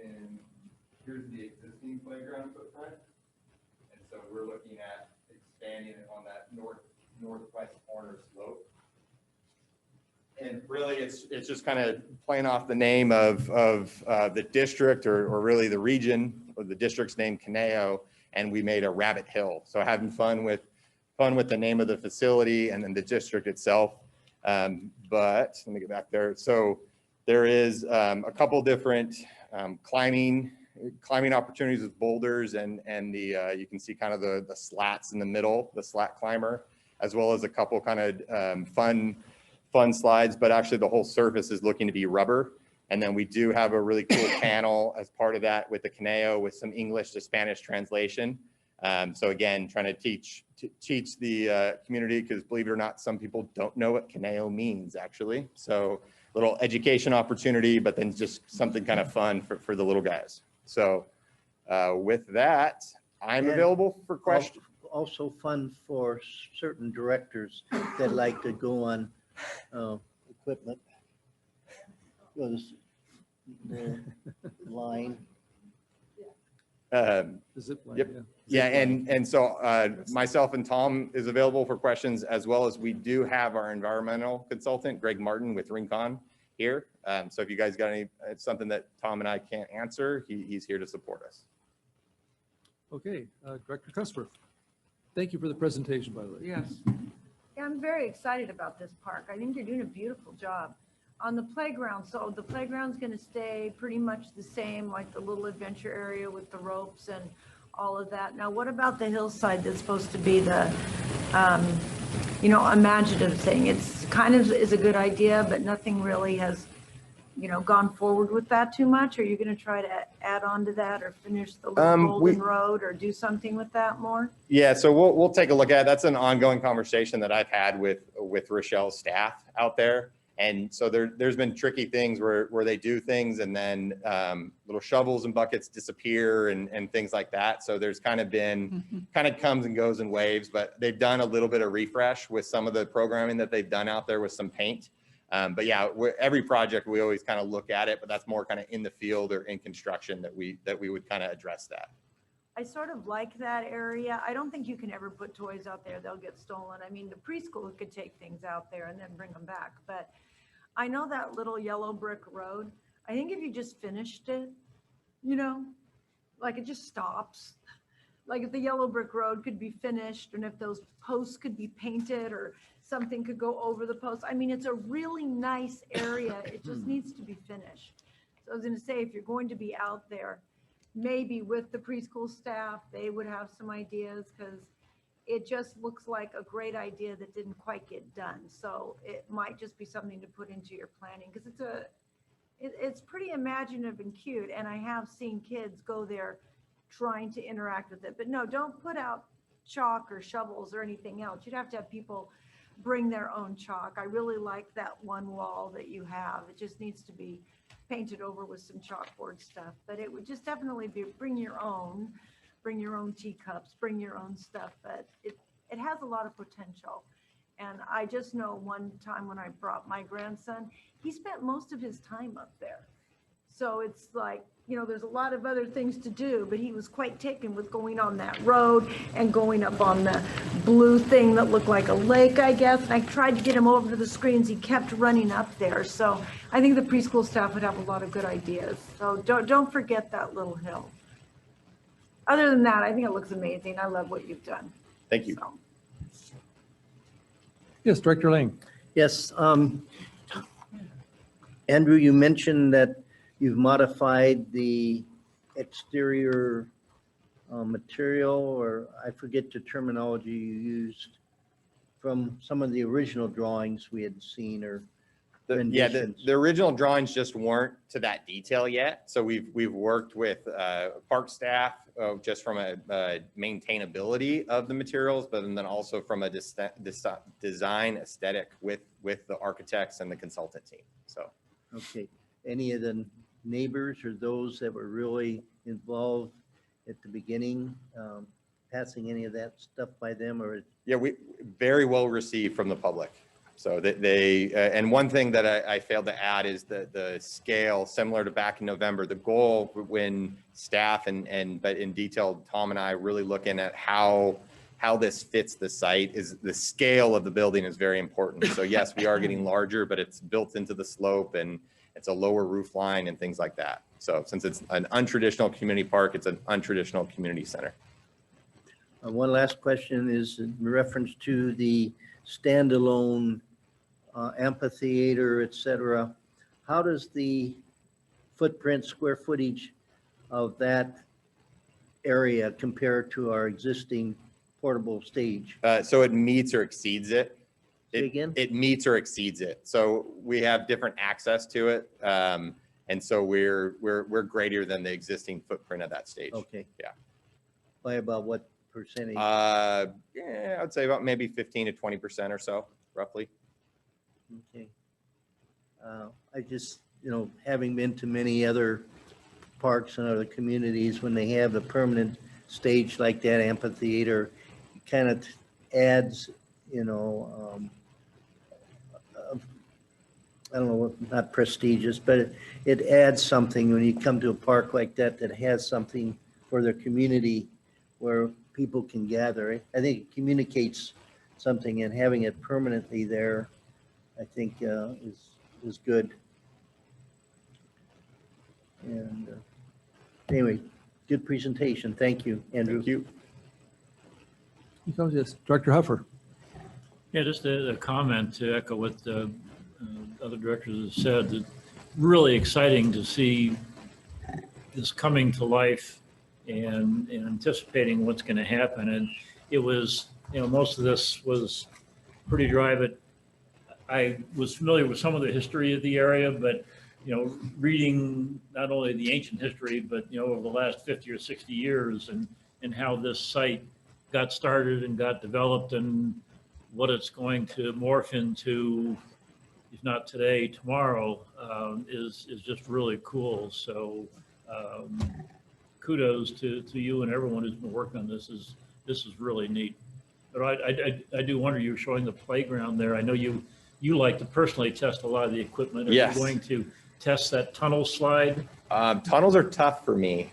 And here's the existing playground footprint. And so we're looking at expanding it on that northwest corner slope. And really, it's just kind of playing off the name of the district or really the region, or the district's name, Caneo, and we made a rabbit hill. So having fun with the name of the facility and then the district itself. But let me get back there. So there is a couple different climbing opportunities with boulders and you can see kind of the slats in the middle, the slat climber, as well as a couple kind of fun slides, but actually the whole surface is looking to be rubber. And then we do have a really cool panel as part of that with the Caneo with some English to Spanish translation. So again, trying to teach the community, because believe it or not, some people don't know what Caneo means actually. So little education opportunity, but then just something kind of fun for the little guys. So with that, I'm available for questions. Also fun for certain directors that like to go on equipment. Goes the line. Yep. Yeah, and so myself and Tom is available for questions, as well as we do have our environmental consultant, Greg Martin with Rincon here. So if you guys got something that Tom and I can't answer, he's here to support us. Okay, Director Cusper, thank you for the presentation, by the way. Yes. Yeah, I'm very excited about this park. I think you're doing a beautiful job. On the playground, so the playground's going to stay pretty much the same, like the little adventure area with the ropes and all of that. Now, what about the hillside that's supposed to be the, imaginative thing? It's kind of is a good idea, but nothing really has, gone forward with that too much. Are you going to try to add on to that or finish the little Golden Road or do something with that more? Yeah, so we'll take a look at it. That's an ongoing conversation that I've had with Rochelle's staff out there. And so there's been tricky things where they do things and then little shovels and buckets disappear and things like that. So there's kind of comes and goes in waves, but they've done a little bit of refresh with some of the programming that they've done out there with some paint. But yeah, every project we always kind of look at it, but that's more kind of in the field or in construction that we would kind of address that. I sort of like that area. I don't think you can ever put toys out there. They'll get stolen. I mean, the preschool could take things out there and then bring them back. But I know that little yellow brick road. I think if you just finished it, like it just stops. Like if the yellow brick road could be finished and if those posts could be painted or something could go over the posts. I mean, it's a really nice area. It just needs to be finished. So I was going to say, if you're going to be out there, maybe with the preschool staff, they would have some ideas, because it just looks like a great idea that didn't quite get done. So it might just be something to put into your planning, because it's pretty imaginative and cute. And I have seen kids go there trying to interact with it. But no, don't put out chalk or shovels or anything else. You'd have to have people bring their own chalk. I really like that one wall that you have. It just needs to be painted over with some chalkboard stuff. But it would just definitely be bring your own teacups, bring your own stuff. But it has a lot of potential. And I just know one time when I brought my grandson, he spent most of his time up there. So it's like, there's a lot of other things to do, but he was quite taken with going on that road and going up on the blue thing that looked like a lake, I guess. And I tried to get him over to the screens. He kept running up there. So I think the preschool staff would have a lot of good ideas. So don't forget that little hill. Other than that, I think it looks amazing. I love what you've done. Thank you. Yes, Director Lang. Yes, Andrew, you mentioned that you've modified the exterior material, or I forget the terminology you used, from some of the original drawings we had seen, or Yeah, renditions. the original drawings just weren't to that detail yet. So we've worked with park staff just from a maintainability of the materials, but then also from a design aesthetic with the architects and the consultant team. So. Okay, any of the neighbors or those that were really involved at the beginning, passing any of that stuff by them, or? Yeah, we very well received from the public. So that and one thing that I failed to add is the scale, similar to back in November. The goal when staff but in detail, Tom and I really looking at how this fits the site, is the scale of the building is very important. So yes, we are getting larger, but it's built into the slope and it's a lower roof line and things like that. So since it's an untraditional community park, it's an untraditional community center. One last question is in reference to the standalone amphitheater, et cetera. How does the footprint, square footage of that area compare to our existing portable stage? So it meets or exceeds it. Say again? It meets or exceeds it. So we have different access to it. And so we're greater than the existing footprint of that stage. Okay. Yeah. By about what percentage? Yeah, I'd say about maybe 15 to 20% or so, roughly. Okay. I just, having been to many other parks and other communities, when they have a permanent stage like that, amphitheater, it kind of adds, I don't know, not prestigious, but it adds something when you come to a park like that that has something for their community where people can gather. I think it communicates something, and having it permanently there, I think, is good. And anyway, good presentation. Thank you, Andrew. Thank you. Yes, Director Huffer. Yeah, just a comment to echo what the other directors have said. That really exciting to see this coming to life and anticipating what's going to happen. And it was, most of this was pretty dry, but I was familiar with some of the history of the area, but, reading not only the ancient history, but, over the last 50 or 60 years and how this site got started and got developed and what it's going to morph into, if not today, tomorrow, is just really cool. So kudos to you and everyone who's been working on this. This is really neat. But I do wonder, you were showing the playground there. I know you like to personally test a lot of the equipment. Are Yes. you going to test that tunnel slide? Tunnels are tough for me.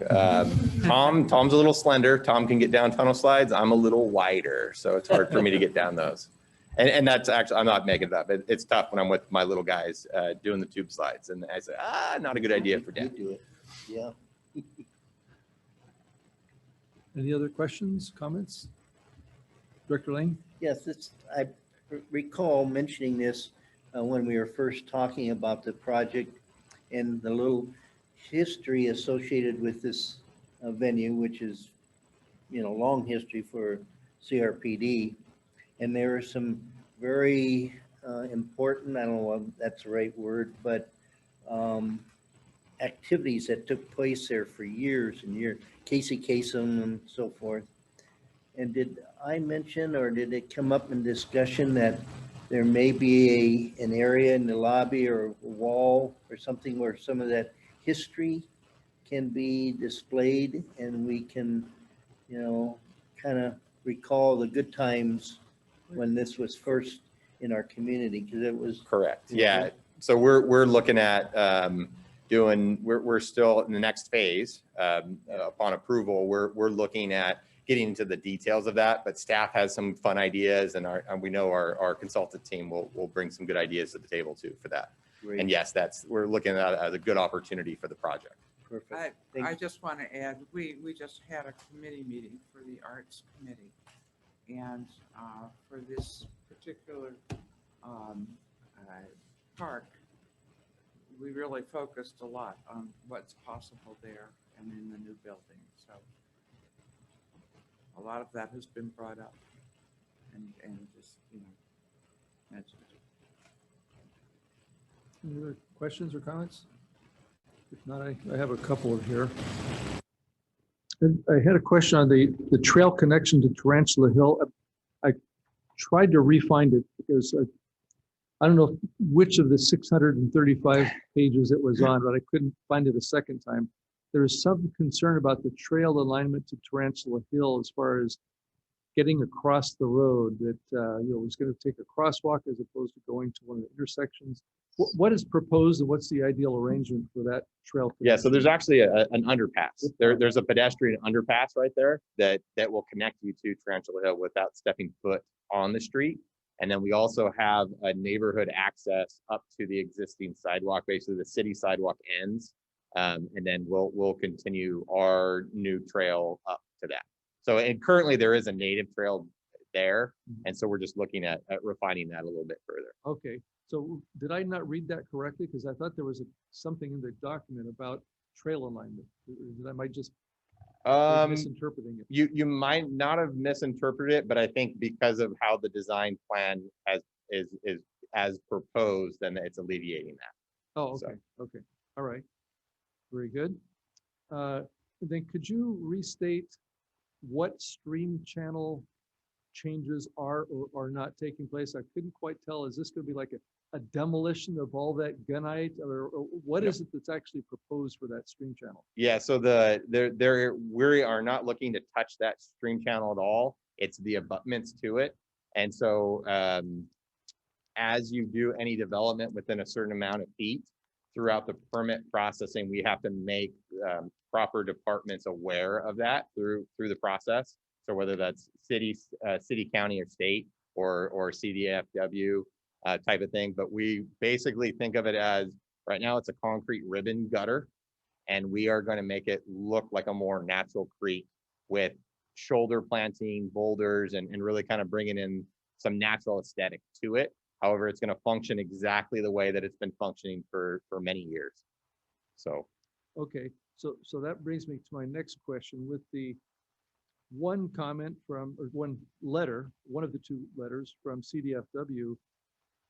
Tom's a little slender. Tom can get down tunnel slides. I'm a little wider, so it's hard for me to get down those. And that's actually, I'm not making it up. It's tough when I'm with my little guys doing the tube slides. And I say, not a good idea for Dad. Do it. Yeah. Any other questions, comments? Director Lane? Yes, I recall mentioning this when we were first talking about the project and the little history associated with this venue, which is, long history for CRPD. And there are some very important, I don't know if that's the right word, but activities that took place there for years and years, Casey Kasem and so forth. And did I mention, or did it come up in discussion that there may be an area in the lobby or a wall or something where some of that history can be displayed and we can, kind of recall the good times when this was first in our community, because it was. Correct. Yeah. So we're looking at we're still in the next phase. Upon approval, we're looking at getting into the details of that, but staff has some fun ideas, and we know our consultant team will bring some good ideas to the table too for that. Great. And yes, we're looking at it as a good opportunity for the project. Perfect. I just want to add, we just had a committee meeting for the Arts Committee. And for this particular park, we really focused a lot on what's possible there and in the new building. So a lot of that has been brought up and just, mentioned. Any other questions or comments? If not, I have a couple of here. I had a question on the trail connection to Tarantula Hill. I tried to re-find it because I don't know which of the 635 pages it was on, but I couldn't find it a second time. There was some concern about the trail alignment to Tarantula Hill as far as getting across the road, that was going to take a crosswalk as opposed to going to one of the intersections. What is proposed and what's the ideal arrangement for that trail? Yeah, so there's actually an underpass. There's a pedestrian underpass right there that will connect you to Tarantula Hill without stepping foot on the street. And then we also have a neighborhood access up to the existing sidewalk. Basically, the city sidewalk ends, and then we'll continue our new trail up to that. So, and currently there is a native trail there, and so we're just looking at refining that a little bit further. Okay, so did I not read that correctly? Because I thought there was something in the document about trail alignment. I might just be misinterpreting it. You might not have misinterpreted it, but I think because of how the design plan is as proposed, then it's alleviating that. Oh, okay, okay, all right, very good. Then could you restate what stream channel changes are or are not taking place? I couldn't quite tell. Is this going to be like a demolition of all that gunite, or what is it that's actually proposed for that stream channel? Yeah, so we are not looking to touch that stream channel at all. It's the abutments to it. And so as you do any development within a certain amount of feet throughout the permit processing, we have to make proper departments aware of that through the process. So whether that's city, county, or state, or CDFW type of thing. But we basically think of it as, right now it's a concrete ribbon gutter, and we are going to make it look like a more natural creek with shoulder planting, boulders, and really kind of bringing in some natural aesthetic to it. However, it's going to function exactly the way that it's been functioning for many years. So. Okay, so that brings me to my next question. With the one comment from, or one letter, one of the two letters from CDFW,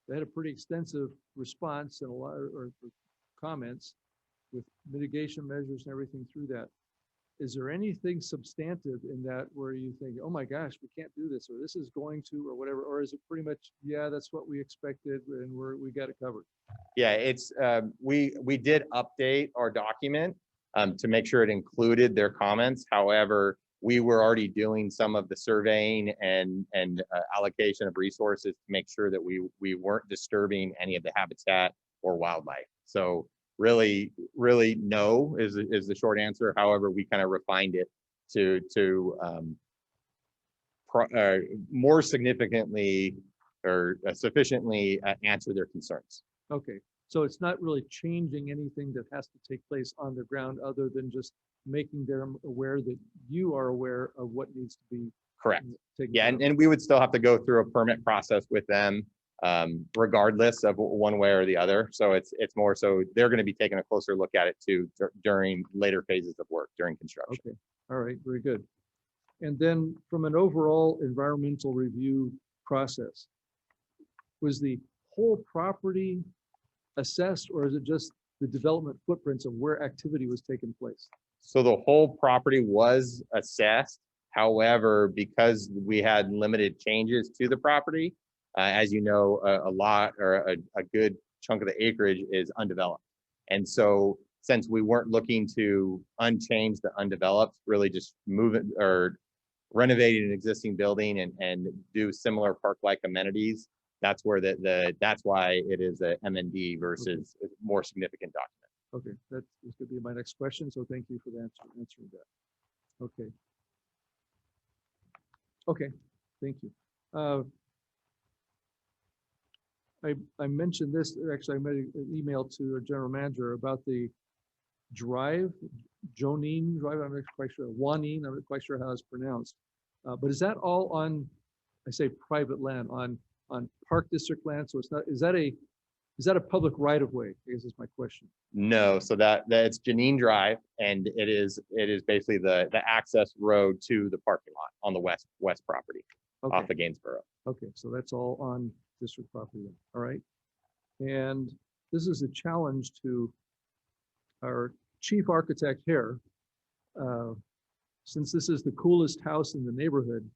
they had a pretty extensive response and a lot or comments with mitigation measures and everything through that. Is there anything substantive in that where you think, oh my gosh, we can't do this, or this is going to, or whatever, or is it pretty much, yeah, that's what we expected and we got it covered? Yeah, it's we did update our document to make sure it included their comments. However, we were already doing some of the surveying and allocation of resources to make sure that we weren't disturbing any of the habitat or wildlife. So really no is the short answer. However, we kind of refined it to more significantly or sufficiently answer their concerns. Okay, so it's not really changing anything that has to take place on the ground other than just making them aware that you are aware of what needs to be correct. taken Yeah, care of. and we would still have to go through a permit process with them regardless of one way or the other. So it's more so they're going to be taking a closer look at it too during later phases of work during construction. Okay, all right, very good. And then from an overall environmental review process, was the whole property assessed, or is it just the development footprints of where activity was taking place? So the whole property was assessed. However, because we had limited changes to the property, as you know, a lot or a good chunk of the acreage is undeveloped. And so since we weren't looking to unchange the undeveloped, really just move it or renovating an existing building and do similar park-like amenities, that's where that's why it is a MND versus a more significant document. Okay, that is going to be my next question, so thank you for the answering that. Okay. Okay, thank you. I mentioned this, actually I made an email to a general manager about the drive, Jonine Drive, I'm not quite sure, Juanine, I'm not quite sure how it's pronounced. But is that all on, I say private land, on park district land? So it's not, is that a Is that a public right of way? I guess is my question. No, so that's Janine Drive, and it is basically the access road to the parking lot on the west property Okay. off of Gainsborough. Okay, so that's all on district property, then. All right. And this is a challenge to our chief architect here. Since this is the coolest house in the neighborhood,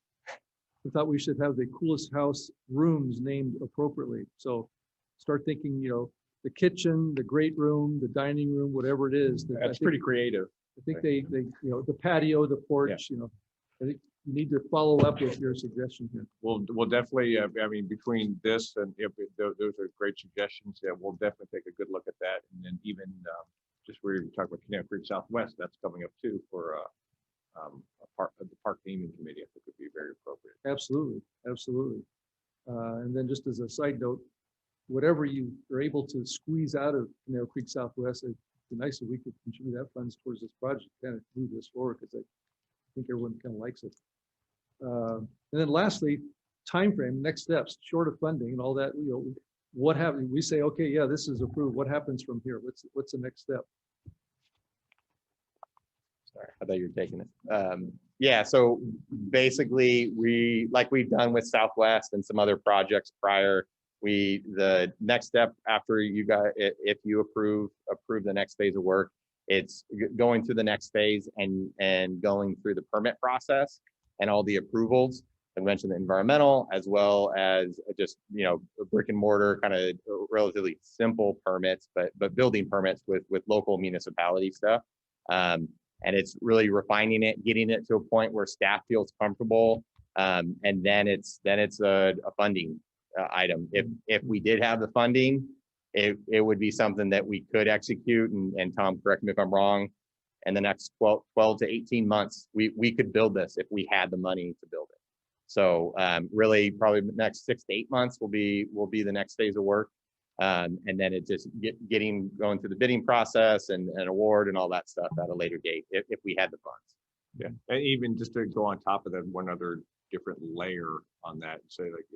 we thought we should have the coolest house rooms named appropriately. So start thinking, the kitchen, the great room, the dining room, whatever it is. That's pretty creative. I think they, the patio, the porch, I think you need to follow up with your suggestion here. We'll definitely, I mean, between this and those are great suggestions. Yeah, we'll definitely take a good look at that. And then even just where you're talking about Canal Creek Southwest, that's coming up too for the park naming committee. I think would be very appropriate. Absolutely, absolutely. And then just as a side note, whatever you are able to squeeze out of Canal Creek Southwest, it'd be nice if we could contribute that funds towards this project, kind of move this forward, because I think everyone kind of likes it. And then lastly, timeframe, next steps, short of funding and all that, what happens? We say, okay, yeah, this is approved. What happens from here? What's the next step? Sorry, I thought you were taking it. Yeah, so basically like we've done with Southwest and some other projects prior, the next step after you guys, if you approve the next phase of work, it's going through the next phase and going through the permit process and all the approvals. I mentioned the environmental as well as just, brick and mortar kind of relatively simple permits, but building permits with local municipality stuff. And it's really refining it, getting it to a point where staff feels comfortable. And then it's a funding item. If we did have the funding, it would be something that we could execute, and Tom, correct me if I'm wrong, in the next 12 to 18 months, we could build this if we had the money to build it. So really probably the next 6 to 8 months will be the next phase of work. And then it just going through the bidding process and award and all that stuff at a later date if we had the funds. Yeah, and even just to go on top of that, one other different layer on that, and say like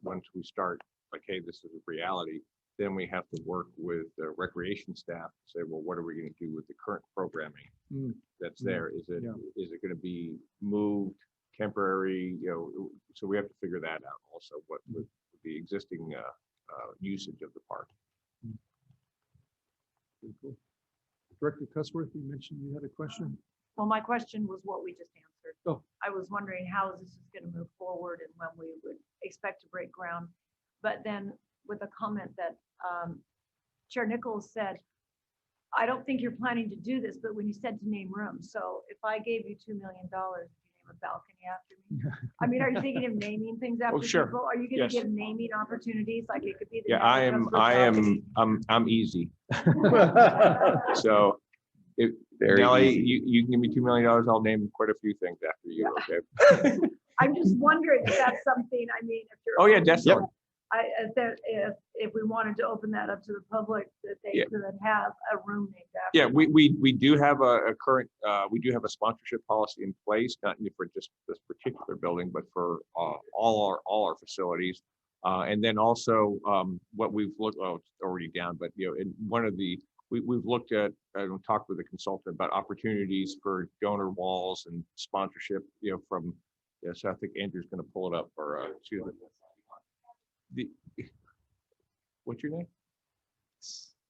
once we start, like, hey, this is a reality, then we have to work with the recreation staff to say, well, what are we going to do with the current programming that's there? Is it going to be moved, temporary? So we have to figure that out also. What with the existing usage of the park. Very cool. Director Cusworth, you mentioned you had a question. Well, my question was what we just answered. Oh. I was wondering how this is going to move forward and when we would expect to break ground. But then with a comment that Chair Nichols said, I don't think you're planning to do this, but when you said to name rooms, so if I gave you $2 million, would you name a balcony after me? I mean, are you thinking of naming things after sure. people? Are you going to Yes. give naming opportunities? Like it could be the. Yeah, I'm easy. So if Very Nellie, easy. you can give me $2 million, I'll name quite a few things after you. Okay. I'm just wondering if that's something, I mean, if you're. Oh yeah, definitely. If we wanted to open that up to the public, that they could have a room named after. Yeah, we do have a current, we do have a sponsorship policy in place, not only for just this particular building, but for all our facilities. And then also what we've looked, it's already down, but in one of the, we've looked at and talked with a consultant about opportunities for donor walls and sponsorship, from, so I think Andrew's going to pull it up or excuse me. What's your name?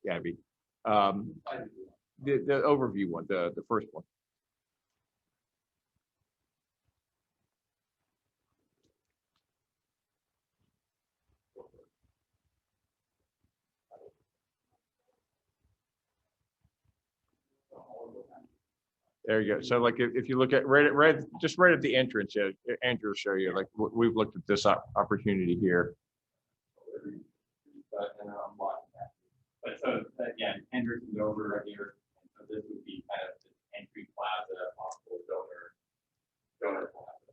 Gabby. The overview one, the first one. There you go. So like if you look at just right at the entrance, Andrew will show you, like we've looked at this opportunity here. But so yeah, entrance is over right here. And so this would be kind of the entry plaza, possible donor plaza.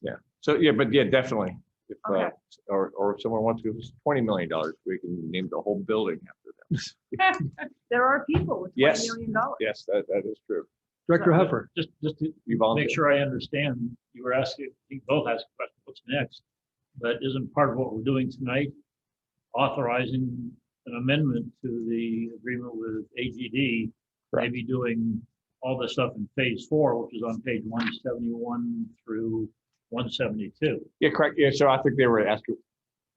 Yeah. So yeah, but yeah, definitely. If, Okay. or if someone wants to give us $20 million, we can name the whole building after them. There are people with Yes. $20 million. Yes, that is true. Director Huffer. Just to You volunteer. make sure I understand, you were asking, you both asked a question, what's next? But isn't part of what we're doing tonight authorizing an amendment to the agreement with AGD, maybe doing all the stuff in phase 4, which is on page 171 through 172. Yeah, correct. Yeah, so I think they were asking,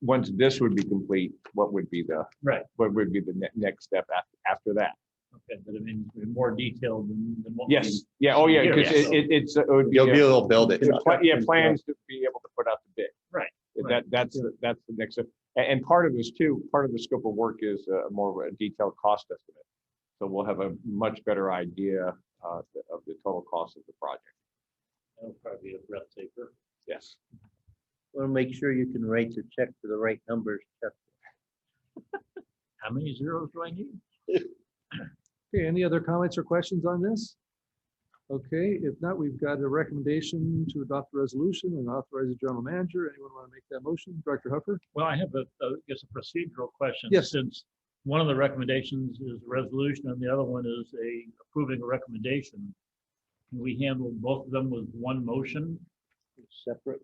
once this would be complete, what would be the Right. what would be the next step after that? Okay, but I mean, more detailed than what. Yes. Yeah. Oh, yeah. Because it would be You'll be able to build it. Yeah, plans to be able to put out the bid. Right. That's the next step. And part of this too, part of the scope of work is more of a detailed cost estimate. So we'll have a much better idea of the total cost of the project. That'll probably be a breath taker. Yes. Want to make sure you can write the check for the right numbers. How many zeros do I need? Okay, any other comments or questions on this? Okay, if not, we've got a recommendation to adopt the resolution and authorize the general manager. Anyone want to make that motion? Director Huffer? Well, I have I guess a procedural question. Yes. Since one of the recommendations is a resolution and the other one is approving a recommendation, can we handle both of them with one motion? Separate.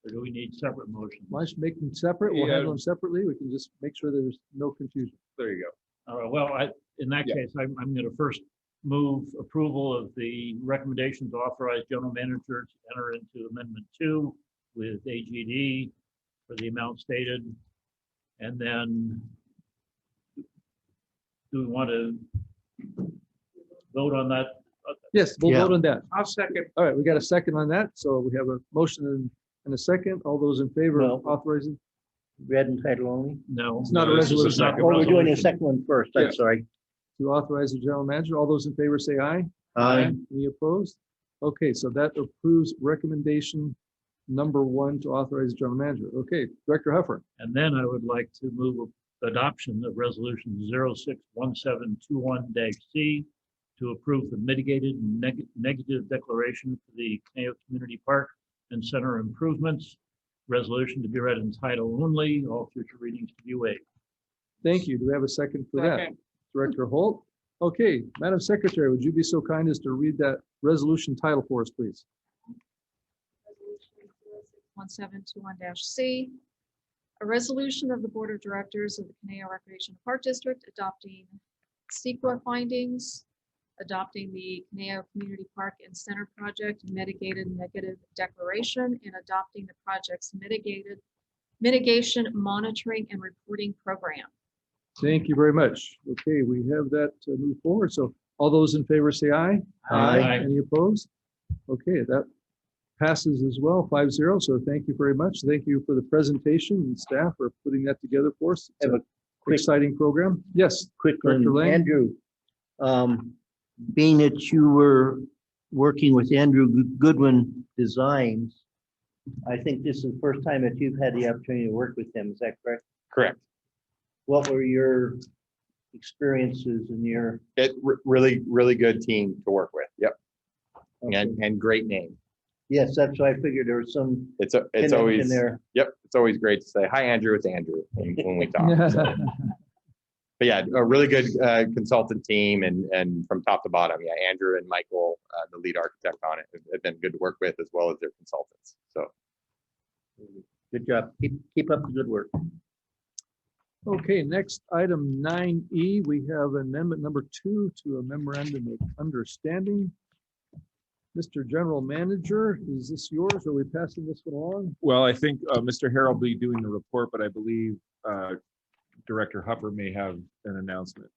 Or do we need separate motions? Why don't you make them separate? We'll handle them separately. We can just make sure there's no confusion. There you go. All right, well, in that case, I'm going to first move approval of the recommendation to authorize general manager to enter into amendment 2 with AGD for the amount stated. And then do we want to vote on that? Yes, we'll vote on that. I'll second. All right, we got a second on that. So we have a motion and a second. All those in favor of No. authorizing? Read and title only? No. It's not a this is resolution. second Oh, we're doing the resolution. second one first. I'm Yeah. sorry. To authorize the general manager. All those in favor say aye. Aye. Any opposed? Okay, so that approves recommendation number 1 to authorize the general manager. Okay, Director Huffer. And then I would like to move adoption of resolution 061721-C to approve the mitigated negative declaration for the Caneo Community Park and Center improvements. Resolution to be read in title only, all future readings to be waived. Thank you. Do we have a second for that? Second. Director Holt? Okay, Madam Secretary, would you be so kind as to read that resolution title for us, please? 1721-C, a resolution of the Board of Directors of the Caneo Recreation Park District adopting SEQA findings, adopting the Caneo Community Park and Center Project mitigated negative declaration, and adopting the project's mitigation monitoring and reporting program. Thank you very much. Okay, we have that to move forward. So all those in favor say aye. Aye. Any opposed? Okay, that passes as well, 5-0. So thank you very much. Thank you for the presentation and staff for putting that together for us. It's Have an exciting program. Yes, Quick Director one, Lang? Andrew. Being that you were working with Andrew Goodwin Designs, I think this is the first time that you've had the opportunity to work with him. Is that correct? Correct. What were your experiences and your? Really good team to work with. Yep. And great name. Yes, that's why I figured there was some. It's connection always there. Yep. It's always great to say hi, Andrew. It's Andrew when we talk. So. But yeah, a really good consultant team, and from top to bottom, yeah, Andrew and Michael, the lead architect on it, have been good to work with, as well as their consultants. So Good job. Keep up the good work. Okay, next item 9E, we have amendment number 2 to a memorandum of understanding. Mr. General Manager, is this yours? Are we passing this one along? Well, I think Mr. Harrell will be doing the report, but I believe Director Huffer may have an announcement.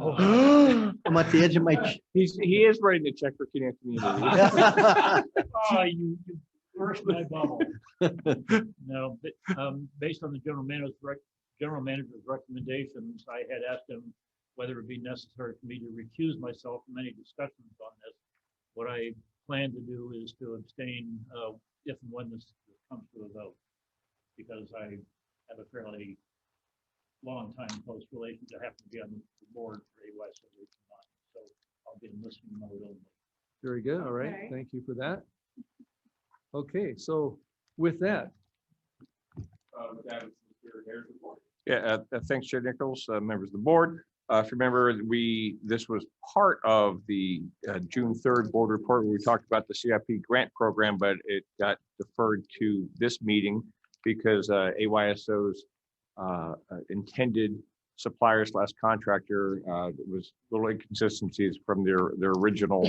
I'm at the edge of my. he is writing a check for Caneo Community. Oh, you burst my bubble. No, but based on the general manager's recommendations, I had asked him whether it would be necessary for me to recuse myself from any discussions on this. What I plan to do is to abstain if and when this comes to a vote, because I have a fairly long time close relationship. I have to be on the board for AY so I'll be in listening mode only. Very good. All right. Okay. Thank you for that. Okay, so with that, Yeah, thanks, Chair Nichols, members of the board. If you remember, this was part of the June 3rd board report where we talked about the CRP grant program, but it got deferred to this meeting because AYSO's intended supplier slash contractor. There was little inconsistencies from their original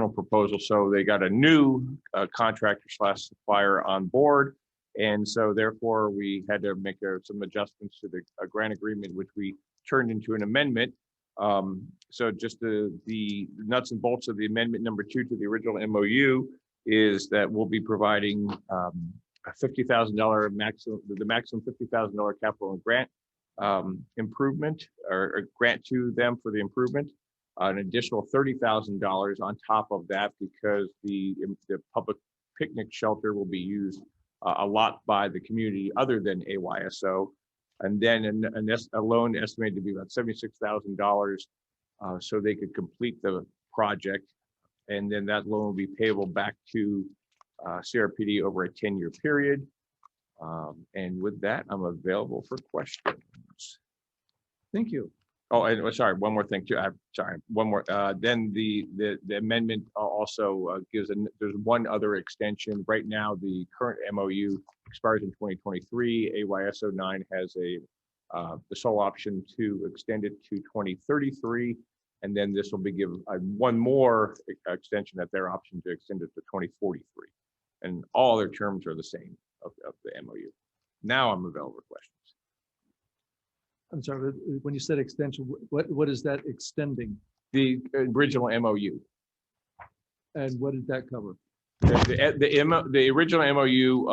proposal. So they got a new contractor slash supplier on board. And so therefore we had to make some adjustments to the grant agreement, which we turned into an amendment. So just the nuts and bolts of the amendment number 2 to the original MOU is that we'll be providing a $50,000 maximum, the maximum $50,000 capital and grant improvement or grant to them for the improvement. An additional $30,000 on top of that because the public picnic shelter will be used a lot by the community other than AYSO. And then a loan estimated to be about $76,000 so they could complete the project. And then that loan will be payable back to CRPD over a 10-year period. And with that, I'm available for questions. Thank you. Oh, and sorry, one more thing too. One more. Then the amendment also gives there's one other extension. Right now, the current MOU expires in 2023. AYSO 9 has the sole option to extend it to 2033, and then this will be given one more extension at their option to extend it to 2043, and all their terms are the same of the MOU. Now I'm available for questions. I'm sorry, when you said extension, what is that extending? The original MOU. And what did that cover? The original MOU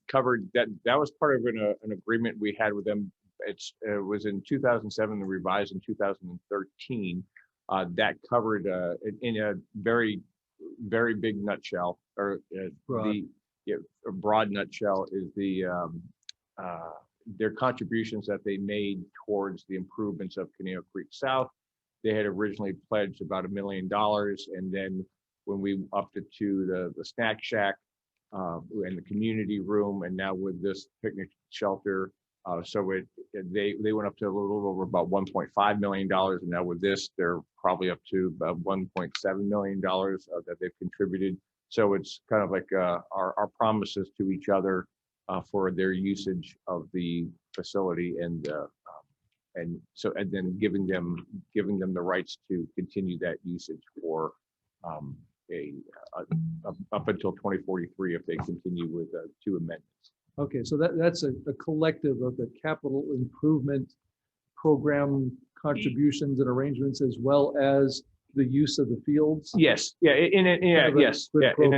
covered that. That was part of an agreement we had with them. It was in 2007 and revised in 2013. That covered in a very big nutshell, or a broad nutshell, is their contributions that they made towards the improvements of Caneo Creek South. They had originally pledged about $1 million, and then when we upped it to the snack shack and the community room, and now with this picnic shelter, so they went up to a little over about $1.5 million, and now with this, they're probably up to about $1.7 million that they've contributed. So it's kind of like our promises to each other for their usage of the facility, and then giving them the rights to continue that usage for up until 2043 if they continue with 2 amendments. Okay, so that's a collective of the capital improvement program contributions and arrangements, as well as the use of the fields. Yes, yeah, in a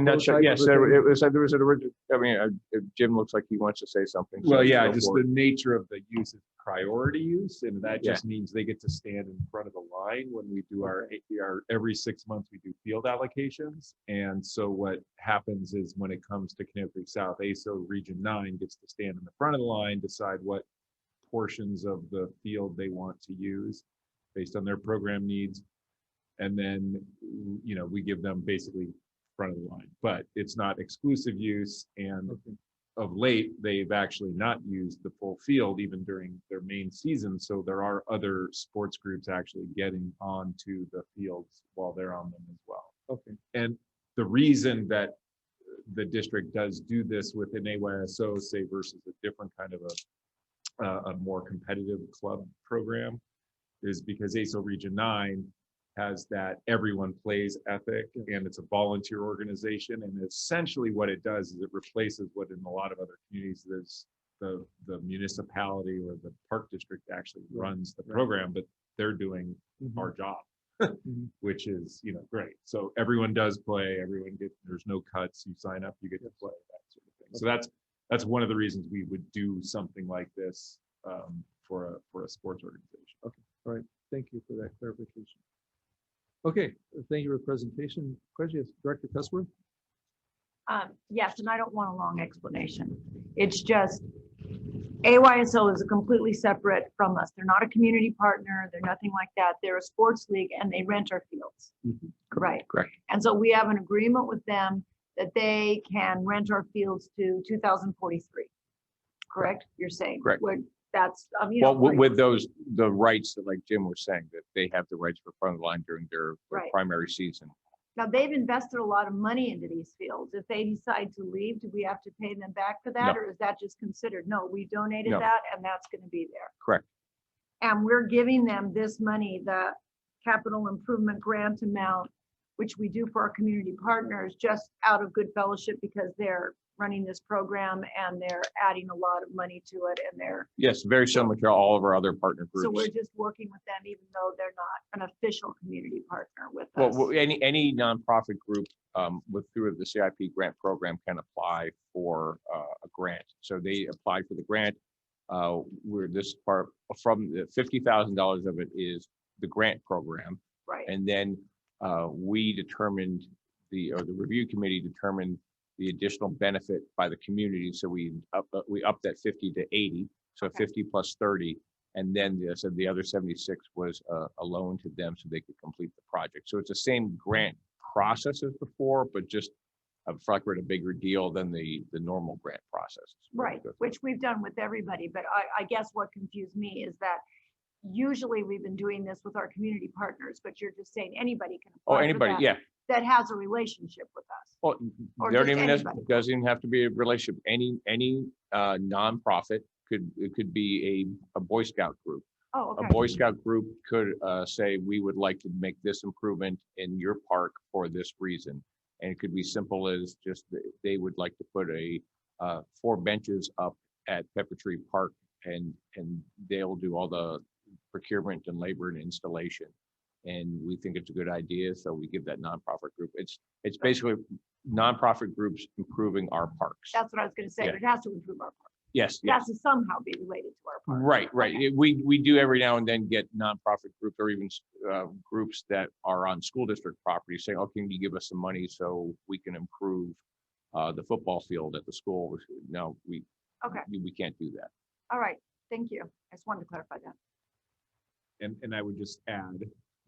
nutshell, yes. There was an original. I mean, Jim looks like he wants to say something. Well, yeah, just the nature of the use is priority use, and that just means they get to stand in front of the line when we do our every 6 months we do field allocations. And so what happens is when it comes to Caneo Creek South, ASO Region 9 gets to stand in the front of the line, decide what portions of the field they want to use based on their program needs. And then, we give them basically front of the line, but it's not exclusive use. And of late, they've actually not used the full field even during their main season. So there are other sports groups actually getting onto the fields while they're on them as well. Okay. And the reason that the district does do this with an AYSO, say, versus a different kind of a more competitive club program, is because ASO Region 9 has that everyone plays ethic, and it's a volunteer organization. And essentially what it does is it replaces what in a lot of other communities is the municipality or the park district actually runs the program, but they're doing our job, which is, great. So everyone does play, there's no cuts, you sign up, you get to play, that sort of thing. So that's one of the reasons we would do something like this for a sports organization. Okay, all right. Thank you for that clarification. Okay, thank you for the presentation. Question, Director Cuthbert? Yes, and I don't want a long explanation. It's just AYSO is completely separate from us. They're not a community partner. They're nothing like that. They're a sports league and they rent our fields. Correct. And so we have an agreement with them that they can rent our fields to 2043. Correct? You're saying? Correct. That's, with the rights that, like Jim was saying, that they have the rights for front of the line during their primary season. Now, they've invested a lot of money into these fields. If they decide to leave, do we have to pay them back for that? No. Or is that just considered? No, we donated No. that and that's going to be there. Correct. And we're giving them this money, the capital improvement grant amount, which we do for our community partners, just out of good fellowship because they're running this program and they're adding a lot of money to it and they're, Yes, very similar to all of our other partner so we're groups. just working with them even though they're not an official community partner with Well, us. any nonprofit group with through the CIP grant program can apply for a grant. So they apply for the grant. Where this part from the $50,000 of it is the grant program. Right. And then we determined the review committee determined the additional benefit by the community. So we upped that 50 to 80, so 50 plus 30. And then the other 76 was a loan to them so they could complete the project. So it's the same grant process as before, but just for like we're at a bigger deal than the normal grant process. Right, which we've done with everybody, but I guess what confused me is that usually we've been doing this with our community partners, but you're just saying anybody can apply Oh, for anybody, that, yeah. that has a relationship with us. Well, Or there just anybody. doesn't even have to be a relationship. Any nonprofit could be a Boy Scout group. Oh, okay. A Boy Scout group could say, we would like to make this improvement in your park for this reason. And it could be simple as just they would like to put 4 benches up at Pepper Tree Park and they'll do all the procurement and labor and installation. And we think it's a good idea, so we give that nonprofit group. It's basically nonprofit groups improving our parks. That's what I was gonna say, Yeah. but it has to improve our park. Yes, It yes. has to somehow be related to our park. Right, right. We do every now and then get nonprofit groups or even groups that are on school district property saying, oh, can you give us some money so we can improve the football field at the school? No, we can't do that. All right, thank you. I just wanted to clarify that. And I would just add,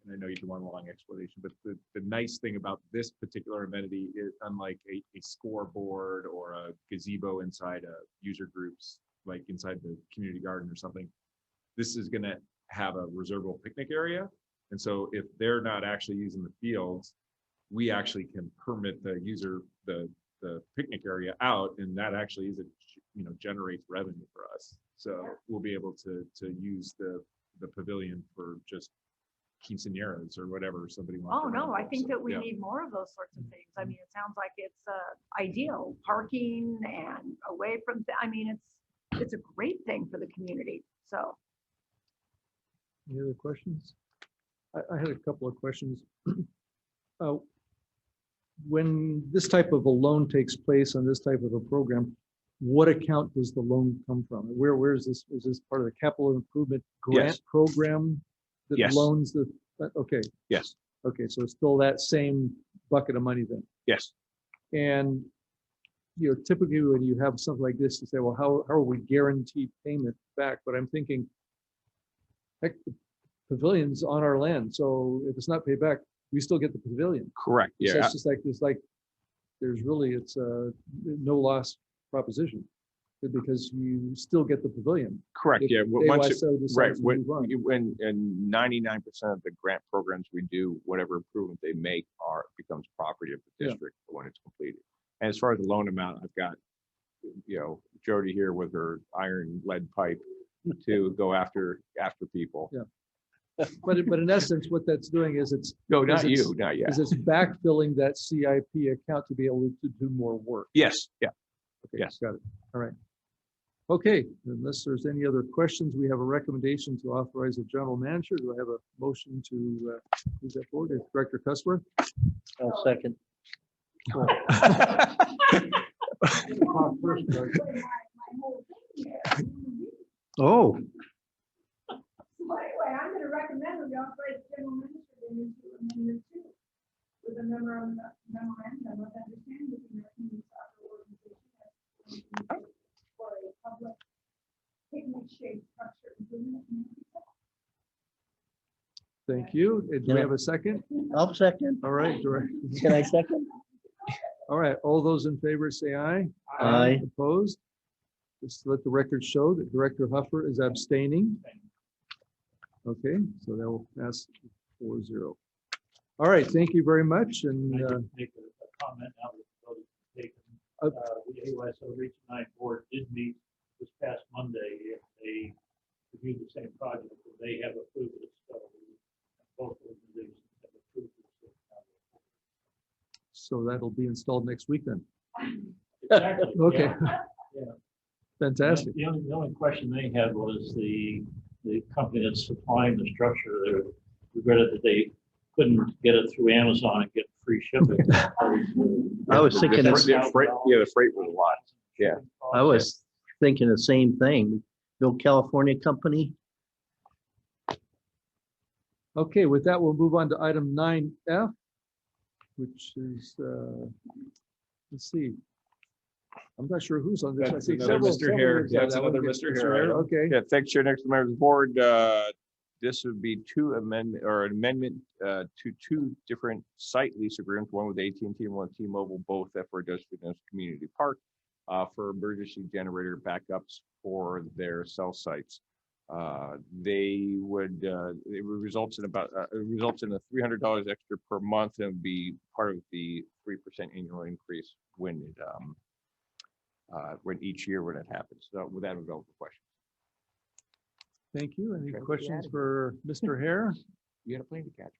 and I know you can want a long explanation, but the nice thing about this particular amenity is unlike a scoreboard or a gazebo inside a user groups, like inside the community garden or something, this is gonna have a reservable picnic area. And so if they're not actually using the fields, we actually can permit the user, the picnic area out, and that actually is generates revenue for us. So we'll be able to use the pavilion for just quinceañeras or whatever somebody wants. Oh, to no, rent I it. think So, that we yeah. need more of those sorts of things. I mean, it sounds like it's ideal, parking and away from, I mean, it's a great thing for the community, so. Any other questions? I had a couple of questions. When this type of a loan takes place on this type of a program, what account does the loan come from? Where is this? Is this part of the capital improvement grant Yes. program that Yes. loans the, okay, Yes, okay, so it's still that same bucket of money then? yes. And, typically when you have something like this, you say, well, how are we guaranteed payment back? But I'm thinking, heck, the pavilion's on our land, so if it's not paid back, we still get the pavilion. Correct. So Yeah. it's just like, there's really, it's a no loss proposition because you still get the pavilion. Correct. If Yeah. Once it, AYSO decides right. to When, move on. when and 99% of the grant programs we do, whatever improvement they make becomes property of the Yeah. district when it's completed. And as far as the loan amount, I've got, Jody here with her iron lead pipe to go after people. Yeah. But in essence, what that's doing is it's. No, is not it's- you, not yet. Is it's backfilling that CIP account to be able to do more work. Yes. Yeah. Okay, Yes. got it. All right. Okay, unless there's any other questions, we have a recommendation to authorize a general manager. Do I have a motion to move that forward? Director Cuthbert? I'll second. Oh, So anyway, I'm gonna recommend that we authorize the general manager to issue amendment 2 with a memorandum of understanding with the American Youth Soccer Organization for a public picnic shade structure improvement. thank you. Do we have a second? I'll second. All right, Director. Can I second? All right, all those in favor say aye. Aye. Opposed? Just to let the record show that Director Huffer is abstaining. Okay, so that will pass 4-0. All right, thank you very much. And Can I just make a comment now that the vote is taken? The AYSO Region 9 Board did meet this past Monday. They reviewed the same project, and they have approved it. So both organizations have approved it. so that'll be installed next week then. Exactly. Okay. Yeah. Fantastic. The only question they had was the company that's supplying the structure. They regretted that they couldn't get it through Amazon and get free shipping. I was thinking, The freight was a lot. Yeah. I was thinking the same thing. No California company. Okay, with that, we'll move on to item 9F, which is, let's see. I'm not sure who's on this. I That's think another several Mr. Hare. members have That's that one. another Okay, Mr. Hare. Okay. Yeah, thanks, Chair. Next members of the board. This would be an amendment to two different site lease agreements, one with AT&T and one with T-Mobile, both that for Adjustment Community Park for emergency generator backups for their cell sites. It would result in about results in a $300 extra per month and would be part of the 3% annual increase when each year when it happens. So with that, we'll go for questions. Thank you. Any Okay. questions for Mr. Hare? You got a plane to catch.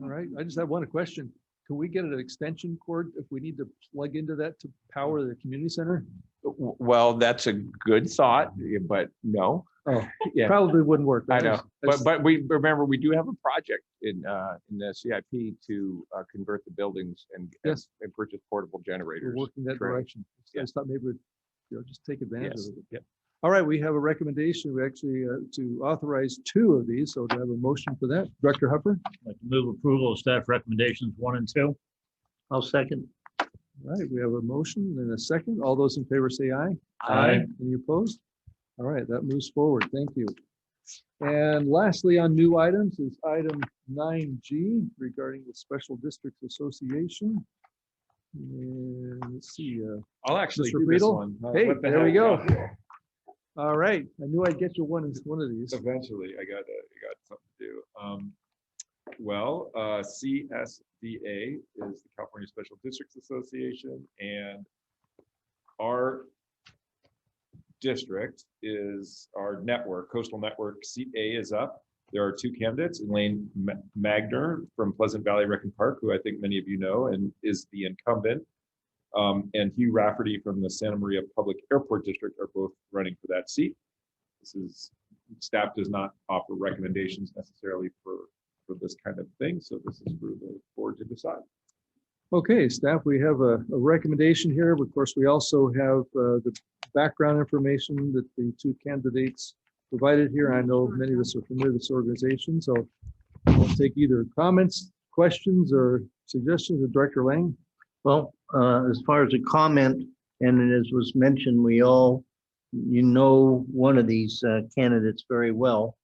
All right, I just have one question. Can we get an extension cord if we need to plug into that to power the community center? Well, that's a good thought, but no. Oh, Yeah. probably wouldn't work. I know, That's- but we remember we do have a project in the CIP to convert the buildings and Yes. and purchase portable We're generators. working that Correct. direction. I just thought maybe we'd, just take advantage Yes. of it. Yep. All right, we have a recommendation. We actually to authorize two of these. So do I have a motion for that? Director Hupper? I'd like to move approval of staff recommendations 1 and 2. I'll second. All right, we have a motion and a second. All those in favor say aye. Aye. Any opposed? All right, that moves forward. Thank you. And lastly, on new items is item 9G regarding the Special Districts Association. And let's see. I'll actually Mr. do this Friedel? one. Hey, What the there we heck? go. All right, I knew I'd get you one of these. Eventually, I got something to do. Well, CSDA is the California Special Districts Association, and our district is our network, Coastal Network CA is up. There are two candidates, Elaine Magner from Pleasant Valley Rec Park, who I think many of you know and is the incumbent, and Hugh Rafferty from the Santa Maria Public Airport District are both running for that seat. Staff does not offer recommendations necessarily for this kind of thing, so this is for the board to decide. Okay, staff, we have a recommendation here. Of course, we also have the background information that the two candidates provided here. I know many of us are familiar with this organization, so I'll take either comments, questions, or suggestions of Director Lang. Well, as far as a comment, and as was mentioned, we all, one of these candidates very well.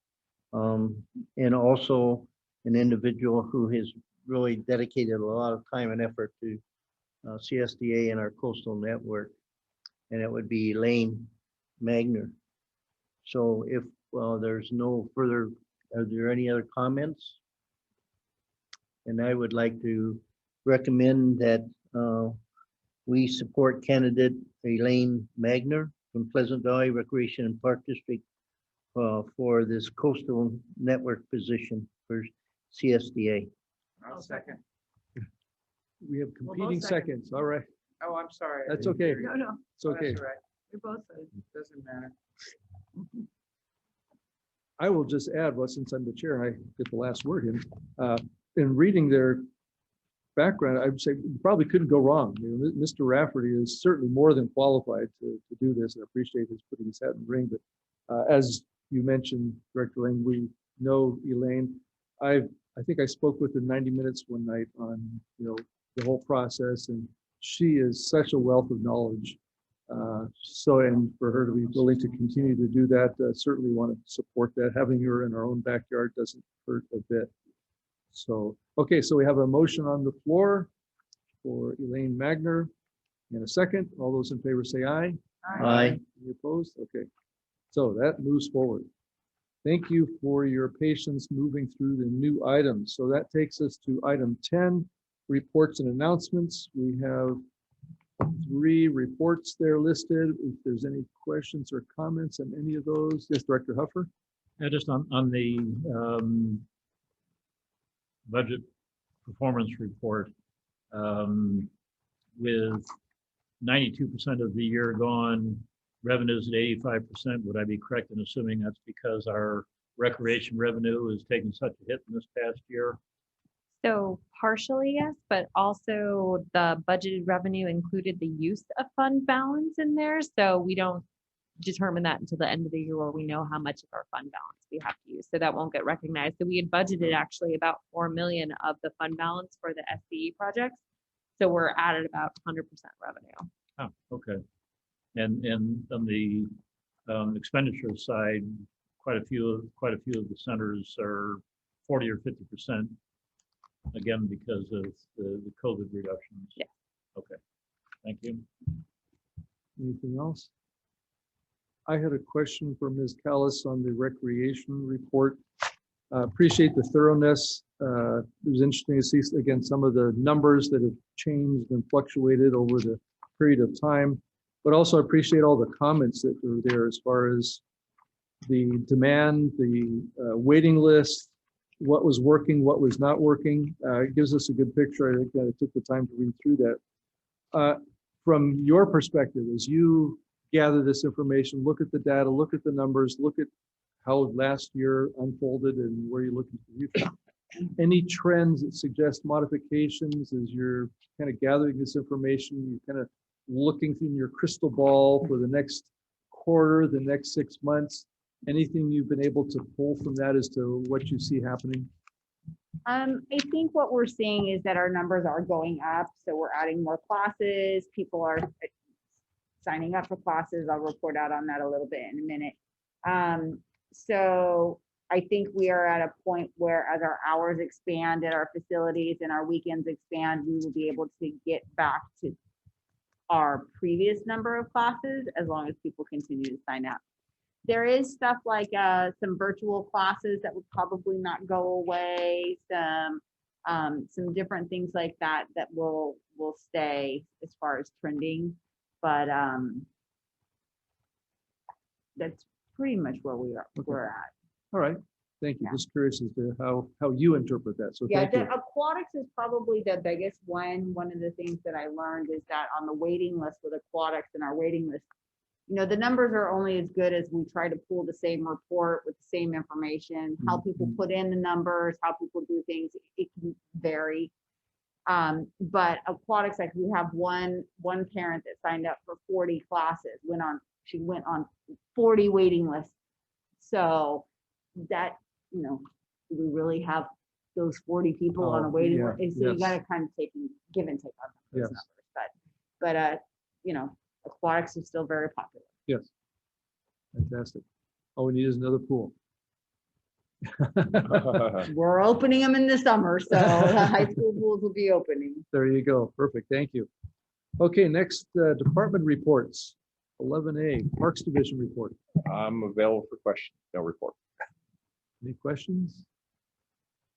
And also an individual who has really dedicated a lot of time and effort to CSDA and our coastal network. And it would be Elaine Magner. So if there's no further, are there any other comments? And I would like to recommend that we support candidate Elaine Magner from Pleasant Valley Recreation and Park District for this coastal network position for CSDA. I'll second. We have competing seconds. All right, Oh, I'm sorry. that's okay. No, It's okay. That's all right. we both said. Doesn't matter. I will just add, well, since I'm the chair, I get the last word in reading their background, I would say you probably couldn't go wrong. Mr. Rafferty is certainly more than qualified to do this, and I appreciate his putting his hat in the ring. But as you mentioned, Director Lang, we know Elaine. I think I spoke with her 90 minutes one night on the whole process, and she is such a wealth of knowledge. And for her to be willing to continue to do that, certainly want to support that. Having her in our own backyard doesn't hurt a bit. So, okay, so we have a motion on the floor for Elaine Magner in a second. All those in favor say aye. Aye. Any opposed? Okay, so that moves forward. Thank you for your patience moving through the new items. So that takes us to item 10, reports and announcements. We have 3 reports there listed. If there's any questions or comments on any of those, yes, Director Huffer. Yeah, just on the budget performance report, with 92% of the year gone, revenues at 85%, would I be correct in assuming that's because our recreation revenue is taking such a hit in this past year? So partially, yes, but also the budgeted revenue included the use of fund balance in there. So we don't determine that until the end of the year where we know how much of our fund balance we have to use. So that won't get recognized. So we had budgeted actually about 4 million of the fund balance for the SCE projects. So we're at about 100% revenue. Oh, okay. And on the expenditure side, quite a few of the centers are 40 or 50%, again, because of the COVID reductions. Yeah. Okay, thank you. Anything else? I had a question for Ms. Callis on the recreation report. Appreciate the thoroughness. It was interesting to see, again, some of the numbers that have changed and fluctuated over the period of time, but also appreciate all the comments that were there as far as the demand, the waiting list, what was working, what was not working. It gives us a good picture. I think that I took the time to read through that. From your perspective, as you gather this information, look at the data, look at the numbers, look at how last year unfolded and where you're looking for the future. Any trends that suggest modifications as you're kind of gathering this information, you're kind of looking through your crystal ball for the next quarter, the next 6 months, anything you've been able to pull from that as to what you see happening? I think what we're seeing is that our numbers are going up. So we're adding more classes. People are signing up for classes. I'll report out on that a little bit in a minute. So I think we are at a point where as our hours expand at our facilities and our weekends expand, we will be able to get back to our previous number of classes as long as people continue to sign up. There is stuff like some virtual classes that would probably not go away, some different things like that that will stay as far as trending, but that's pretty much where we are. Okay. We're at. All right, thank you. Yeah. Just curious as to how you interpret that. So Yeah, thank you. the aquatics is probably the biggest one. One of the things that I learned is that on the waiting list with aquatics and our waiting list, you know, the numbers are only as good as we try to pull the same report with the same information. How people put in the numbers, how people do things, it can vary. But aquatics, like we have one parent that signed up for 40 classes, she went on 40 waiting lists. So that, you know, do we really have those 40 people on a waiting list? So you got to kind of give and take on those numbers. But you know, aquatics is still very popular. Yes. Fantastic. All we need is another pool. We're opening them in the summer, so the high school pools will be opening. There you go. Perfect. Thank you. Okay, next department reports. 11A, Parks Division report. I'm available for questions. No report. Any questions?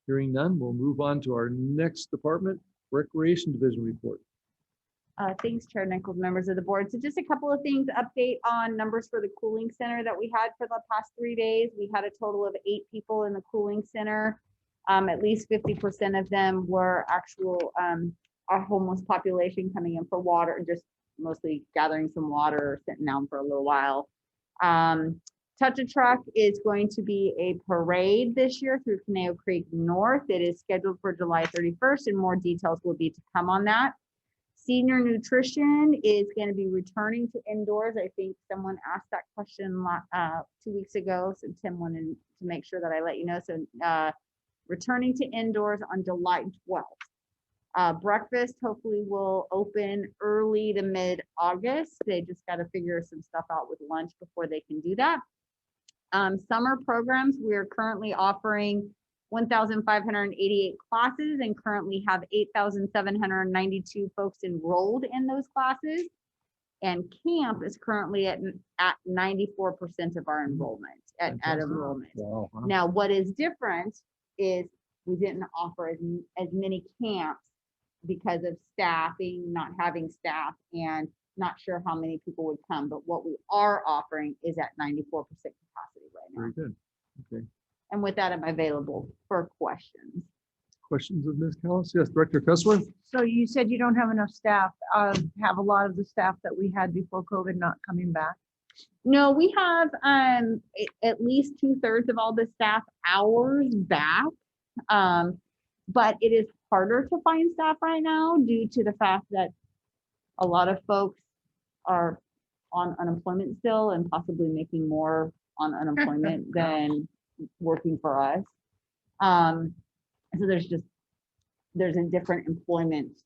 Hearing none, we'll move on to our next department, Recreation Division report. Thanks, Chair Nichols, members of the board. So just a couple of things, update on numbers for the cooling center that we had for the past 3 days. We had a total of 8 people in the cooling center. At least 50% of them were actual our homeless population coming in for water, just mostly gathering some water, sitting down for a little while. Touch a Truck is going to be a parade this year through Caneo Creek North. It is scheduled for July 31st, and more details will be to come on that. Senior nutrition is going to be returning to indoors. I think someone asked that question 2 weeks ago, so Tim wanted to make sure that I let you know. So returning to indoors on July 12th. Breakfast hopefully will open early to mid-August. They just got to figure some stuff out with lunch before they can do that. Summer programs, we are currently offering 1,588 classes and currently have 8,792 folks enrolled in those classes. And camp is currently at 94% of our enrollment, at enrollment. Wow. Huh? Now, what is different is we didn't offer as many camps because of staffing, not having staff, and not sure how many people would come. But what we are offering is at 94% capacity right now. Very good. Okay. And with that, I'm available for questions. Questions of Ms. Callis? Yes, Director Cusworth? So you said you don't have enough staff, have a lot of the staff that we had before COVID not coming back? No, we have at least 2/3 of all the staff hours back. But it is harder to find staff right now due to the fact that a lot of folks are on unemployment still and possibly making more on unemployment than working for us. So there's a different employment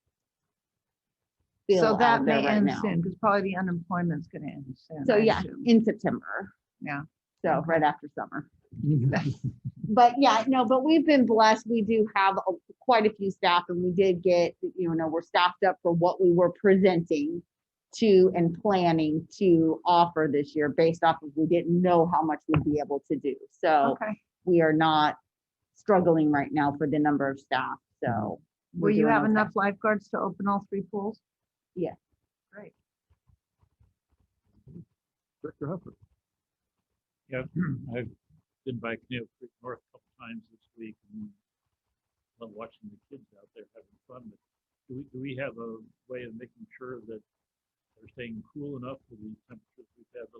So field that out there may right end now. soon, because probably the unemployment's gonna end soon. So I yeah, assume. in September. Yeah. So right after summer. But yeah, no, but we've been blessed. We do have quite a few staff, and we did get, we're staffed up for what we were presenting to and planning to offer this year based off of we didn't know how much we'd be able to do. So Okay. we are not struggling right now for the number of staff. So Will we're you doing have okay. enough lifeguards to open all 3 pools? Yes. Great. Director Hufford? Yeah, I've been by Canal Creek North a couple times this week and love watching the kids out there having fun. But do we have a way of making sure that they're staying cool enough for the temperatures we've had the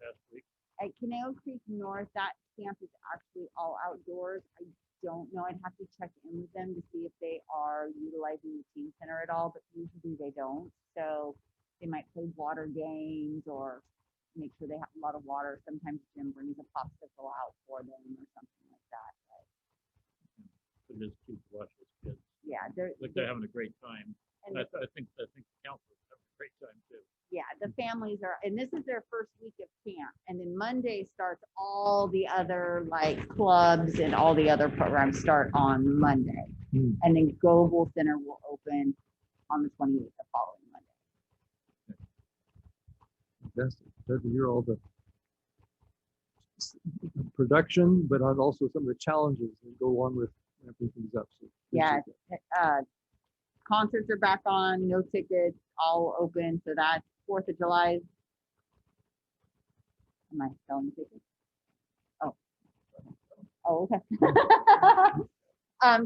past week? At Canal Creek North, that camp is actually all outdoors. I don't know. I'd have to check in with them to see if they are utilizing the teen center at all, but usually they don't. So they might play water games or make sure they have a lot of water. Sometimes Jim brings a popsicle out for them or something like that. But It is cute to watch those kids. yeah, they're Like they're having a great time. and I think the council's having a great time too. yeah, the families are, and this is their first week of camp. And then Monday starts all the other like clubs and all the other programs start on Monday. And then Global Center will open on the 28th, the following Monday. Fantastic. Glad to hear all the production, but also some of the challenges that go along with ramping things up. So Yeah, appreciate that. concerts are back on, no tickets, all open. So that's 4th of July. Am I selling tickets? Oh, okay.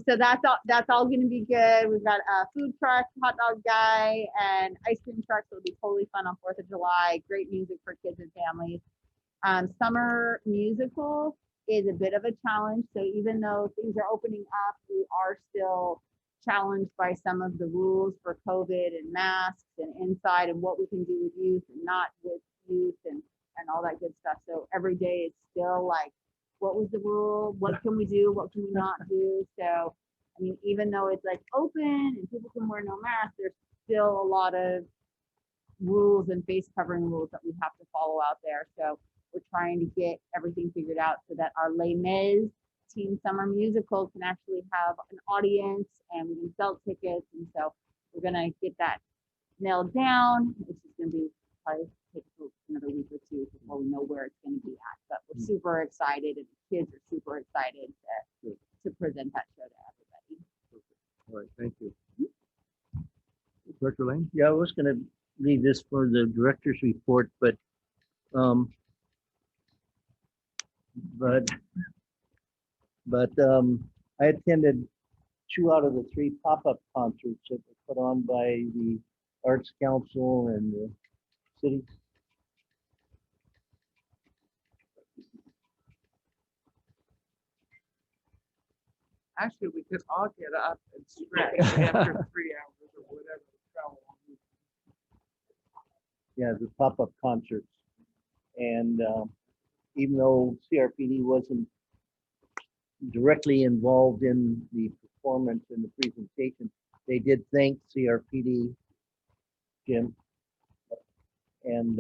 So that's all going to be good. We've got a food truck, hot dog guy, and ice cream truck. So it'll be totally fun on 4th of July. Great music for kids and families. Summer musical is a bit of a challenge. So even though things are opening up, we are still challenged by some of the rules for COVID and masks and inside and what we can do with youth and not with youth and all that good stuff. So every day it's still like, what was the rule? What can we do? What can we not do? So, I mean, even though it's like open and people can wear no mask, there's still a lot of rules and face covering rules that we have to follow out there. So we're trying to get everything figured out so that our Les Mis Teen Summer Musical can actually have an audience and we can sell tickets. And so we're gonna get that nailed down. It's just gonna be probably take another week or two before we know where it's gonna be at. But we're super excited and the kids are super excited to present that show to everybody. All right, thank you. Director Lane? Yeah, I was gonna leave this for the director's report, but I attended 2 out of the 3 pop-up concerts that were put on by the Arts Council and the city. Actually, we could all get up and stretch after 3 hours or whatever. Yeah, the pop-up concerts. And even though CRPD wasn't directly involved in the performance and the presentation, they did thank CRPD, Jim. And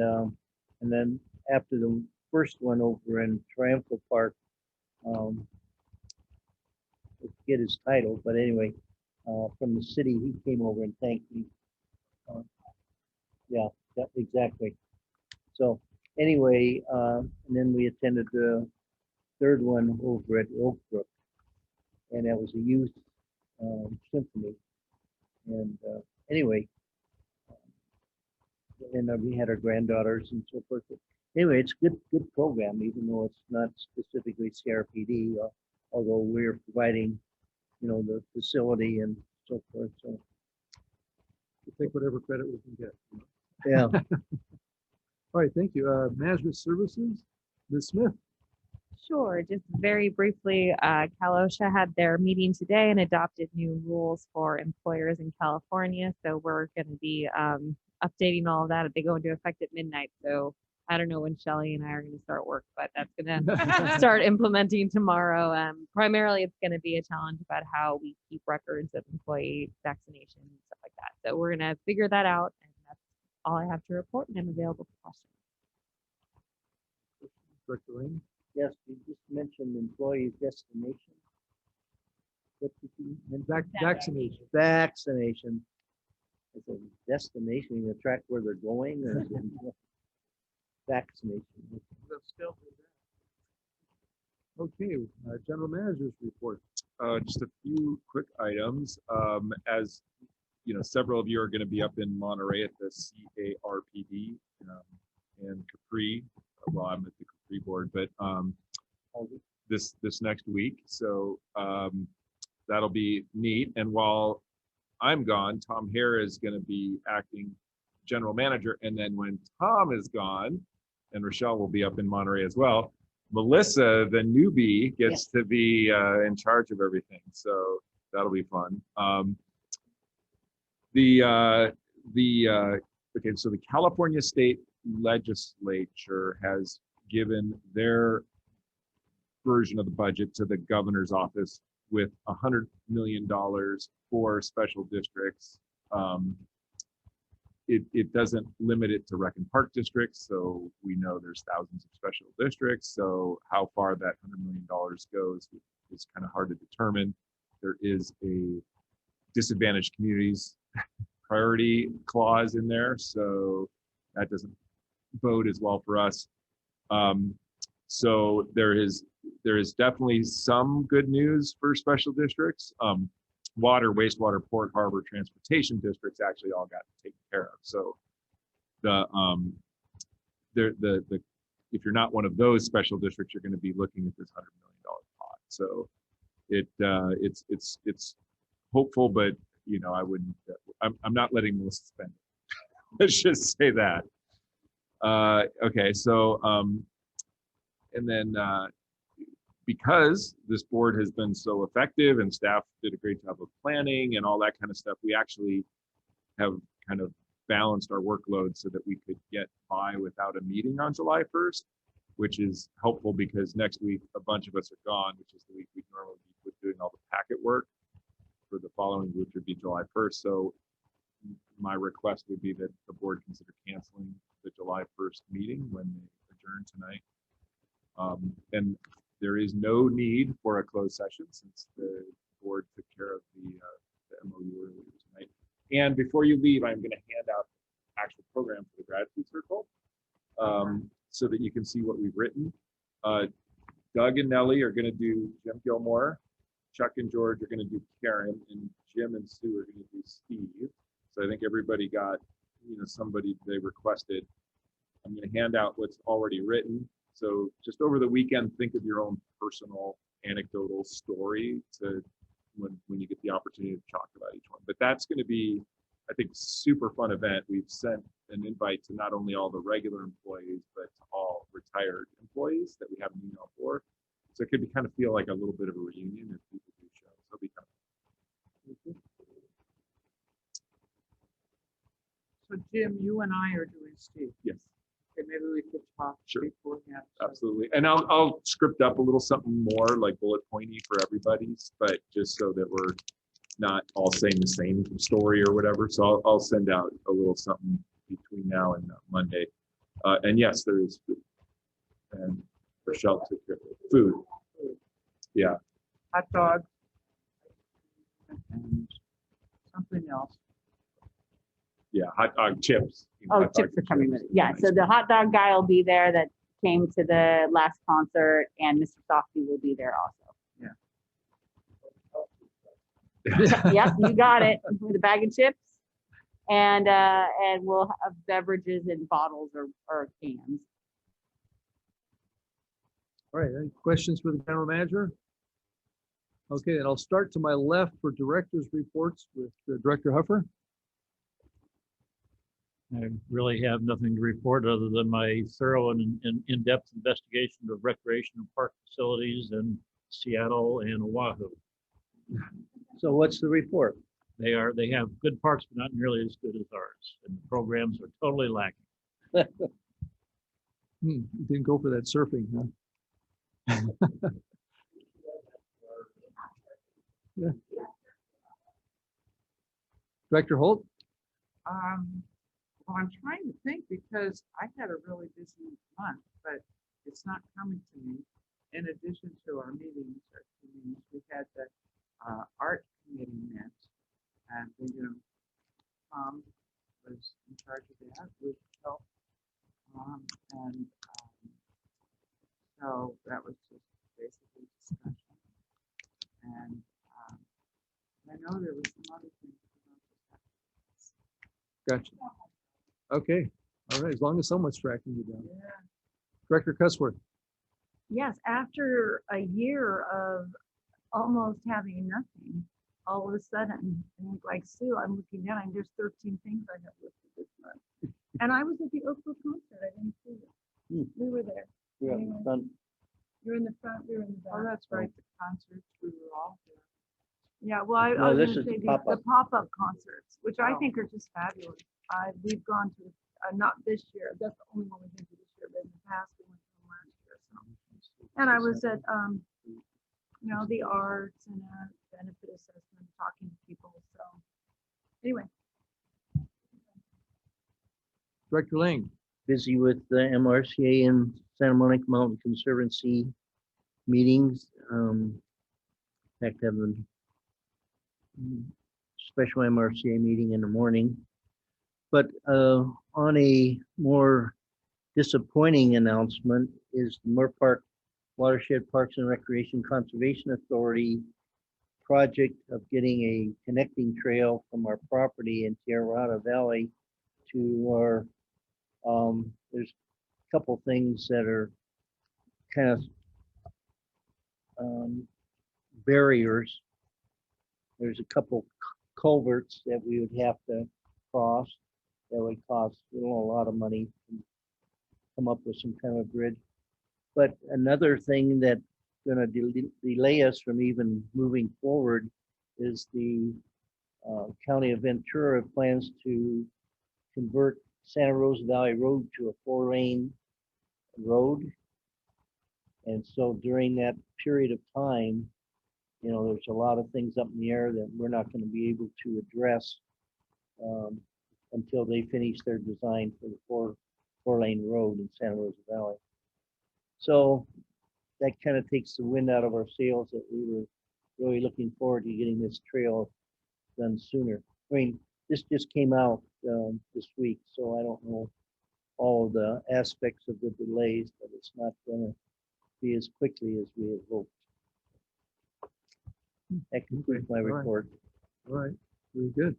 then after the first one over in Triumphal Park, I forget his title, but anyway, from the city, he came over and thanked me. Yeah, exactly. So anyway, and then we attended the third one over at Oak Brook, and that was a youth symphony. And anyway, and we had our granddaughters and so forth. But anyway, it's good program, even though it's not specifically CRPD, although we're providing, the facility and so forth. So We'll take whatever credit we can get. yeah. All right, thank you. Management Services, Ms. Smith. Sure, just very briefly, Cal OSHA had their meeting today and adopted new rules for employers in California. So we're going to be updating all of that. They go into effect at midnight. So I don't know when Shelley and I are going to start work, but that's going to start implementing tomorrow. Primarily, it's going to be a challenge about how we keep records of employee vaccinations and stuff like that. So we're going to figure that out. And that's all I have to report, and I'm available for questions. Director Lane. Yes, you just mentioned employee destination. What did you mention? Vaccination. Vaccination. It's a destination, you track where they're going or is it vaccination? Okay, General Manager's report. Just a few quick items. As you know, several of you are going to be up in Monterey at the CARPD and Capri. Well, I'm at the Capri board, but this next week. So that'll be neat. And while I'm gone, Tom Hare is going to be acting general manager. And then when Tom is gone, and Rochelle will be up in Monterey as well, Melissa, the newbie, gets to be in charge of everything. So that'll be fun. Okay, so the California State Legislature has given their version of the budget to the governor's office with $100 million for special districts. It doesn't limit it to rec and park districts, so we know there's thousands of special districts. So how far that $100 million goes is kind of hard to determine. There is a disadvantaged communities priority clause in there, so that doesn't bode as well for us. So there is definitely some good news for special districts. Water, wastewater, port, harbor, transportation districts actually all got taken care of. So if you're not one of those special districts, you're going to be looking at this $100 million pot. So it's hopeful, but I wouldn't. I'm not letting Melissa spend it. Let's just say that. Okay, so and then because this board has been so effective and staff did a great job of planning and all that kind of stuff, we actually have kind of balanced our workload so that we could get by without a meeting on July 1st, which is helpful because next week a bunch of us are gone, which is the week we normally be doing all the packet work for the following, which would be July 1st. So my request would be that the board consider canceling the July 1st meeting when they adjourn tonight. And there is no need for a closed session since the board took care of the MOU earlier tonight. And before you leave, I'm going to hand out the actual program for the gratitude circle so that you can see what we've written. Doug and Nellie are going to do Jim Gilmore. Chuck and George are going to do Karen, and Jim and Sue are going to do Steve. So I think everybody got, somebody they requested. I'm going to hand out what's already written. So just over the weekend, think of your own personal anecdotal story to when you get the opportunity to talk about each one. But that's going to be, I think, super fun event. We've sent an invite to not only all the regular employees, but to all retired employees that we have an email for. So it could be kind of feel like a little bit of a reunion if people do show. So it'll be kind of fun. So Jim, you and I are doing Steve. Yes. Okay, maybe we could talk beforehand. Absolutely. And I'll script up a little something more like bullet pointy for everybody's, but just so that we're not all saying the same story or whatever. So I'll send out a little something between now and Monday. And yes, there is food. And Rochelle took care of it. Food. Yeah. Hot dogs. And something else. Yeah, hot dog chips, Oh, Hot chips dogs are and coming chips. with it. Yeah, so the hot dog guy will be there that came to the last concert, and Mr. Softy will be there also. Yep, you got it, with a bag of chips. And we'll have beverages in bottles or cans. All right, any questions for the general manager? Okay, and I'll start to my left for directors' reports with Director Huffer. I really have nothing to report other than my thorough and in-depth investigation of recreation and park facilities in Seattle and Oahu. So what's the report? They have good parks, but not nearly as good as ours, and the programs are totally lacking. You didn't go for that surfing, huh? Yeah. Director Holt? Well, I'm trying to think because I had a really busy month, but it's not coming to me. In addition to our meetings, we had the art committee met, and Tom was in charge of that with help. So that was just basically discussion. And I know there was some other things. Gotcha. Okay, all right, as long as someone's tracking you down. Director Cusworth? Yes, after a year of almost having nothing, all of a sudden, and like Sue, I'm looking down and there's 13 things I have listed this month. And I was at the Oakville concert. I didn't see it. We were there. Yeah, Anyway, fun. You're in the front, we were in the back. Oh, that's right, the concerts, we were all there. Yeah, well, I No, was this gonna is say the the pop-up. pop-up concerts, which I Oh. think are just fabulous. We've gone to, not this year, that's the only one we've been to this year, but in the past, we went to them last year, so. And I was at, the arts and benefit assessment, talking to people, so. Anyway, Director Ling? Busy with the MRCA and Santa Monica Mountain Conservancy meetings. In fact, having a special MRCA meeting in the morning. But on a more disappointing announcement is the Moore Park Watershed Parks and Recreation Conservation Authority project of getting a connecting trail from our property in Tierra Valley to our, there's a couple things that are kind of barriers. There's a couple culverts that we would have to cross that would cost a lot of money to come up with some kind of bridge. But another thing that's going to delay us from even moving forward is the County of Ventura plans to convert Santa Rosa Valley Road to a 4-lane road. And so during that period of time, there's a lot of things up in the air that we're not going to be able to address until they finish their design for the 4-lane road in Santa Rosa Valley. So that kind of takes the wind out of our sails that we were really looking forward to getting this trail done sooner. I mean, this just came out this week, so I don't know all of the aspects of the delays, but it's not going to be as quickly as we had hoped. That concludes my report. All right, very good.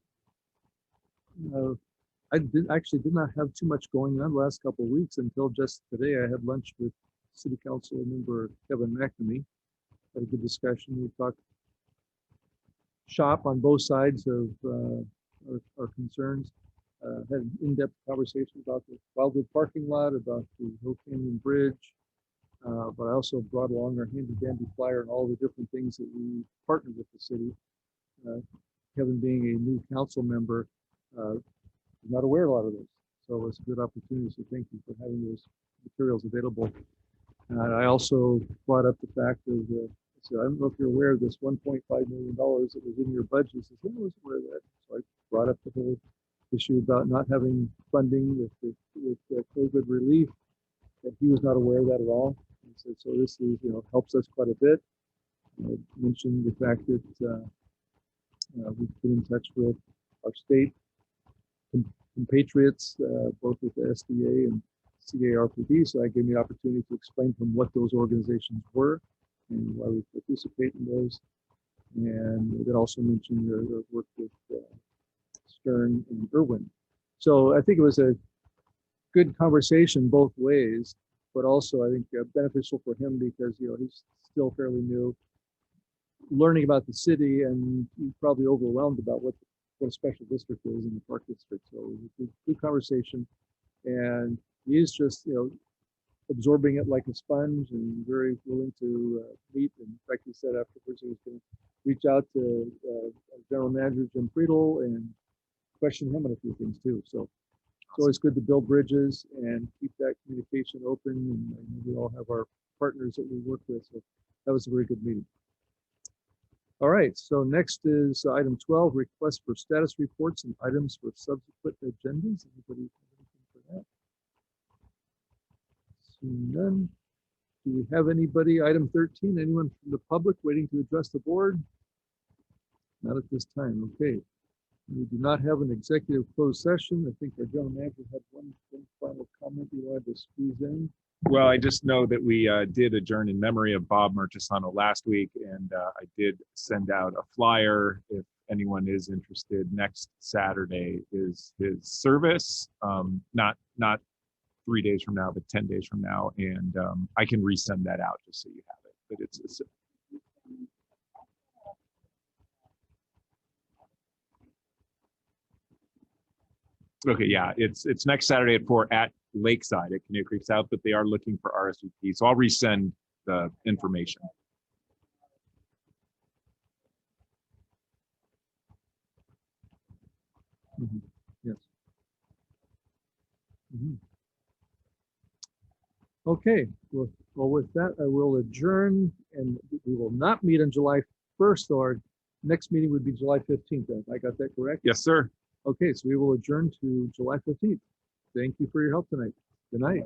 I actually did not have too much going on the last couple of weeks until just today. I had lunch with City Council member Kevin McNamee. Had a good discussion. We talked shop on both sides of our concerns. Had an in-depth conversation about the Wildwood parking lot, about the Hill Canyon Bridge, but I also brought along our handy-dandy flyer and all the different things that we partnered with the city. Kevin being a new council member, not aware of a lot of this. So it was a good opportunity. So thank you for having those materials available. I also brought up the fact of, I don't know if you're aware of this $1.5 million that was in your budget. He says, I was aware of that. So I brought up the whole issue about not having funding with the COVID relief. That he was not aware of that at all. And said, so this is, helps us quite a bit. I mentioned the fact that we've been in touch with our state compatriots, both with the SDA and CRPD. So that gave me the opportunity to explain to them what those organizations were and why we participate in those. And it also mentioned their work with Stern and Irwin. So I think it was a good conversation both ways, but also I think beneficial for him because, you know, he's still fairly new, learning about the city, and he's probably overwhelmed about what a special district is in the park district. So it was a good conversation, and he's just, you know, absorbing it like a sponge and very willing to meet. And in fact, he said afterwards he was going to reach out to General Manager Jim Friedel and question him on a few things too. So it's always good to build bridges and keep that communication open. And we all have our partners that we work with. So that was a very good meeting. All right, so next is item 12, request for status reports and items for subsequent agendas. Anybody have anything for that? Seeing none. Do we have anybody? Item 13, anyone from the public waiting to address the board? Not at this time, okay. We do not have an executive closed session. I think our general manager had one final comment he wanted to squeeze in. Well, I just know that we did adjourn in memory of Bob Murchisano last week, and I did send out a flyer. If anyone is interested, next Saturday is his service, not 3 days from now, but 10 days from now, and I can resend that out just so you have it. But it's okay, yeah, it's next Saturday at 4 at Lakeside at Canoe Creek South, but they are looking for RSVP. So I'll resend the information. Yes. Okay, well, with that, I will adjourn, and we will not meet on July 1st, so our next meeting would be July 15th. I got that correct? Yes, sir. Okay, so we will adjourn to July 15th. Thank you for your help tonight. Good night.